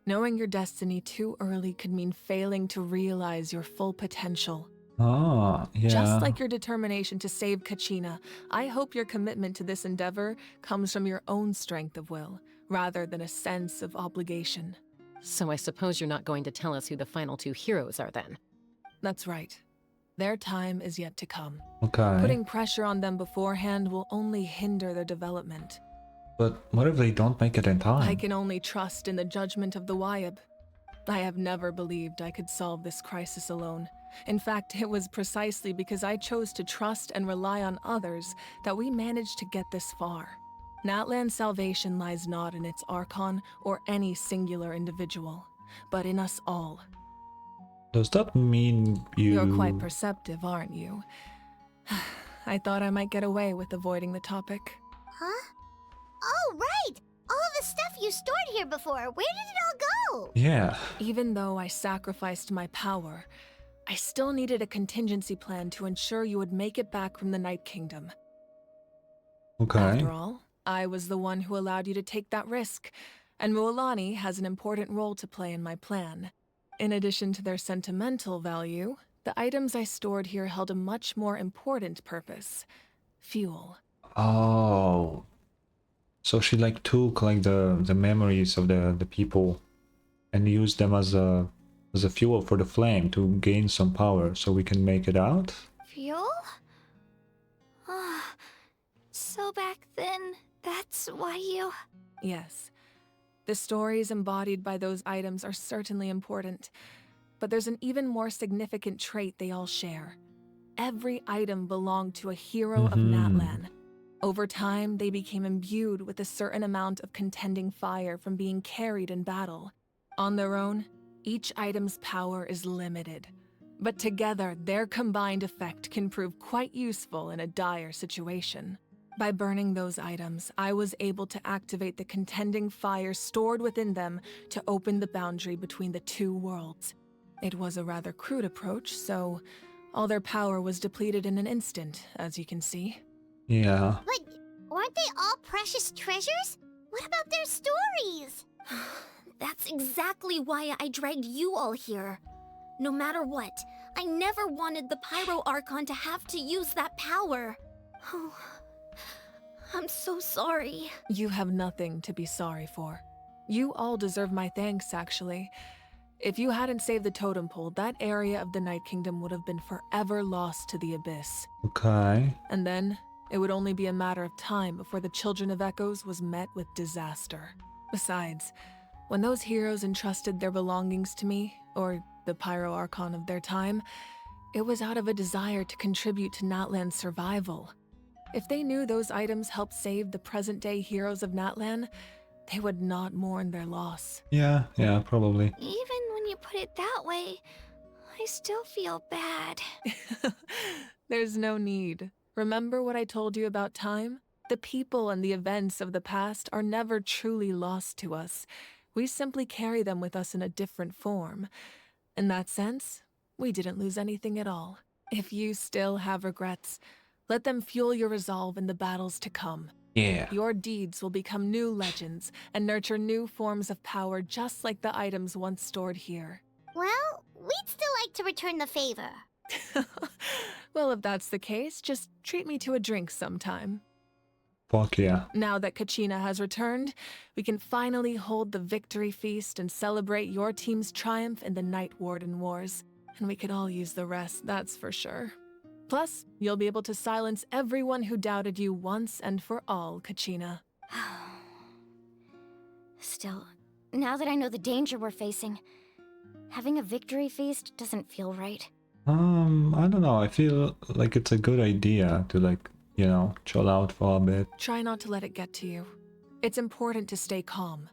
Knowing your destiny too early could mean failing to realize your full potential. Ah, yeah. Just like your determination to save Kachina, I hope your commitment to this endeavor comes from your own strength of will, rather than a sense of obligation. So I suppose you're not going to tell us who the final 2 heroes are then? That's right. Their time is yet to come. Okay. Putting pressure on them beforehand will only hinder their development. But what if they don't make it in time? I can only trust in the judgment of the Wyab. I have never believed I could solve this crisis alone. In fact, it was precisely because I chose to trust and rely on others that we managed to get this far. Natlan's salvation lies not in its Archon or any singular individual, but in us all. Does that mean You're quite perceptive, aren't you? I thought I might get away with avoiding the topic. Huh? Oh, right! All the stuff you stored here before, where did it all go? Yeah. Even though I sacrificed my power, I still needed a contingency plan to ensure you would make it back from the Night Kingdom. Okay. After all, I was the one who allowed you to take that risk, and Mualani has an important role to play in my plan. In addition to their sentimental value, the items I stored here held a much more important purpose. Fuel. Oh. So she like took like the memories of the people and used them as a fuel for the flame to gain some power so we can make it out? Fuel? So back then, that's why you... Yes. The stories embodied by those items are certainly important, but there's an even more significant trait they all share. Every item belonged to a hero of Natlan. Over time, they became imbued with a certain amount of contending fire from being carried in battle. On their own, each item's power is limited, but together, their combined effect can prove quite useful in a dire situation. By burning those items, I was able to activate the contending fire stored within them to open the boundary between the 2 worlds. It was a rather crude approach, so all their power was depleted in an instant, as you can see. Yeah. But weren't they all precious treasures? What about their stories? That's exactly why I dragged you all here. No matter what, I never wanted the Pyro Archon to have to use that power. Oh, I'm so sorry. You have nothing to be sorry for. You all deserve my thanks, actually. If you hadn't saved the totem pole, that area of the Night Kingdom would have been forever lost to the abyss. Okay. And then, it would only be a matter of time before the Children of Echoes was met with disaster. Besides, when those heroes entrusted their belongings to me, or the Pyro Archon of their time, it was out of a desire to contribute to Natlan's survival. If they knew those items helped save the present-day heroes of Natlan, they would not mourn their loss. Yeah, probably. Even when you put it that way, I still feel bad. There's no need. Remember what I told you about time? The people and the events of the past are never truly lost to us. We simply carry them with us in a different form. In that sense, we didn't lose anything at all. If you still have regrets, let them fuel your resolve in the battles to come. Yeah. Your deeds will become new legends and nurture new forms of power just like the items once stored here. Well, we'd still like to return the favor. Well, if that's the case, just treat me to a drink sometime. Fuck yeah. Now that Kachina has returned, we can finally hold the victory feast and celebrate your team's triumph in the Night Warden Wars. And we could all use the rest, that's for sure. Plus, you'll be able to silence everyone who doubted you once and for all, Kachina. Still, now that I know the danger we're facing, having a victory feast doesn't feel right. I don't know. I feel like it's a good idea to, like, you know, chill out for a bit. Try not to let it get to you. It's important to stay calm.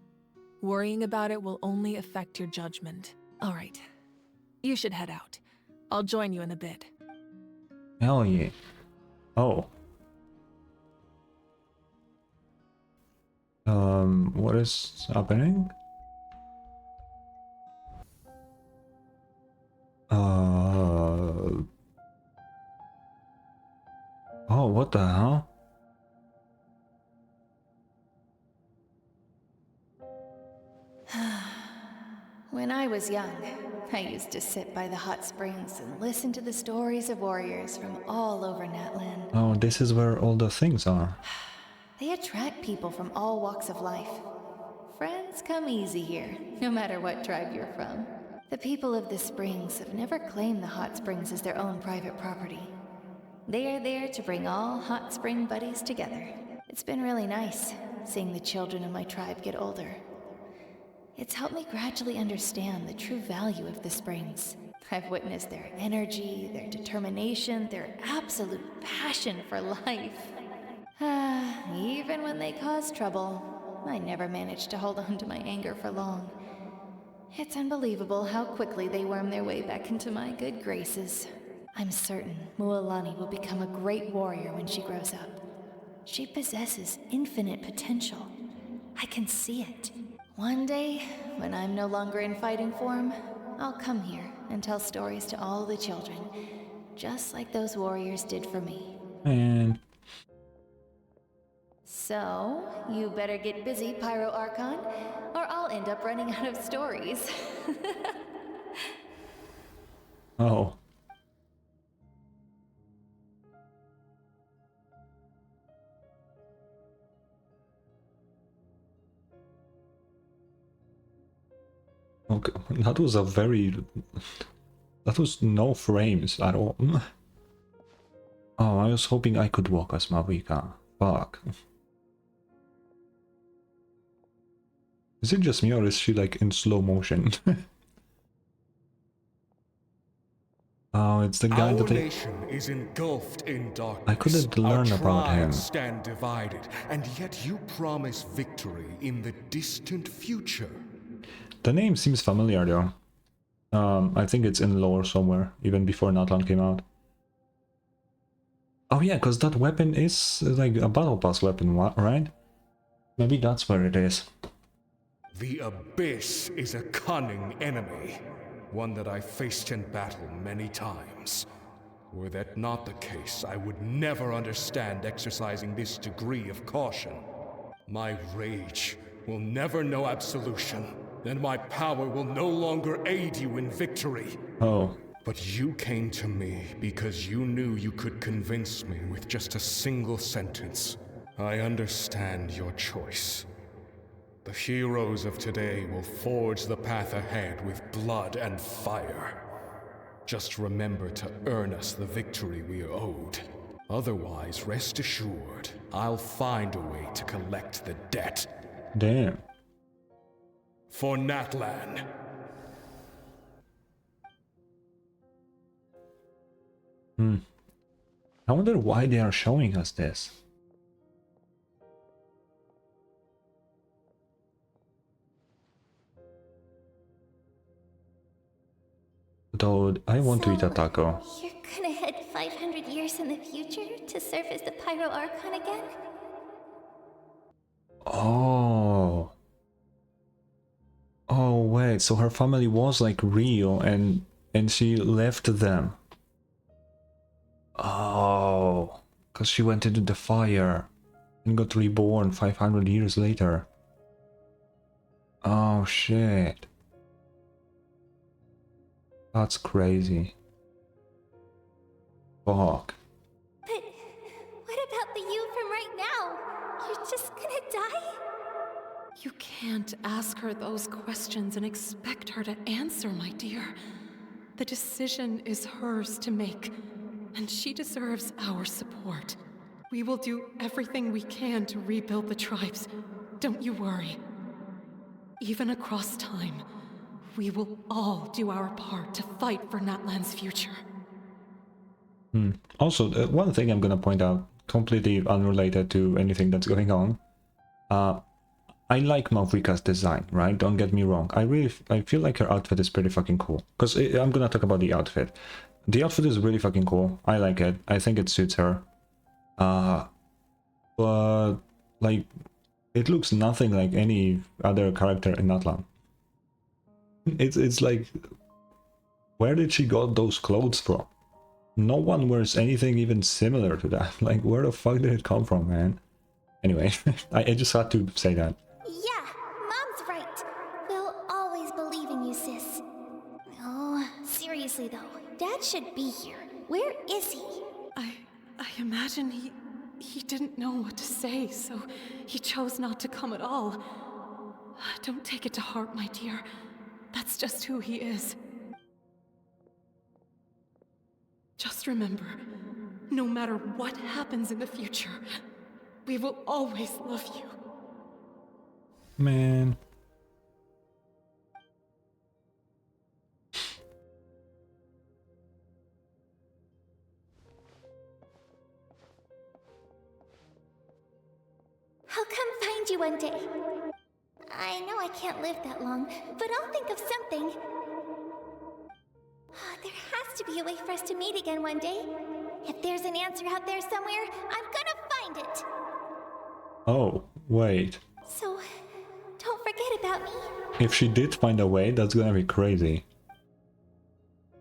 Worrying about it will only affect your judgment. All right. You should head out. I'll join you in a bit. Hell yeah. Oh. What is happening? Oh, what the hell? When I was young, I used to sit by the hot springs and listen to the stories of warriors from all over Natlan. Oh, this is where all the things are. They attract people from all walks of life. Friends come easy here, no matter what tribe you're from. The people of the springs have never claimed the hot springs as their own private property. They are there to bring all hot spring buddies together. It's been really nice, seeing the children of my tribe get older. It's helped me gradually understand the true value of the springs. I've witnessed their energy, their determination, their absolute passion for life. Even when they cause trouble, I never managed to hold on to my anger for long. It's unbelievable how quickly they worm their way back into my good graces. I'm certain Mualani will become a great warrior when she grows up. She possesses infinite potential. I can see it. One day, when I'm no longer in fighting form, I'll come here and tell stories to all the children, just like those warriors did for me. And So, you better get busy, Pyro Archon, or I'll end up running out of stories. oh. Okay, that was a very... That was no frames at all. Oh, I was hoping I could walk as Marika. Fuck. Is it just me or is she like in slow motion? Oh, it's the guy that nation is engulfed in darkness. I couldn't learn about him. Stand divided, and yet you promise victory in the distant future. The name seems familiar though. I think it's in lore somewhere, even before Natlan came out. Oh yeah, because that weapon is like a battle pass weapon, right? Maybe that's where it is. The Abyss is a cunning enemy, one that I faced in battle many times. Were that not the case, I would never understand exercising this degree of caution. My rage will never know absolution, and my power will no longer aid you in victory. Oh. But you came to me because you knew you could convince me with just a single sentence. I understand your choice. The heroes of today will forge the path ahead with blood and fire. Just remember to earn us the victory we are owed. Otherwise, rest assured, I'll find a way to collect the debt. Damn. For Natlan. I wonder why they are showing us this. Though I want to eat a taco. You're gonna head 500 years in the future to serve as the Pyro Archon again? Oh. Oh wait, so her family was like real and she left them. Oh, because she went into the fire and got reborn 500 years later. Oh shit. That's crazy. Fuck. But what about the you from right now? You're just gonna die? You can't ask her those questions and expect her to answer, my dear. The decision is hers to make, and she deserves our support. We will do everything we can to rebuild the tribes. Don't you worry. Even across time, we will all do our part to fight for Natlan's future. Also, one thing I'm gonna point out, completely unrelated to anything that's going on. I like Malvika's design, right? Don't get me wrong. I feel like her outfit is pretty fucking cool. Because I'm gonna talk about the outfit. The outfit is really fucking cool. I like it. I think it suits her. But like, it looks nothing like any other character in Natlan. It's like, where did she got those clothes from? No one wears anything even similar to that. Like, where the fuck did it come from, man? Anyway, I just had to say that. Yeah, Mom's right. We'll always believe in you, sis. Oh, seriously though, Dad should be here. Where is he? I imagine he didn't know what to say, so he chose not to come at all. Don't take it to heart, my dear. That's just who he is. Just remember, no matter what happens in the future, we will always love you. Man. I'll come find you one day. I know I can't live that long, but I'll think of something. There has to be a way for us to meet again one day. If there's an answer out there somewhere, I'm gonna find it. Oh, wait. So, don't forget about me. If she did find a way, that's gonna be crazy.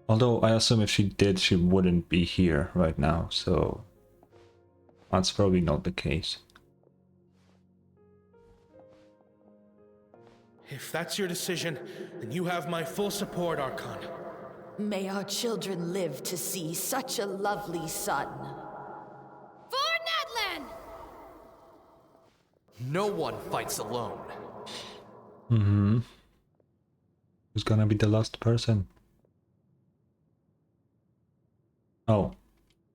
Although, I assume if she did, she wouldn't be here right now, so... that's probably not the case. If that's your decision, then you have my full support, Archon. May our children live to see such a lovely son. For Natlan! No one fights alone. Who's gonna be the last person? Oh.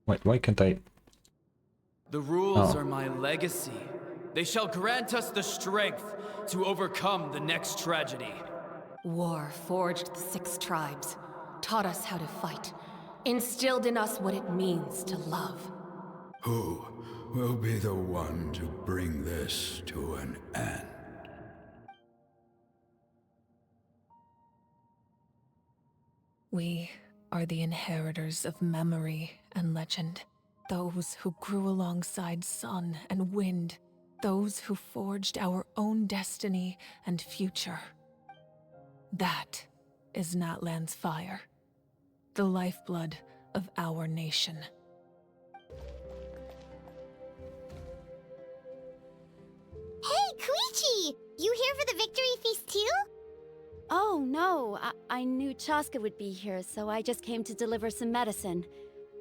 Wait, why can't I... The rules Oh. are my legacy. They shall grant us the strength to overcome the next tragedy. War forged the 6 tribes, taught us how to fight, instilled in us what it means to love. Who will be the one to bring this to an end? We are the inheritors of memory and legend. Those who grew alongside sun and wind. Those who forged our own destiny and future. That is Natlan's fire. The lifeblood of our nation. Hey, Koichi! You here for the victory feast too? Oh, no. I knew Chaska would be here, so I just came to deliver some medicine.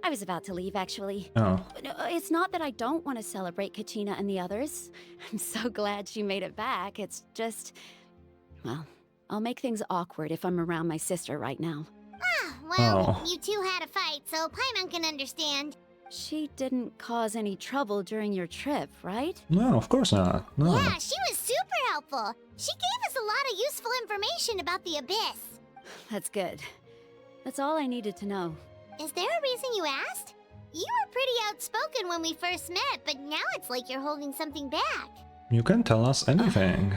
I was about to leave, actually. Oh. No, it's not that I don't want to celebrate Kachina and the others. I'm so glad she made it back. It's just... well, I'll make things awkward if I'm around my sister right now. Ah, well, Oh. you two had a fight, so Paimon can understand. She didn't cause any trouble during your trip, right? No, of course not. No. Yeah, she was super helpful. She gave us a lot of useful information about the Abyss. That's good. That's all I needed to know. Is there a reason you asked? You were pretty outspoken when we first met, but now it's like you're holding something back. You can tell us anything.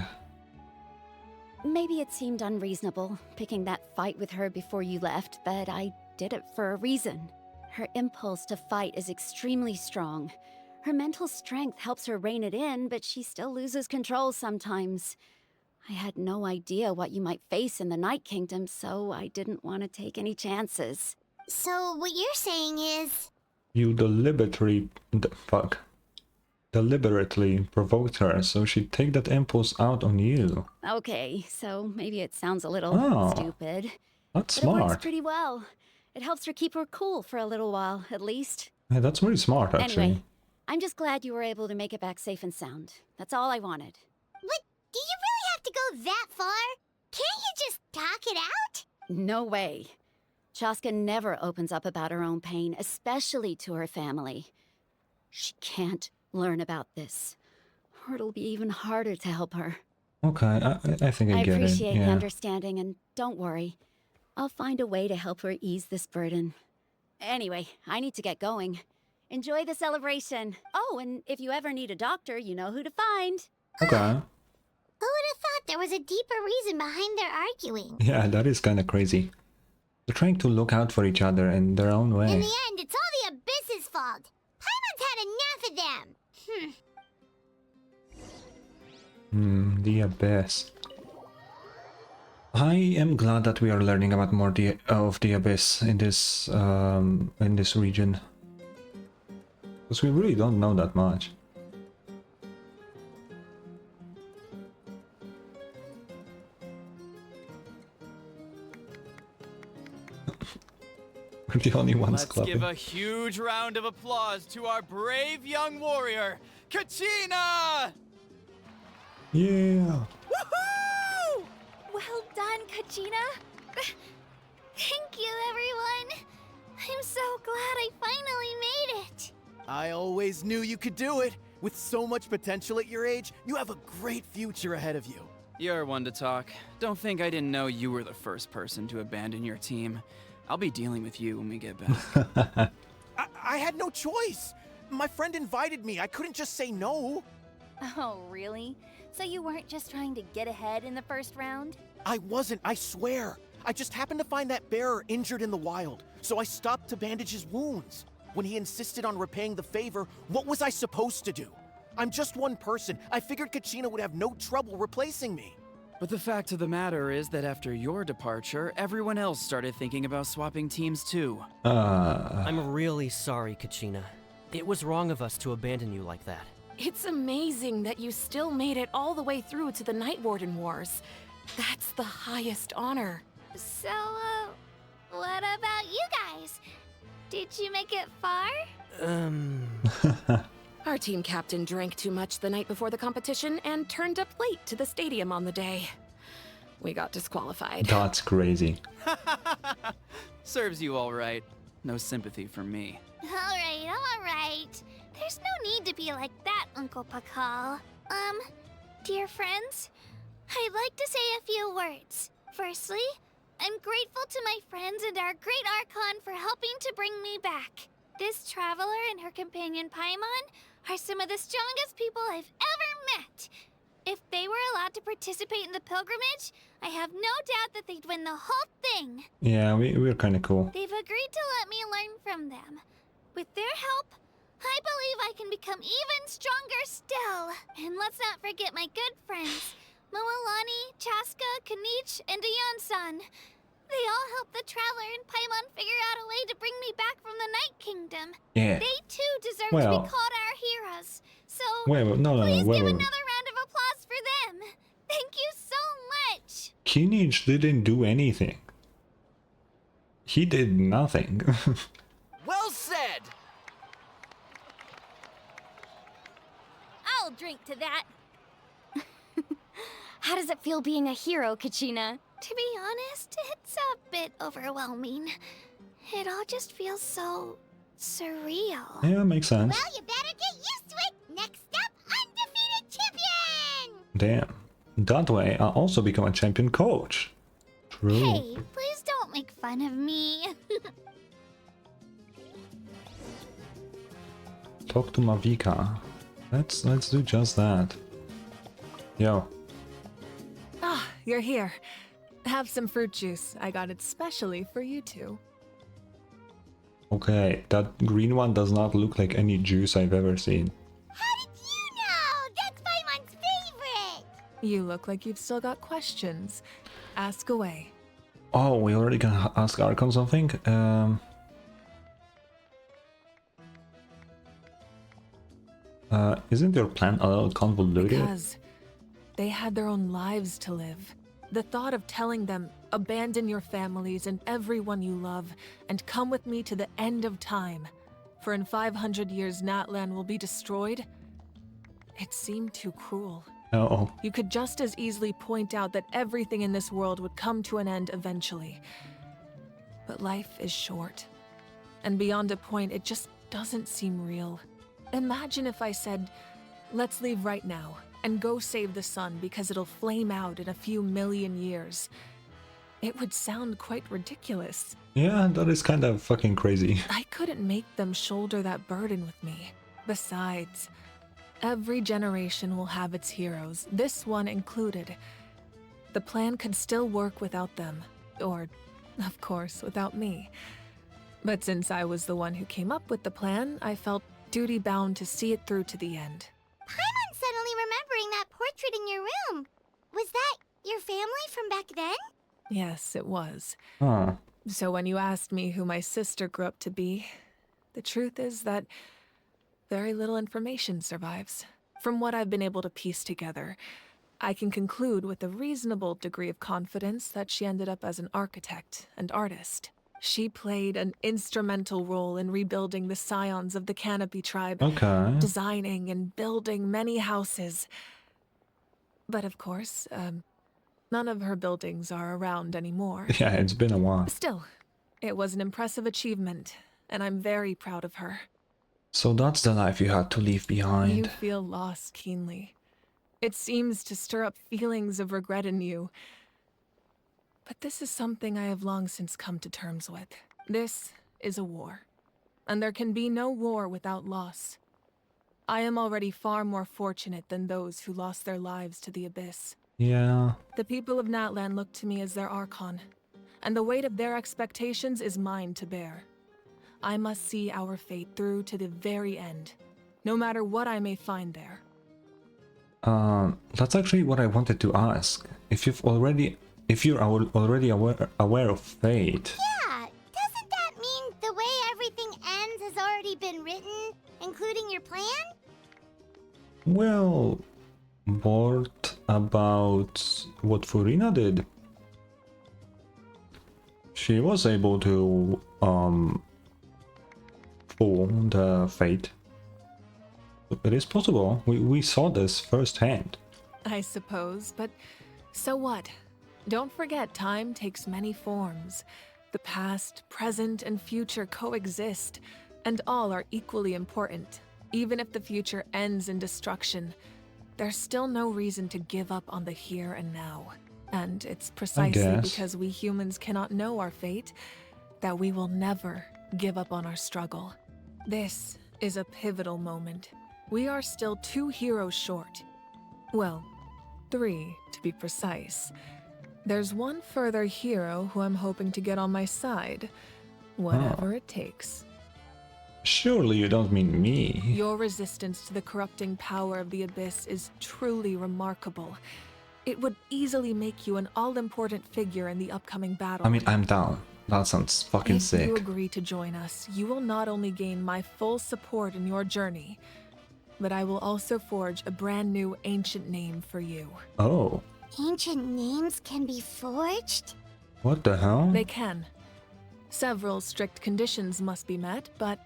Maybe it seemed unreasonable, picking that fight with her before you left, but I did it for a reason. Her impulse to fight is extremely strong. Her mental strength helps her rein it in, but she still loses control sometimes. I had no idea what you might face in the Night Kingdom, so I didn't want to take any chances. So what you're saying is... You deliberately provoked her, so she'd take that impulse out on you. Okay, so maybe it sounds a little stupid. That's but it works smart. pretty well. It helps her keep her cool for a little while, at least. Yeah, that's really smart, actually. Anyway, I'm just glad you were able to make it back safe and sound. That's all I wanted. But do you really have to go that far? Can't you just talk it out? No way. Chaska never opens up about her own pain, especially to her family. She can't learn about this, or it'll be even harder to help her. Okay, I think I get it. appreciate the Yeah. understanding, and don't worry. I'll find a way to help her ease this burden. Anyway, I need to get going. Enjoy the celebration. Oh, and if you ever need a doctor, you know who to find. Okay. Who would have thought there was a deeper reason behind their arguing? Yeah, that is kind of crazy. They're trying to look out for each other in their own way. In the end, it's all the Abyss's fault. Paimon's had enough of them. The Abyss. I am glad that we are learning about more of the Abyss in this region, because we really don't know that much. We're the only ones clapping. Let's give a huge round of applause to our brave young warrior, Kachina! Yeah. Woohoo! Well done, Kachina. Thank you, everyone. I'm so glad I finally made it. I always knew you could do it. With so much potential at your age, you have a great future ahead of you. You're one to talk. Don't think I didn't know you were the first person to abandon your team. I'll be dealing with you when we get back. I had no choice. My friend invited me. I couldn't just say no. Oh, really? So you weren't just trying to get ahead in the first round? I wasn't, I swear. I just happened to find that bearer injured in the wild, so I stopped to bandage his wounds. When he insisted on repaying the favor, what was I supposed to do? I'm just one person. I figured Kachina would have no trouble replacing me. But the fact of the matter is that after your departure, everyone else started thinking about swapping teams too. I'm really sorry, Kachina. It was wrong of us to abandon you like that. It's amazing that you still made it all the way through to the Night Warden Wars. That's the highest honor. So, what about you guys? Did you make it far? Our team captain drank too much the night before the competition and turned up late to the stadium on the day. We got disqualified. That's crazy. Serves you all right. No sympathy for me. All right. There's no need to be like that, Uncle Pakal. Dear friends, I'd like to say a few words. Firstly, I'm grateful to my friends and our great Archon for helping to bring me back. This traveler and her companion Paimon are some of the strongest people I've ever met. If they were allowed to participate in the pilgrimage, I have no doubt that they'd win the whole thing. Yeah, we're kind of cool. They've agreed to let me learn from them. With their help, I believe I can become even stronger still. And let's not forget my good friends, Mualani, Chaska, Kinich, and Dion-san. They all helped the Traveler and Paimon figure out a way to bring me back from the Night Kingdom. Yeah. They too deserve to be called our heroes. So please give another round of applause for them. Thank you so much. Kinich didn't do anything. He did nothing. Well said! I'll drink to that. How does it feel being a hero, Kachina? To be honest, it's a bit overwhelming. It all just feels so surreal. Yeah, makes sense. Well, you better get used to it. Next up, undefeated champion! Damn. That way, I'll also become a champion coach. True. Hey, please don't make fun of me. Talk to Mavika. Let's do just that. Yo. Ah, you're here. Have some fruit juice. I got it specially for you two. Okay, that green one does not look like any juice I've ever seen. How did you know? That's Paimon's favorite! You look like you've still got questions. Ask away. Oh, we already gonna ask Archon something? Isn't your plan a little convoluted? Because they had their own lives to live. The thought of telling them, abandon your families and everyone you love, and come with me to the end of time, for in 500 years Natlan will be destroyed, it seemed too cruel. Oh. You could just as easily point out that everything in this world would come to an end eventually. But life is short. And beyond a point, it just doesn't seem real. Imagine if I said, let's leave right now and go save the sun because it'll flame out in a few million years. It would sound quite ridiculous. Yeah, that is kind of fucking crazy. I couldn't make them shoulder that burden with me. Besides, every generation will have its heroes, this one included. The plan could still work without them, or, of course, without me. But since I was the one who came up with the plan, I felt duty-bound to see it through to the end. Paimon's suddenly remembering that portrait in your room. Was that your family from back then? Yes, it was. Huh. So when you asked me who my sister grew up to be, the truth is that very little information survives. From what I've been able to piece together, I can conclude with a reasonable degree of confidence that she ended up as an architect and artist. She played an instrumental role in rebuilding the scions of the Canopy tribe, Okay. designing and building many houses. But of course, none of her buildings are around anymore. Yeah, it's been a while. Still, it was an impressive achievement, and I'm very proud of her. So that's the life you had to leave behind. You feel loss keenly. It seems to stir up feelings of regret in you. But this is something I have long since come to terms with. This is a war, and there can be no war without loss. I am already far more fortunate than those who lost their lives to the Abyss. Yeah. The people of Natlan look to me as their Archon, and the weight of their expectations is mine to bear. I must see our fate through to the very end, no matter what I may find there. That's actually what I wanted to ask. If you're already aware of fate. Yeah, doesn't that mean the way everything ends has already been written, including your plan? Well, what about what Furina did? She was able to fool the fate. It is possible. We saw this firsthand. I suppose, but so what? Don't forget, time takes many forms. The past, present, and future coexist, and all are equally important. Even if the future ends in destruction, there's still no reason to give up on the here and now. And it's precisely because we humans cannot know our fate that we will never give up on our struggle. This is a pivotal moment. We are still 2 heroes short. Well, 3 to be precise. There's one further hero who I'm hoping to get on my side, whatever it takes. Surely you don't mean me. Your resistance to the corrupting power of the Abyss is truly remarkable. It would easily make you an all-important figure in the upcoming battle. I mean, I'm down. That sounds fucking sick. If you agree to join us, you will not only gain my full support in your journey, but I will also forge a brand new ancient name for you. Oh. Ancient names can be forged? What the hell? They can. Several strict conditions must be met, but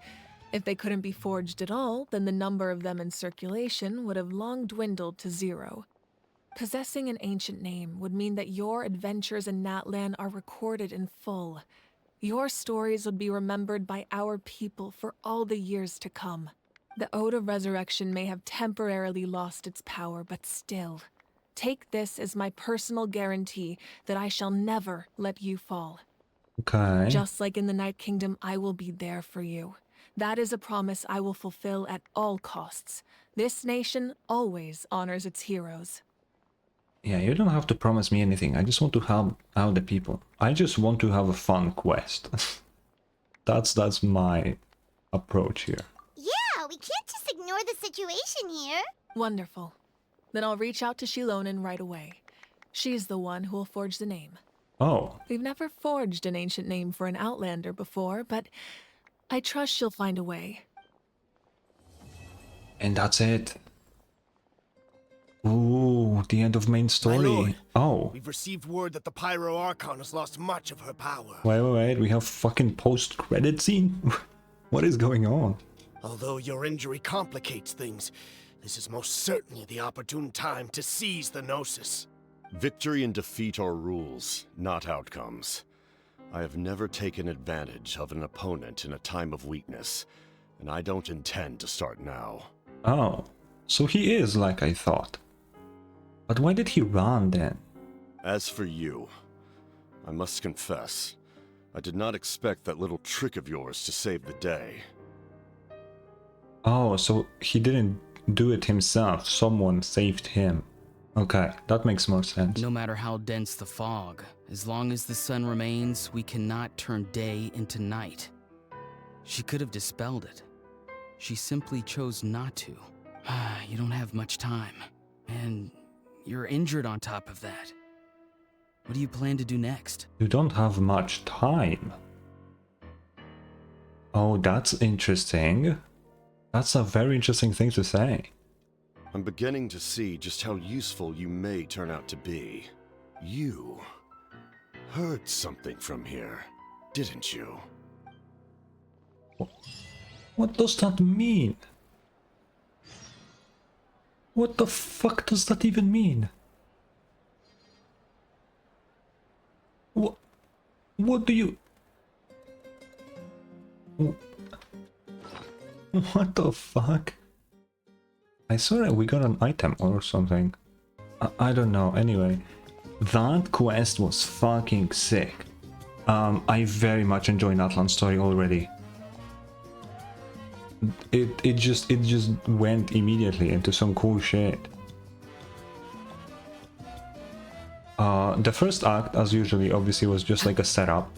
if they couldn't be forged at all, then the number of them in circulation would have long dwindled to 0. Possessing an ancient name would mean that your adventures in Natlan are recorded in full. Your stories would be remembered by our people for all the years to come. The Ode of Resurrection may have temporarily lost its power, but still, take this as my personal guarantee that I shall never let you fall. Okay. Just like in the Night Kingdom, I will be there for you. That is a promise I will fulfill at all costs. This nation always honors its heroes. Yeah, you don't have to promise me anything. I just want to help out the people. I just want to have a fun quest. That's my approach here. Yeah, we can't just ignore the situation here. Wonderful. Then I'll reach out to Shilonen right away. She's the one who will forge the name. Oh. We've never forged an ancient name for an Outlander before, but I trust she'll find a way. And that's it. Ooh, the end of main story. My lord, oh. We've received word that the Pyro Archon has lost much of her power. Wait. We have fucking post-credit scene? What is going on? Although your injury complicates things, this is most certainly the opportune time to seize the Gnosis. Victory and defeat are rules, not outcomes. I have never taken advantage of an opponent in a time of weakness, and I don't intend to start now. Oh, so he is like I thought. But why did he run then? As for you, I must confess, I did not expect that little trick of yours to save the day. Oh, so he didn't do it himself, someone saved him. Okay, that makes more sense. No matter how dense the fog, as long as the sun remains, we cannot turn day into night. She could have dispelled it. She simply chose not to. You don't have much time, and you're injured on top of that. What do you plan to do next? You don't have much time. Oh, that's interesting. That's a very interesting thing to say. I'm beginning to see just how useful you may turn out to be. You heard something from here, didn't you? What does that mean? What the fuck does that even mean? What do you... What the fuck? I swear we got an item or something. I don't know. Anyway, that quest was fucking sick. I very much enjoy Natlan's story already. It just went immediately into some cool shit. The first act, as usually, obviously was just like a setup,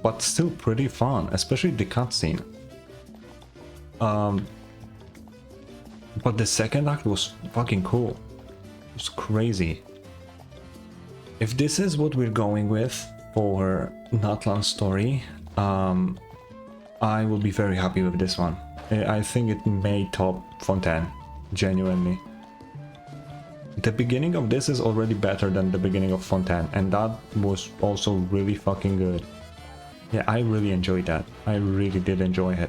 but still pretty fun, especially the cutscene. But the second act was fucking cool. It was crazy. If this is what we're going with for Natlan's story, I will be very happy with this one. I think it may top Fontaine, genuinely. The beginning of this is already better than the beginning of Fontaine, and that was also really fucking good. Yeah, I really enjoyed that. I really did enjoy it.